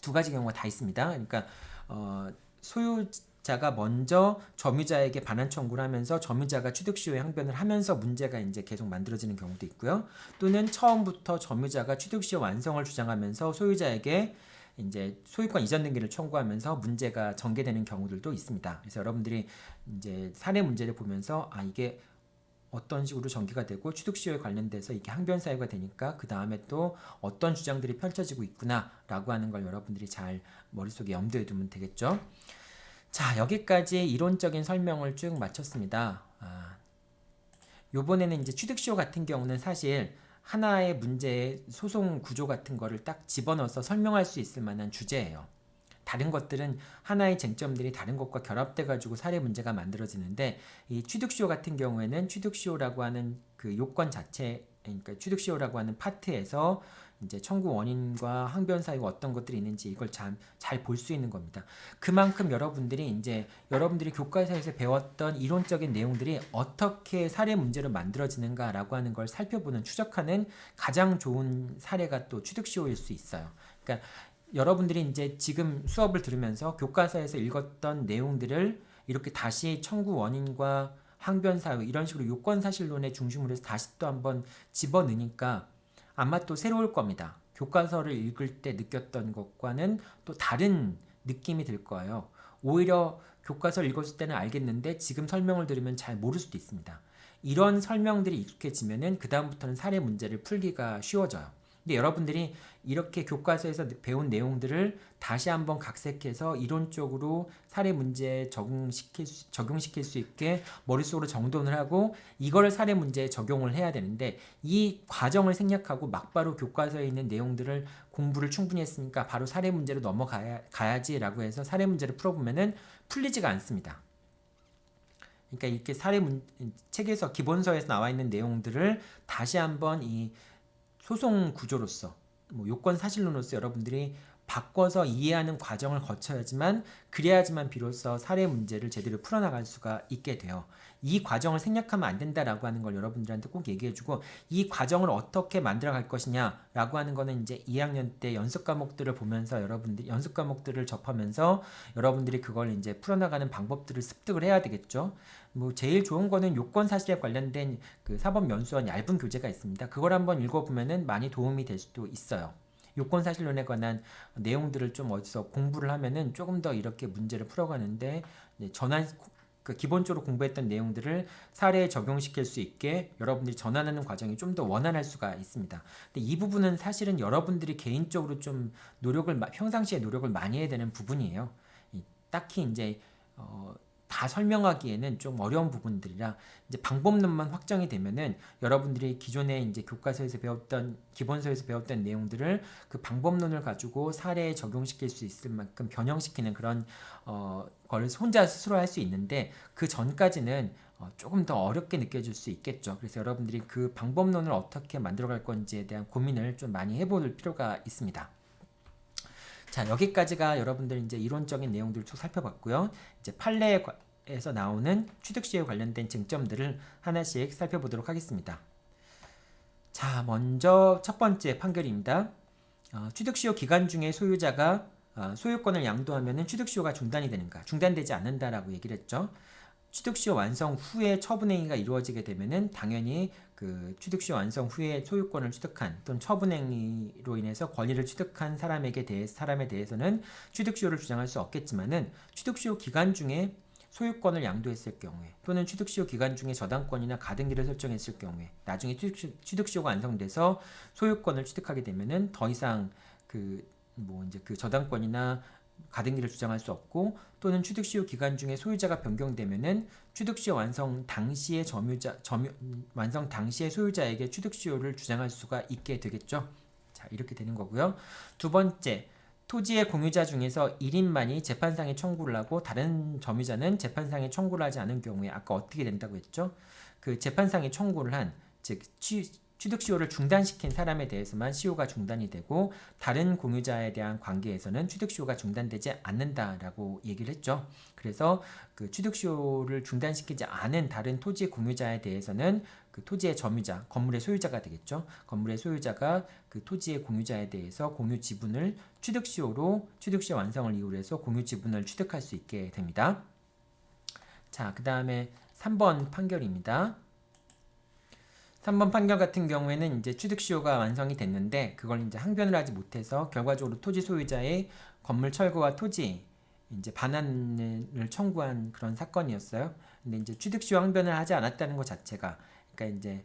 두 가지 경우가 다 있습니다. 그러니까 소유자가 먼저 점유자에게 반환 청구를 하면서 점유자가 취득시효의 항변을 하면서 문제가 이제 계속 만들어지는 경우도 있고요. 또는 처음부터 점유자가 취득시효 완성을 주장하면서 소유자에게 이제 소유권 이전 등기를 청구하면서 문제가 전개되는 경우들도 있습니다. 그래서 여러분들이 이제 사례 문제를 보면서 이게 어떤 식으로 전개가 되고 취득시효에 관련돼서 이게 항변 사유가 되니까 그 다음에 또 어떤 주장들이 펼쳐지고 있구나 라고 하는 걸 여러분들이 잘 머릿속에 염두에 두면 되겠죠. 자, 여기까지 이론적인 설명을 쭉 마쳤습니다. 요번에는 이제 취득시효 같은 경우는 사실 하나의 문제의 소송 구조 같은 거를 딱 집어넣어서 설명할 수 있을 만한 주제예요. 다른 것들은 하나의 쟁점들이 다른 것과 결합돼 가지고 사례 문제가 만들어지는데, 이 취득시효 같은 경우에는 취득시효라고 하는 그 요건 자체, 그러니까 취득시효라고 하는 파트에서 이제 청구 원인과 항변 사유가 어떤 것들이 있는지 이걸 잘 볼 수 있는 겁니다. 그만큼 여러분들이 교과서에서 배웠던 이론적인 내용들이 어떻게 사례 문제로 만들어지는가라고 하는 걸 살펴보는, 추적하는 가장 좋은 사례가 또 취득시효일 수 있어요. 그러니까 여러분들이 이제 지금 수업을 들으면서 교과서에서 읽었던 내용들을 이렇게 다시 청구 원인과 항변 사유, 이런 식으로 요건 사실론의 중심으로 해서 다시 또 한번 집어넣으니까 아마 또 새로울 겁니다. 교과서를 읽을 때 느꼈던 것과는 또 다른 느낌이 들 거예요. 오히려 교과서를 읽었을 때는 알겠는데 지금 설명을 들으면 잘 모를 수도 있습니다. 이런 설명들이 익숙해지면은 그 다음부터는 사례 문제를 풀기가 쉬워져요. 근데 여러분들이 이렇게 교과서에서 배운 내용들을 다시 한번 각색해서 이론적으로 사례 문제에 적용시킬 수 있게 머릿속으로 정돈을 하고 이거를 사례 문제에 적용을 해야 되는데, 이 과정을 생략하고 막바로 교과서에 있는 내용들을 공부를 충분히 했으니까 바로 사례 문제로 넘어가야지라고 해서 사례 문제를 풀어보면은 풀리지가 않습니다. 그러니까 이렇게 책에서 기본서에서 나와 있는 내용들을 다시 한번 이 소송 구조로서, 요건 사실론으로서 여러분들이 바꿔서 이해하는 과정을 거쳐야지만, 그래야지만 비로소 사례 문제를 제대로 풀어나갈 수가 있게 돼요. 이 과정을 생략하면 안 된다라고 하는 걸 여러분들한테 꼭 얘기해주고, 이 과정을 어떻게 만들어갈 것이냐라고 하는 거는 이제 2학년 때 연습 과목들을 보면서 연습 과목들을 접하면서 여러분들이 그걸 이제 풀어나가는 방법들을 습득을 해야 되겠죠. 제일 좋은 거는 요건 사실에 관련된 그 사법연수원 얇은 교재가 있습니다. 그걸 한번 읽어보면은 많이 도움이 될 수도 있어요. 요건 사실론에 관한 내용들을 좀 어디서 공부를 하면은 조금 더 이렇게 문제를 풀어가는데, 기본적으로 공부했던 내용들을 사례에 적용시킬 수 있게 여러분들이 전환하는 과정이 좀 더 원활할 수가 있습니다. 근데 이 부분은 사실은 여러분들이 개인적으로 좀 평상시에 노력을 많이 해야 되는 부분이에요. 딱히 이제 다 설명하기에는 좀 어려운 부분들이라, 이제 방법론만 확정이 되면은 여러분들이 기존에 이제 교과서에서 배웠던, 기본서에서 배웠던 내용들을 그 방법론을 가지고 사례에 적용시킬 수 있을 만큼 변형시키는 그런 걸 혼자 스스로 할 수 있는데, 그 전까지는 조금 더 어렵게 느껴질 수 있겠죠. 그래서 여러분들이 그 방법론을 어떻게 만들어갈 건지에 대한 고민을 좀 많이 해볼 필요가 있습니다. 자, 여기까지가 여러분들 이제 이론적인 내용들을 쭉 살펴봤고요. 이제 판례에서 나오는 취득시효에 관련된 쟁점들을 하나씩 살펴보도록 하겠습니다. 자, 먼저 첫 번째 판결입니다. 취득시효 기간 중에 소유자가 소유권을 양도하면 취득시효가 중단이 되는가? 중단되지 않는다라고 얘기를 했죠. 취득시효 완성 후에 처분행위가 이루어지게 되면은 당연히 그 취득시효 완성 후에 소유권을 취득한 또는 처분행위로 인해서 권리를 취득한 사람에 대해서는 취득시효를 주장할 수 없겠지만은, 취득시효 기간 중에 소유권을 양도했을 경우에 또는 취득시효 기간 중에 저당권이나 가등기를 설정했을 경우에 나중에 취득시효가 완성돼서 소유권을 취득하게 되면은 더 이상 그 저당권이나 가등기를 주장할 수 없고, 또는 취득시효 기간 중에 소유자가 변경되면은 취득시효 완성 당시의 완성 당시의 소유자에게 취득시효를 주장할 수가 있게 되겠죠. 자, 이렇게 되는 거고요. 두 번째, 토지의 공유자 중에서 1인만이 재판상에 청구를 하고 다른 점유자는 재판상에 청구를 하지 않은 경우에 아까 어떻게 된다고 했죠? 그 재판상에 청구를 한, 즉 취득시효를 중단시킨 사람에 대해서만 시효가 중단이 되고, 다른 공유자에 대한 관계에서는 취득시효가 중단되지 않는다라고 얘기를 했죠. 그래서 그 취득시효를 중단시키지 않은 다른 토지 공유자에 대해서는 그 토지의 점유자, 건물의 소유자가 되겠죠. 건물의 소유자가 그 토지의 공유자에 대해서 공유 지분을 취득시효 완성을 이유로 해서 공유 지분을 취득할 수 있게 됩니다. 자, 그 다음에 3번 판결입니다. 3번 판결 같은 경우에는 이제 취득시효가 완성이 됐는데 그걸 이제 항변을 하지 못해서 결과적으로 토지 소유자의 건물 철거와 토지 이제 반환을 청구한 그런 사건이었어요. 근데 이제 취득시효 항변을 하지 않았다는 것 자체가, 그러니까 이제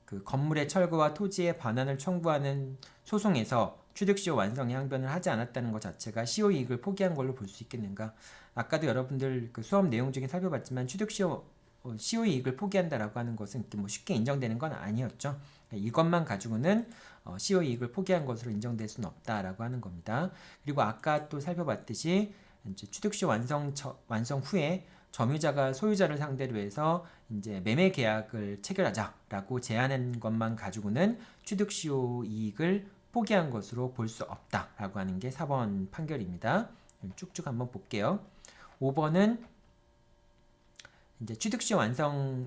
그 건물의 철거와 토지의 반환을 청구하는 소송에서 취득시효 완성의 항변을 하지 않았다는 것 자체가 시효 이익을 포기한 걸로 볼 수 있겠는가? 아까도 여러분들 그 수업 내용 중에 살펴봤지만 시효 이익을 포기한다라고 하는 것은 쉽게 인정되는 건 아니었죠. 이것만 가지고는 시효 이익을 포기한 것으로 인정될 수는 없다라고 하는 겁니다. 그리고 아까 또 살펴봤듯이 이제 취득시효 완성 후에 점유자가 소유자를 상대로 해서 이제 매매 계약을 체결하자라고 제안한 것만 가지고는 취득시효 이익을 포기한 것으로 볼 수 없다라고 하는 게 4번 판결입니다. 쭉쭉 한번 볼게요. 5번은 이제 취득시효 완성이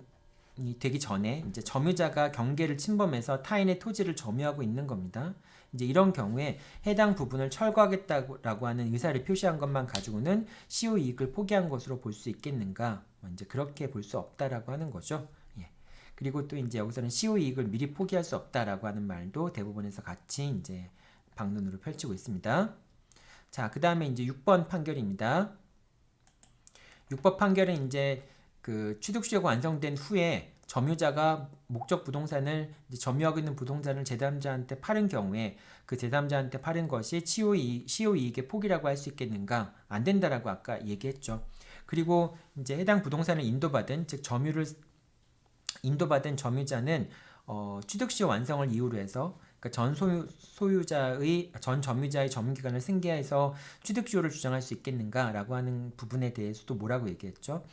되기 전에 이제 점유자가 경계를 침범해서 타인의 토지를 점유하고 있는 겁니다. 이제 이런 경우에 해당 부분을 철거하겠다고 하는 의사를 표시한 것만 가지고는 시효 이익을 포기한 것으로 볼 수 있겠는가? 이제 그렇게 볼 수 없다라고 하는 거죠. 예. 그리고 또 이제 여기서는 시효 이익을 미리 포기할 수 없다라고 하는 말도 대부분에서 같이 이제 방론으로 펼치고 있습니다. 자, 그다음에 이제 6번 판결입니다. 6번 판결은 이제 그 취득시효가 완성된 후에 점유자가 목적 부동산을 점유하고 있는 부동산을 제3자한테 팔은 경우에 그 제3자한테 팔은 것이 시효 이익의 포기라고 할 수 있겠는가? 안 된다라고 아까 얘기했죠. 그리고 이제 해당 부동산을 인도받은 즉 점유를 인도받은 점유자는 취득시효 완성을 이유로 해서 그러니까 전 점유자의 점유기간을 승계해서 취득시효를 주장할 수 있겠는가라고 하는 부분에 대해서도 뭐라고 얘기했죠?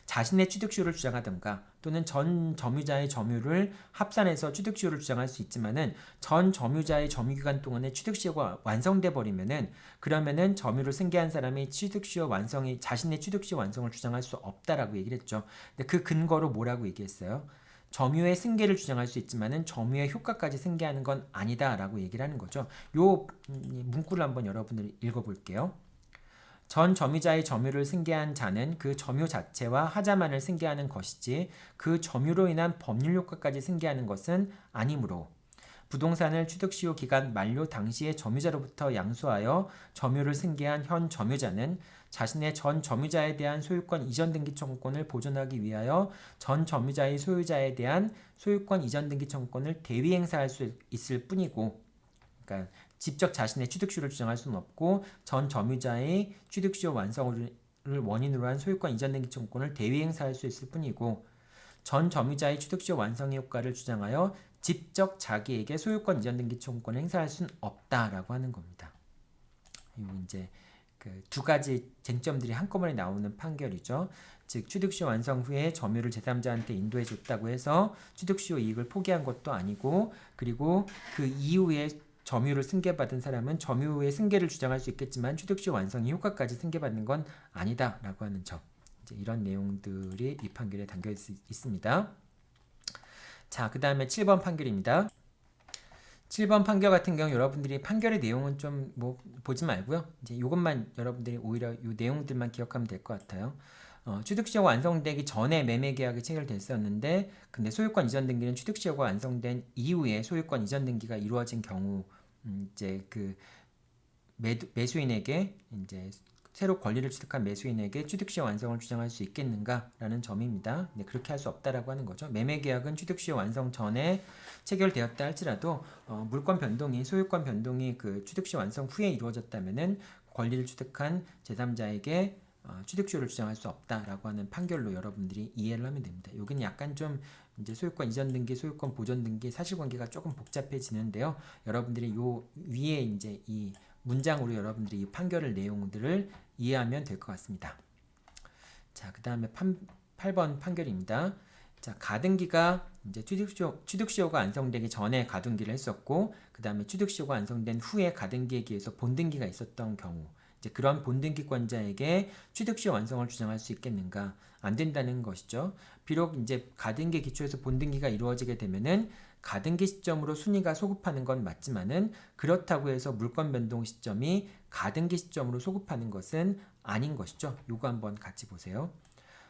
자신의 취득시효를 주장하든가 또는 전 점유자의 점유를 합산해서 취득시효를 주장할 수 있지만은 전 점유자의 점유기간 동안에 취득시효가 완성돼 버리면은 그러면은 점유를 승계한 사람이 자신의 취득시효 완성을 주장할 수 없다라고 얘기를 했죠. 근데 그 근거로 뭐라고 얘기했어요? 점유의 승계를 주장할 수 있지만은 점유의 효과까지 승계하는 건 아니다라고 얘기를 하는 거죠. 요 문구를 한번 여러분들 읽어볼게요. 전 점유자의 점유를 승계한 자는 그 점유 자체와 하자만을 승계하는 것이지 그 점유로 인한 법률 효과까지 승계하는 것은 아니므로 부동산을 취득시효 기간 만료 당시의 점유자로부터 양수하여 점유를 승계한 현 점유자는 자신의 전 점유자에 대한 소유권 이전 등기 청구권을 보존하기 위하여 전 점유자의 소유자에 대한 소유권 이전 등기 청구권을 대위 행사할 수 있을 뿐이고, 그러니까 직접 자신의 취득시효를 주장할 수는 없고 전 점유자의 취득시효 완성을 원인으로 한 소유권 이전 등기 청구권을 대위 행사할 수 있을 뿐이고 전 점유자의 취득시효 완성의 효과를 주장하여 직접 자기에게 소유권 이전 등기 청구권을 행사할 수는 없다라고 하는 겁니다. 그리고 이제 그 두 가지 쟁점들이 한꺼번에 나오는 판결이죠. 즉 취득시효 완성 후에 점유를 제3자한테 인도해 줬다고 해서 취득시효 이익을 포기한 것도 아니고 그리고 그 이후에 점유를 승계받은 사람은 점유의 승계를 주장할 수 있겠지만 취득시효 완성의 효과까지 승계받는 건 아니다라고 하는 점. 이제 이런 내용들이 이 판결에 담겨 있습니다. 자, 그 다음에 7번 판결입니다. 7번 판결 같은 경우 여러분들이 판결의 내용은 좀 뭐 보지 말고요. 이제 이것만 여러분들이 오히려 이 내용들만 기억하면 될 것 같아요. 취득시효가 완성되기 전에 매매 계약이 체결됐었는데 근데 소유권 이전 등기는 취득시효가 완성된 이후에 소유권 이전 등기가 이루어진 경우 이제 그 매수인에게 이제 새로 권리를 취득한 매수인에게 취득시효 완성을 주장할 수 있겠는가라는 점입니다. 네, 그렇게 할 수 없다라고 하는 거죠. 매매 계약은 취득시효 완성 전에 체결되었다 할지라도 물권 변동이 소유권 변동이 그 취득시효 완성 후에 이루어졌다면은 권리를 취득한 제3자에게 취득시효를 주장할 수 없다라고 하는 판결로 여러분들이 이해를 하면 됩니다. 여기는 약간 좀 이제 소유권 이전 등기, 소유권 보존 등기, 사실관계가 조금 복잡해지는데요. 여러분들이 요 위에 이제 이 문장으로 여러분들이 이 판결의 내용들을 이해하면 될 것 같습니다. 자, 그 다음에 8번 판결입니다. 자, 가등기가 이제 취득시효가 완성되기 전에 가등기를 했었고, 그 다음에 취득시효가 완성된 후에 가등기에 기해서 본등기가 있었던 경우, 이제 그런 본등기권자에게 취득시효 완성을 주장할 수 있겠는가? 안 된다는 것이죠. 비록 이제 가등기 기초에서 본등기가 이루어지게 되면은 가등기 시점으로 순위가 소급하는 건 맞지만은 그렇다고 해서 물권 변동 시점이 가등기 시점으로 소급하는 것은 아닌 것이죠. 요거 한번 같이 보세요.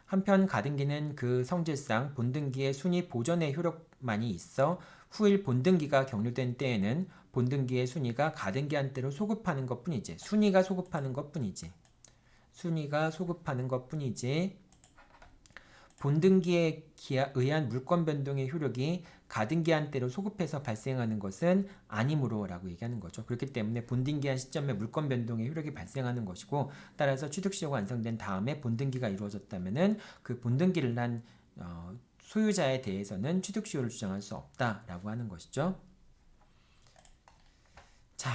한편 가등기는 그 성질상 본등기의 순위 보존의 효력만이 있어 후일 본등기가 격려된 때에는 본등기의 순위가 가등기 한대로 소급하는 것뿐이지 순위가 소급하는 것뿐이지 본등기에 의한 물권 변동의 효력이 가등기 한대로 소급해서 발생하는 것은 아니므로 라고 얘기하는 거죠. 그렇기 때문에 본등기한 시점에 물권 변동의 효력이 발생하는 것이고 따라서 취득시효가 완성된 다음에 본등기가 이루어졌다면은 그 본등기를 한 소유자에 대해서는 취득시효를 주장할 수 없다라고 하는 것이죠.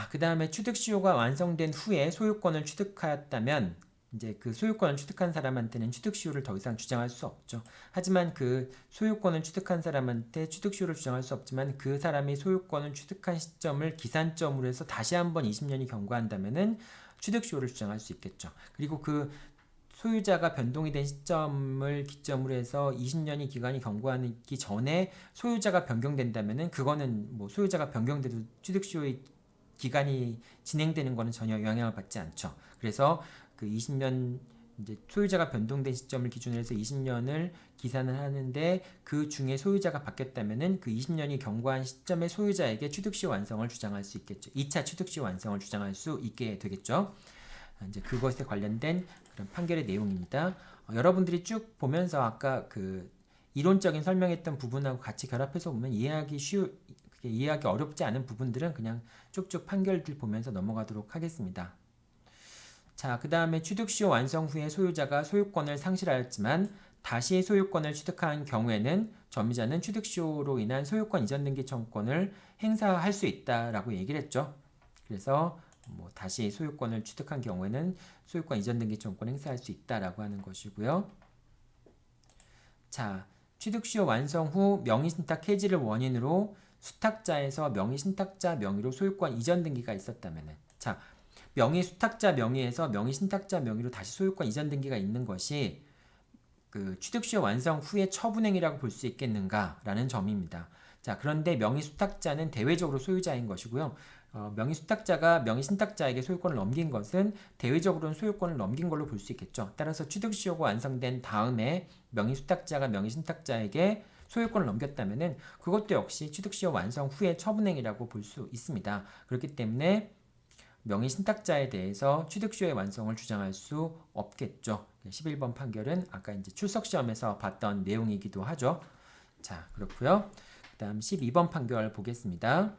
자, 그 다음에 취득시효가 완성된 후에 소유권을 취득하였다면 이제 그 소유권을 취득한 사람한테는 취득시효를 더 이상 주장할 수 없죠. 하지만 그 소유권을 취득한 사람한테 취득시효를 주장할 수 없지만 그 사람이 소유권을 취득한 시점을 기산점으로 해서 다시 한번 20년이 경과한다면은 취득시효를 주장할 수 있겠죠. 그리고 그 소유자가 변동이 된 시점을 기점으로 해서 20년이 기간이 경과하기 전에 소유자가 변경된다면은 그거는 뭐 소유자가 변경돼도 취득시효의 기간이 진행되는 거는 전혀 영향을 받지 않죠. 그래서 그 20년 이제 소유자가 변동된 시점을 기준으로 해서 20년을 기산을 하는데 그 중에 소유자가 바뀌었다면은 그 20년이 경과한 시점의 소유자에게 취득시 완성을 주장할 수 있겠죠. 2차 취득시 완성을 주장할 수 있게 되겠죠. 이제 그것에 관련된 그런 판결의 내용입니다. 여러분들이 쭉 보면서 아까 그 이론적인 설명했던 부분하고 같이 결합해서 보면 이해하기 어렵지 않은 부분들은 그냥 쭉쭉 판결들 보면서 넘어가도록 하겠습니다. 자, 그 다음에 취득시효 완성 후에 소유자가 소유권을 상실하였지만 다시 소유권을 취득한 경우에는 점유자는 취득시효로 인한 소유권 이전 등기 청구권을 행사할 수 있다라고 얘기를 했죠. 그래서 뭐 다시 소유권을 취득한 경우에는 소유권 이전 등기 청구권 행사할 수 있다라고 하는 것이고요. 자, 취득시효 완성 후 명의신탁 해지를 원인으로 수탁자에서 명의신탁자 명의로 소유권 이전 등기가 있었다면은, 자, 명의수탁자 명의에서 명의신탁자 명의로 다시 소유권 이전 등기가 있는 것이 그 취득시효 완성 후의 처분행위라고 볼 수 있겠는가라는 점입니다. 자, 그런데 명의수탁자는 대외적으로 소유자인 것이고요. 명의수탁자가 명의신탁자에게 소유권을 넘긴 것은 대외적으로는 소유권을 넘긴 걸로 볼 수 있겠죠. 따라서 취득시효가 완성된 다음에 명의수탁자가 명의신탁자에게 소유권을 넘겼다면은 그것도 역시 취득시효 완성 후의 처분행위라고 볼 수 있습니다. 그렇기 때문에 명의신탁자에 대해서 취득시효의 완성을 주장할 수 없겠죠. 11번 판결은 아까 이제 출석시험에서 봤던 내용이기도 하죠. 자, 그렇고요. 그 다음 12번 판결 보겠습니다.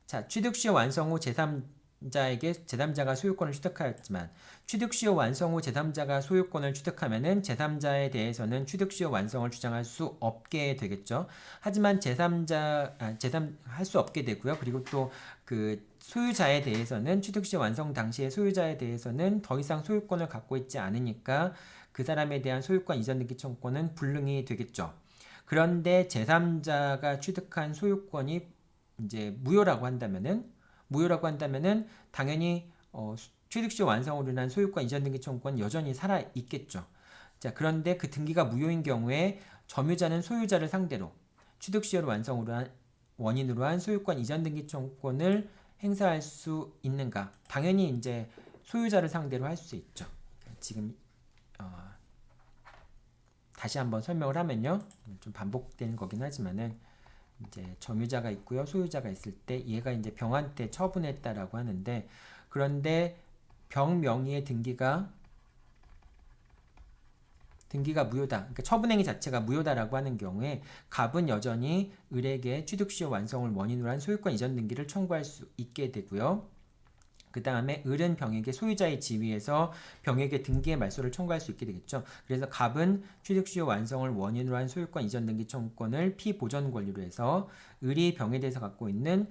자, 취득시효 완성 후 제3자가 소유권을 취득하였지만 취득시효 완성 후 제3자가 소유권을 취득하면은 제3자에 대해서는 취득시효 완성을 주장할 수 없게 되겠죠. 하지만 할 수 없게 되고요. 그리고 또 그 소유자에 대해서는 취득시효 완성 당시의 소유자에 대해서는 더 이상 소유권을 갖고 있지 않으니까 그 사람에 대한 소유권 이전 등기 청구권은 불능이 되겠죠. 그런데 제3자가 취득한 소유권이 이제 무효라고 한다면은 당연히 취득시 완성으로 인한 소유권 이전 등기 청구권 여전히 살아 있겠죠. 자, 그런데 그 등기가 무효인 경우에 점유자는 소유자를 상대로 취득시효를 원인으로 한 소유권 이전 등기 청구권을 행사할 수 있는가? 당연히 이제 소유자를 상대로 할 수 있죠. 지금 다시 한번 설명을 하면요, 좀 반복되는 거긴 하지만은 이제 점유자가 있고요, 소유자가 있을 때 얘가 이제 병한테 처분했다라고 하는데, 그런데 병 명의의 등기가 무효다. 그러니까 처분행위 자체가 무효다라고 하는 경우에 갑은 여전히 을에게 취득시효 완성을 원인으로 한 소유권 이전 등기를 청구할 수 있게 되고요. 그 다음에 을은 병에게 소유자의 지위에서 병에게 등기의 말소를 청구할 수 있게 되겠죠. 그래서 갑은 취득시효 완성을 원인으로 한 소유권 이전 등기 청구권을 피보전 권리로 해서 을이 병에 대해서 갖고 있는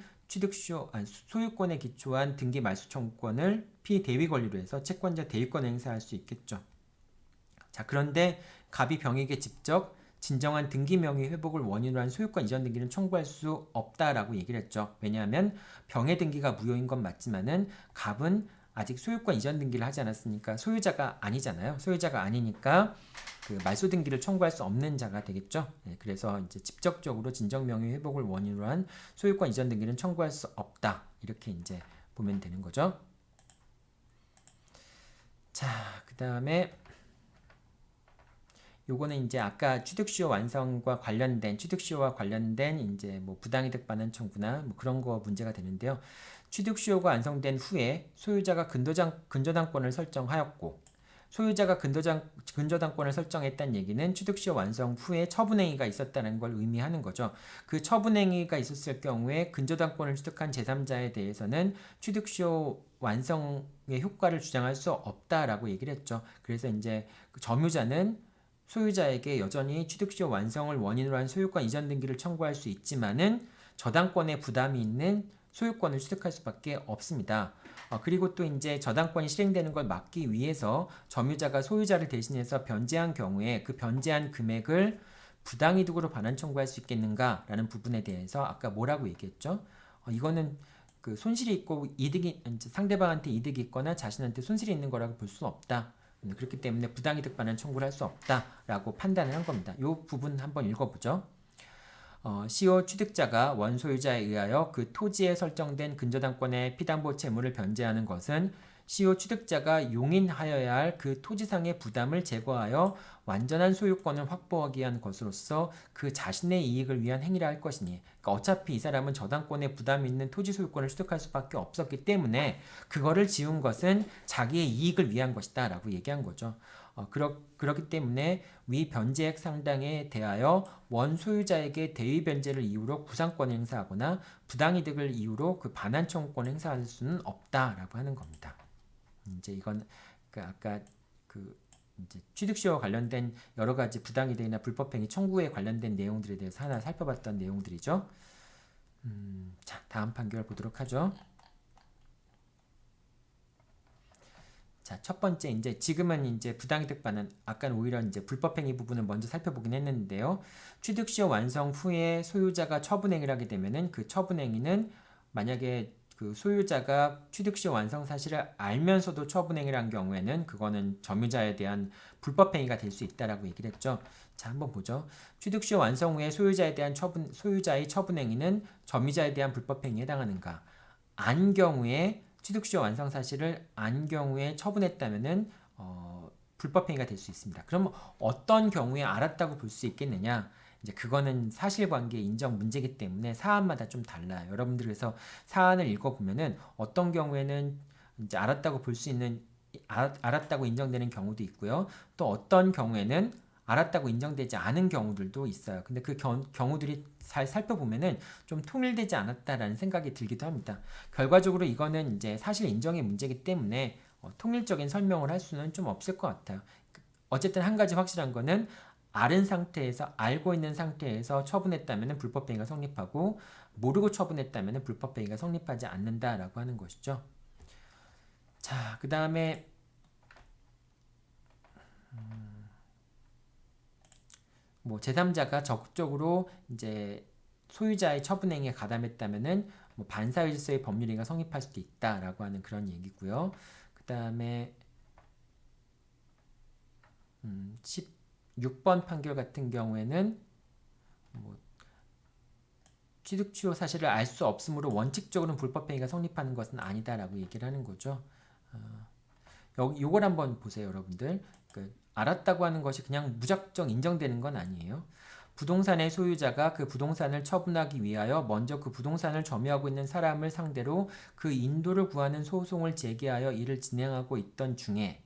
소유권에 기초한 등기 말소 청구권을 피대위 권리로 해서 채권자 대위권을 행사할 수 있겠죠. 자, 그런데 갑이 병에게 직접 진정한 등기 명의 회복을 원인으로 한 소유권 이전 등기는 청구할 수 없다라고 얘기를 했죠. 왜냐하면 병의 등기가 무효인 건 맞지만은 갑은 아직 소유권 이전 등기를 하지 않았으니까 소유자가 아니잖아요. 소유자가 아니니까 그 말소 등기를 청구할 수 없는 자가 되겠죠. 네, 그래서 이제 직접적으로 진정 명의 회복을 원인으로 한 소유권 이전 등기는 청구할 수 없다. 이렇게 이제 보면 되는 거죠. 자, 그 다음에 요거는 이제 아까 취득시효와 관련된 이제 뭐 부당이득 반환 청구나 뭐 그런 거 문제가 되는데요. 취득시효가 완성된 후에 소유자가 근저당권을 설정하였고, 소유자가 근저당권을 설정했다는 얘기는 취득시효 완성 후에 처분행위가 있었다는 걸 의미하는 거죠. 그 처분행위가 있었을 경우에 근저당권을 취득한 제3자에 대해서는 취득시효 완성의 효과를 주장할 수 없다라고 얘기를 했죠. 그래서 이제 그 점유자는 소유자에게 여전히 취득시효 완성을 원인으로 한 소유권 이전 등기를 청구할 수 있지만은 저당권에 부담이 있는 소유권을 취득할 수밖에 없습니다. 그리고 또 이제 저당권이 실행되는 걸 막기 위해서 점유자가 소유자를 대신해서 변제한 경우에 그 변제한 금액을 부당이득으로 반환 청구할 수 있겠는가라는 부분에 대해서 아까 뭐라고 얘기했죠? 이거는 그 손실이 있고 이득이 상대방한테 이득이 있거나 자신한테 손실이 있는 거라고 볼 수는 없다. 그렇기 때문에 부당이득 반환 청구를 할 수 없다라고 판단을 한 겁니다. 이 부분 한번 읽어보죠. 시효 취득자가 원소유자에 의하여 그 토지에 설정된 근저당권의 피담보 채무를 변제하는 것은 시효 취득자가 용인하여야 할 그 토지상의 부담을 제거하여 완전한 소유권을 확보하기 위한 것으로서 그 자신의 이익을 위한 행위라 할 것이니, 그러니까 어차피 이 사람은 저당권에 부담이 있는 토지 소유권을 취득할 수밖에 없었기 때문에 그거를 지운 것은 자기의 이익을 위한 것이다 라고 얘기한 거죠. 그렇기 때문에 위 변제액 상당에 대하여 원소유자에게 대위 변제를 이유로 구상권을 행사하거나 부당이득을 이유로 그 반환 청구권을 행사할 수는 없다라고 하는 겁니다. 이제 이건 그 아까 그 이제 취득시효와 관련된 여러 가지 부당이득이나 불법행위 청구에 관련된 내용들에 대해서 하나 살펴봤던 내용들이죠. 자, 다음 판결 보도록 하죠. 자, 첫 번째 이제 지금은 이제 부당이득 반환, 아까는 오히려 이제 불법행위 부분을 먼저 살펴보긴 했는데요. 취득시효 완성 후에 소유자가 처분행위를 하게 되면은 그 처분행위는 만약에 그 소유자가 취득시효 완성 사실을 알면서도 처분행위를 한 경우에는 그거는 점유자에 대한 불법행위가 될 수 있다라고 얘기를 했죠. 자, 한번 보죠. 취득시효 완성 후에 소유자에 대한 소유자의 처분행위는 점유자에 대한 불법행위에 해당하는가? 안 경우에 취득시효 완성 사실을 안 경우에 처분했다면은 불법행위가 될 수 있습니다. 그럼 어떤 경우에 알았다고 볼 수 있겠느냐? 이제 그거는 사실관계 인정 문제이기 때문에 사안마다 좀 달라요. 여러분들 그래서 사안을 읽어보면은 어떤 경우에는 이제 알았다고 볼 수 있는 알았다고 인정되는 경우도 있고요. 또 어떤 경우에는 알았다고 인정되지 않은 경우들도 있어요. 근데 그 경우들이 잘 살펴보면은 좀 통일되지 않았다라는 생각이 들기도 합니다. 결과적으로 이거는 이제 사실 인정의 문제이기 때문에 통일적인 설명을 할 수는 좀 없을 것 같아요. 어쨌든 한 가지 확실한 거는 알은 상태에서 알고 있는 상태에서 처분했다면 불법행위가 성립하고 모르고 처분했다면 불법행위가 성립하지 않는다라고 하는 것이죠. 자, 그 다음에 뭐 제3자가 적극적으로 이제 소유자의 처분행위에 가담했다면은 뭐 반사회 질서의 법률행위가 성립할 수도 있다라고 하는 그런 얘기고요. 그 다음에 16번 판결 같은 경우에는 뭐 취득 취소 사실을 알 수 없으므로 원칙적으로는 불법행위가 성립하는 것은 아니다라고 얘기를 하는 거죠. 요걸 한번 보세요, 여러분들. 알았다고 하는 것이 그냥 무작정 인정되는 건 아니에요. 부동산의 소유자가 그 부동산을 처분하기 위하여 먼저 그 부동산을 점유하고 있는 사람을 상대로 그 인도를 구하는 소송을 제기하여 이를 진행하고 있던 중에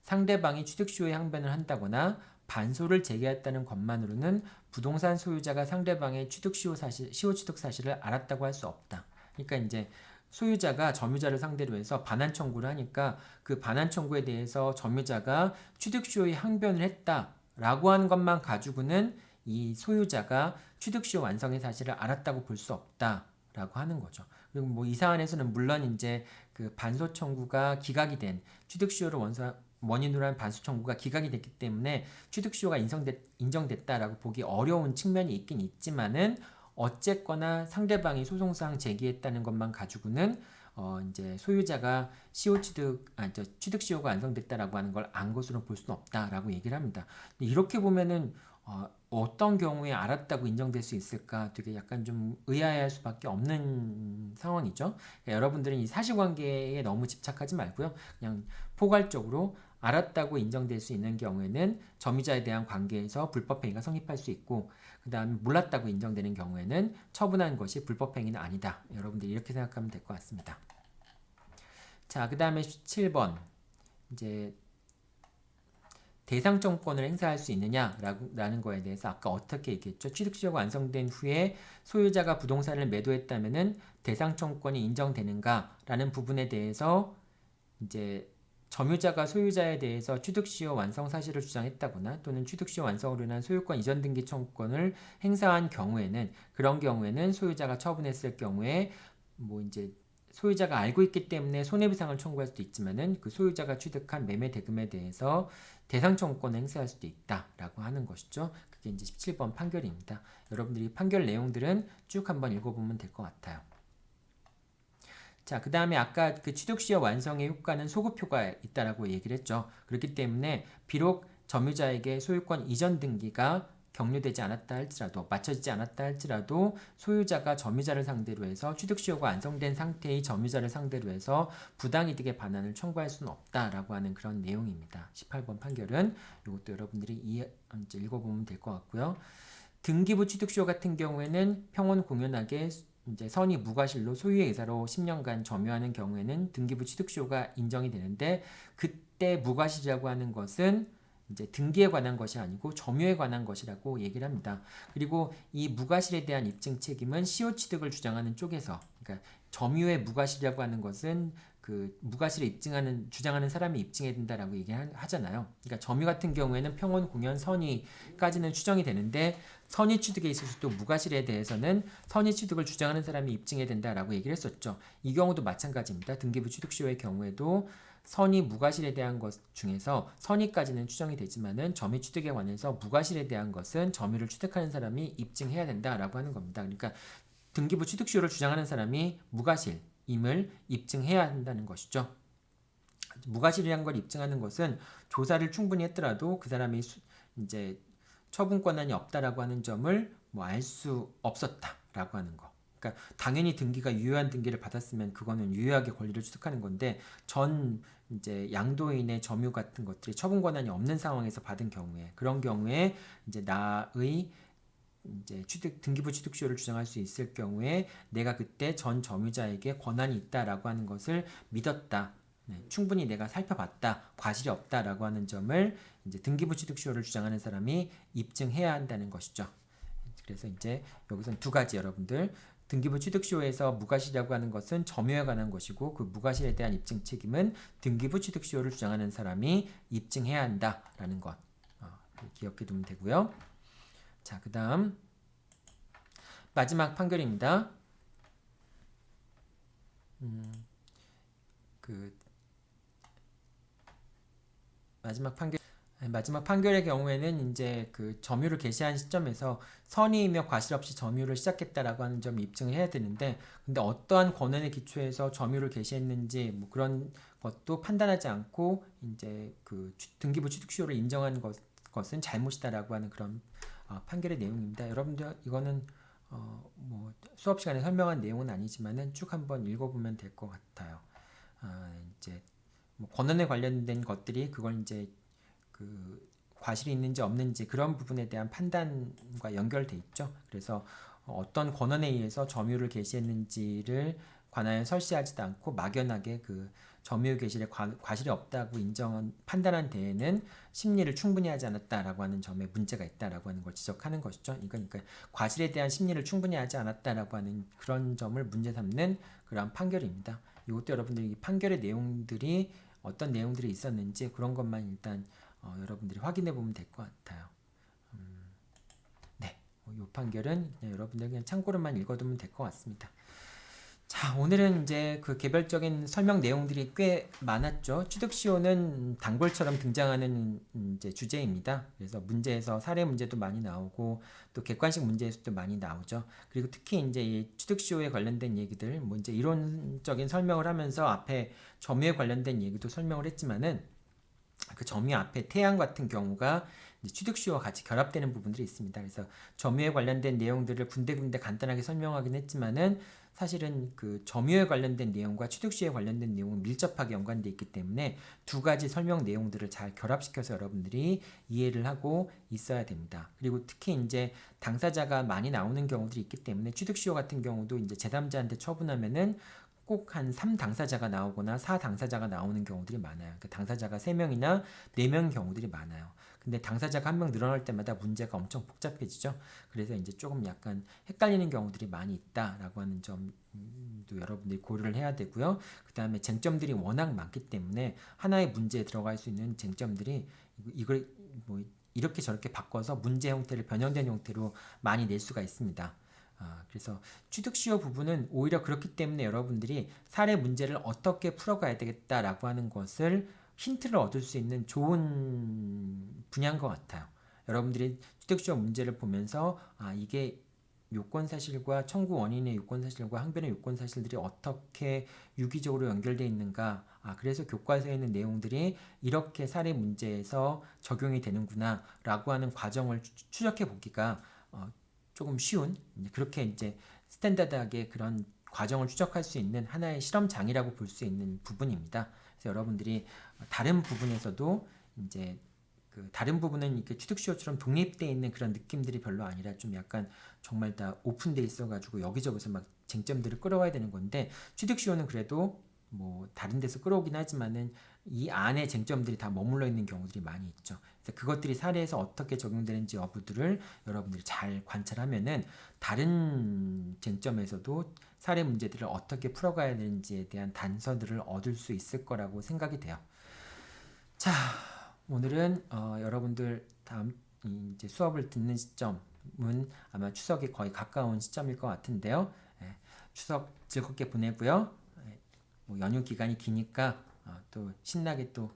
상대방이 취득시효에 항변을 한다거나 반소를 제기했다는 것만으로는 부동산 소유자가 상대방의 취득시효 사실, 시효 취득 사실을 알았다고 할 수 없다. 그러니까 이제 소유자가 점유자를 상대로 해서 반환 청구를 하니까 그 반환 청구에 대해서 점유자가 취득시효에 항변을 했다라고 하는 것만 가지고는 이 소유자가 취득시효 완성의 사실을 알았다고 볼 수 없다라고 하는 거죠. 그리고 뭐 이 사안에서는 물론 이제 그 반소 청구가 기각이 된 취득시효를 원인으로 한 반소 청구가 기각이 됐기 때문에 취득시효가 인정됐다라고 보기 어려운 측면이 있긴 있지만은 어쨌거나 상대방이 소송상 제기했다는 것만 가지고는 이제 소유자가 취득시효가 완성됐다라고 하는 걸 안 것으로 볼 수는 없다라고 얘기를 합니다. 이렇게 보면은 어떤 경우에 알았다고 인정될 수 있을까 되게 약간 좀 의아해할 수밖에 없는 상황이죠. 그러니까 여러분들은 이 사실관계에 너무 집착하지 말고요. 그냥 포괄적으로 알았다고 인정될 수 있는 경우에는 점유자에 대한 관계에서 불법행위가 성립할 수 있고 그 다음에 몰랐다고 인정되는 경우에는 처분한 것이 불법행위는 아니다. 여러분들이 이렇게 생각하면 될 것 같습니다. 자, 그 다음에 17번 이제 대상청구권을 행사할 수 있느냐라는 거에 대해서 아까 어떻게 얘기했죠? 취득시효가 완성된 후에 소유자가 부동산을 매도했다면은 대상청구권이 인정되는가라는 부분에 대해서 이제 점유자가 소유자에 대해서 취득시효 완성 사실을 주장했다거나 또는 취득시효 완성으로 인한 소유권 이전 등기 청구권을 행사한 경우에는 그런 경우에는 소유자가 처분했을 경우에 뭐 이제 소유자가 알고 있기 때문에 손해배상을 청구할 수도 있지만은 그 소유자가 취득한 매매 대금에 대해서 대상 청구권을 행사할 수도 있다라고 하는 것이죠. 그게 이제 17번 판결입니다. 여러분들이 판결 내용들은 쭉 한번 읽어보면 될 것 같아요. 자, 그 다음에 아까 그 취득시효 완성의 효과는 소급효가 있다라고 얘기를 했죠. 그렇기 때문에 비록 점유자에게 소유권 이전 등기가 격려되지 않았다 할지라도 맞춰지지 않았다 할지라도 소유자가 점유자를 상대로 해서 취득시효가 완성된 상태의 점유자를 상대로 해서 부당이득의 반환을 청구할 수는 없다라고 하는 그런 내용입니다. 18번 판결은 이것도 여러분들이 이제 읽어보면 될 것 같고요. 등기부 취득시효 같은 경우에는 평온 공연하게 이제 선의 무과실로 소유의 의사로 10년간 점유하는 경우에는 등기부 취득시효가 인정이 되는데 그때 무과실이라고 하는 것은 이제 등기에 관한 것이 아니고 점유에 관한 것이라고 얘기를 합니다. 그리고 이 무과실에 대한 입증 책임은 시효 취득을 주장하는 쪽에서 그러니까 점유의 무과실이라고 하는 것은 그 무과실을 주장하는 사람이 입증해야 된다라고 얘기하잖아요. 그러니까 점유 같은 경우에는 평온 공연 선의까지는 추정이 되는데 선의 취득에 있어서도 무과실에 대해서는 선의 취득을 주장하는 사람이 입증해야 된다라고 얘기를 했었죠. 이 경우도 마찬가지입니다. 등기부 취득시효의 경우에도 선의 무과실에 대한 것 중에서 선의까지는 추정이 되지만은 점유 취득에 관해서 무과실에 대한 것은 점유를 취득하는 사람이 입증해야 된다라고 하는 겁니다. 그러니까 등기부 취득시효를 주장하는 사람이 무과실임을 입증해야 한다는 것이죠. 무과실이라는 걸 입증하는 것은 조사를 충분히 했더라도 그 사람이 이제 처분 권한이 없다라고 하는 점을 뭐 알 수 없었다라고 하는 거. 그러니까 당연히 등기가 유효한 등기를 받았으면 그거는 유효하게 권리를 취득하는 건데 전 이제 양도인의 점유 같은 것들이 처분 권한이 없는 상황에서 받은 경우에 그런 경우에 이제 나의 이제 등기부 취득시효를 주장할 수 있을 경우에 내가 그때 전 점유자에게 권한이 있다라고 하는 것을 믿었다. 네, 충분히 내가 살펴봤다. 과실이 없다라고 하는 점을 이제 등기부 취득시효를 주장하는 사람이 입증해야 한다는 것이죠. 그래서 이제 여기서는 두 가지 여러분들 등기부 취득시효에서 무과실이라고 하는 것은 점유에 관한 것이고 그 무과실에 대한 입증 책임은 등기부 취득시효를 주장하는 사람이 입증해야 한다라는 것 기억해 두면 되고요. 자, 그 다음 마지막 판결입니다. 그 마지막 판결의 경우에는 이제 그 점유를 개시한 시점에서 선의이며 과실 없이 점유를 시작했다라고 하는 점을 입증을 해야 되는데 근데 어떠한 권한에 기초해서 점유를 개시했는지 뭐 그런 것도 판단하지 않고 이제 그 등기부 취득시효를 인정한 것은 잘못이다라고 하는 그런 판결의 내용입니다. 여러분들 이거는 뭐 수업 시간에 설명한 내용은 아니지만은 쭉 한번 읽어보면 될 것 같아요. 이제 뭐 권한에 관련된 것들이 그걸 이제 그 과실이 있는지 없는지 그런 부분에 대한 판단과 연결돼 있죠. 그래서 어떤 권한에 의해서 점유를 개시했는지를 관하여 설시하지도 않고 막연하게 그 점유 개시에 과실이 없다고 판단한 데에는 심리를 충분히 하지 않았다라고 하는 점에 문제가 있다라고 하는 걸 지적하는 것이죠. 그러니까 과실에 대한 심리를 충분히 하지 않았다라고 하는 그런 점을 문제 삼는 그런 판결입니다. 이것도 여러분들이 이 판결의 내용들이 어떤 내용들이 있었는지 그런 것만 일단 여러분들이 확인해 보면 될 것 같아요. 네, 이 판결은 여러분들 그냥 참고로만 읽어두면 될 것 같습니다. 자, 오늘은 이제 그 개별적인 설명 내용들이 꽤 많았죠. 취득시효는 단골처럼 등장하는 이제 주제입니다. 그래서 문제에서 사례 문제도 많이 나오고 또 객관식 문제에서도 많이 나오죠. 그리고 특히 이제 이 취득시효에 관련된 얘기들, 뭐 이제 이론적인 설명을 하면서 앞에 점유에 관련된 얘기도 설명을 했지만은 그 점유 앞에 태양 같은 경우가 취득시효와 같이 결합되는 부분들이 있습니다. 그래서 점유에 관련된 내용들을 군데군데 간단하게 설명하긴 했지만은 사실은 그 점유에 관련된 내용과 취득시효에 관련된 내용은 밀접하게 연관되어 있기 때문에 두 가지 설명 내용들을 잘 결합시켜서 여러분들이 이해를 하고 있어야 됩니다. 그리고 특히 이제 당사자가 많이 나오는 경우들이 있기 때문에 취득시효 같은 경우도 이제 제3자한테 처분하면은 꼭 한 3당사자가 나오거나 4당사자가 나오는 경우들이 많아요. 그 당사자가 3명이나 4명인 경우들이 많아요. 근데 당사자가 한 명 늘어날 때마다 문제가 엄청 복잡해지죠. 그래서 이제 조금 약간 헷갈리는 경우들이 많이 있다라고 하는 점도 여러분들이 고려를 해야 되고요. 그 다음에 쟁점들이 워낙 많기 때문에 하나의 문제에 들어갈 수 있는 쟁점들이 이걸 뭐 이렇게 저렇게 바꿔서 문제 형태를 변형된 형태로 많이 낼 수가 있습니다. 그래서 취득시효 부분은 오히려 그렇기 때문에 여러분들이 사례 문제를 어떻게 풀어가야 되겠다라고 하는 것을 힌트를 얻을 수 있는 좋은 분야인 것 같아요. 여러분들이 취득시효 문제를 보면서 이게 요건사실과 청구 원인의 요건사실과 항변의 요건사실들이 어떻게 유기적으로 연결되어 있는가, 그래서 교과서에 있는 내용들이 이렇게 사례 문제에서 적용이 되는구나 라고 하는 과정을 추적해 보기가 조금 쉬운, 그렇게 이제 스탠다드하게 그런 과정을 추적할 수 있는 하나의 실험장이라고 볼 수 있는 부분입니다. 그래서 여러분들이 다른 부분에서도 이제 그 다른 부분은 이렇게 취득시효처럼 독립되어 있는 그런 느낌들이 별로 아니라 좀 약간 정말 다 오픈돼 있어가지고 여기저기서 막 쟁점들을 끌어와야 되는 건데, 취득시효는 그래도 뭐 다른 데서 끌어오긴 하지만은 이 안에 쟁점들이 다 머물러 있는 경우들이 많이 있죠. 그래서 그것들이 사례에서 어떻게 적용되는지 여부들을 여러분들이 잘 관찰하면은 다른 쟁점에서도 사례 문제들을 어떻게 풀어가야 되는지에 대한 단서들을 얻을 수 있을 거라고 생각이 돼요. 자, 오늘은 여러분들 다음 이제 수업을 듣는 시점은 아마 추석에 거의 가까운 시점일 것 같은데요. 추석 즐겁게 보내고요. 뭐 연휴 기간이 기니까 또 신나게 또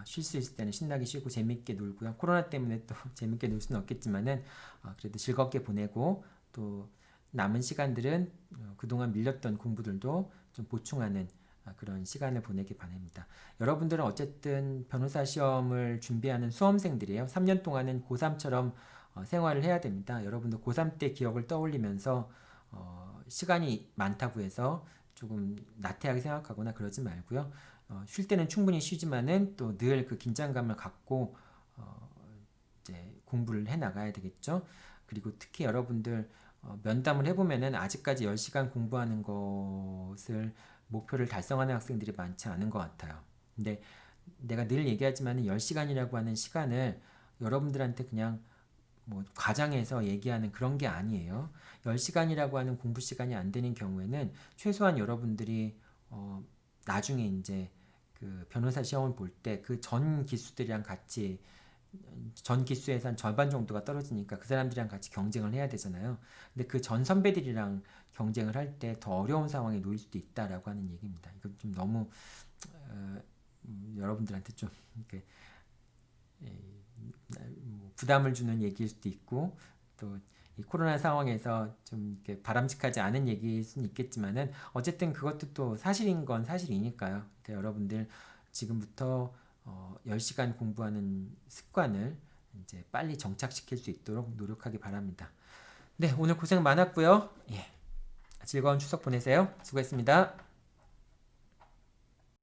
쉴 수 있을 때는 신나게 쉬고 재밌게 놀고요. 코로나 때문에 또 재밌게 놀 수는 없겠지만은 그래도 즐겁게 보내고, 또 남은 시간들은 그동안 밀렸던 공부들도 좀 보충하는 그런 시간을 보내기 바랍니다. 여러분들은 어쨌든 변호사 시험을 준비하는 수험생들이에요. 3년 동안은 고3처럼 생활을 해야 됩니다. 여러분들 고3 때 기억을 떠올리면서 시간이 많다고 해서 조금 나태하게 생각하거나 그러지 말고요. 쉴 때는 충분히 쉬지만은 또 늘 그 긴장감을 갖고 이제 공부를 해 나가야 되겠죠. 그리고 특히 여러분들 면담을 해보면은 아직까지 10시간 공부하는 것을 목표를 달성하는 학생들이 많지 않은 것 같아요. 근데 내가 늘 얘기하지만 10시간이라고 하는 시간을 여러분들한테 그냥 뭐 과장해서 얘기하는 그런 게 아니에요. 10시간이라고 하는 공부 시간이 안 되는 경우에는 최소한 여러분들이 나중에 이제 그 변호사 시험을 볼 때 그 전 기수들이랑 같이, 전 기수에서 한 절반 정도가 떨어지니까 그 사람들이랑 같이 경쟁을 해야 되잖아요. 근데 그 전 선배들이랑 경쟁을 할 때 더 어려운 상황에 놓일 수도 있다라고 하는 얘기입니다. 이거 좀 너무 여러분들한테 좀 이렇게 부담을 주는 얘기일 수도 있고, 또 이 코로나 상황에서 좀 이렇게 바람직하지 않은 얘기일 수는 있겠지만은 어쨌든 그것도 또 사실인 건 사실이니까요. 그러니까 여러분들 지금부터 10시간 공부하는 습관을 이제 빨리 정착시킬 수 있도록 노력하기 바랍니다. 네, 오늘 고생 많았고요. 예, 즐거운 추석 보내세요. 수고했습니다.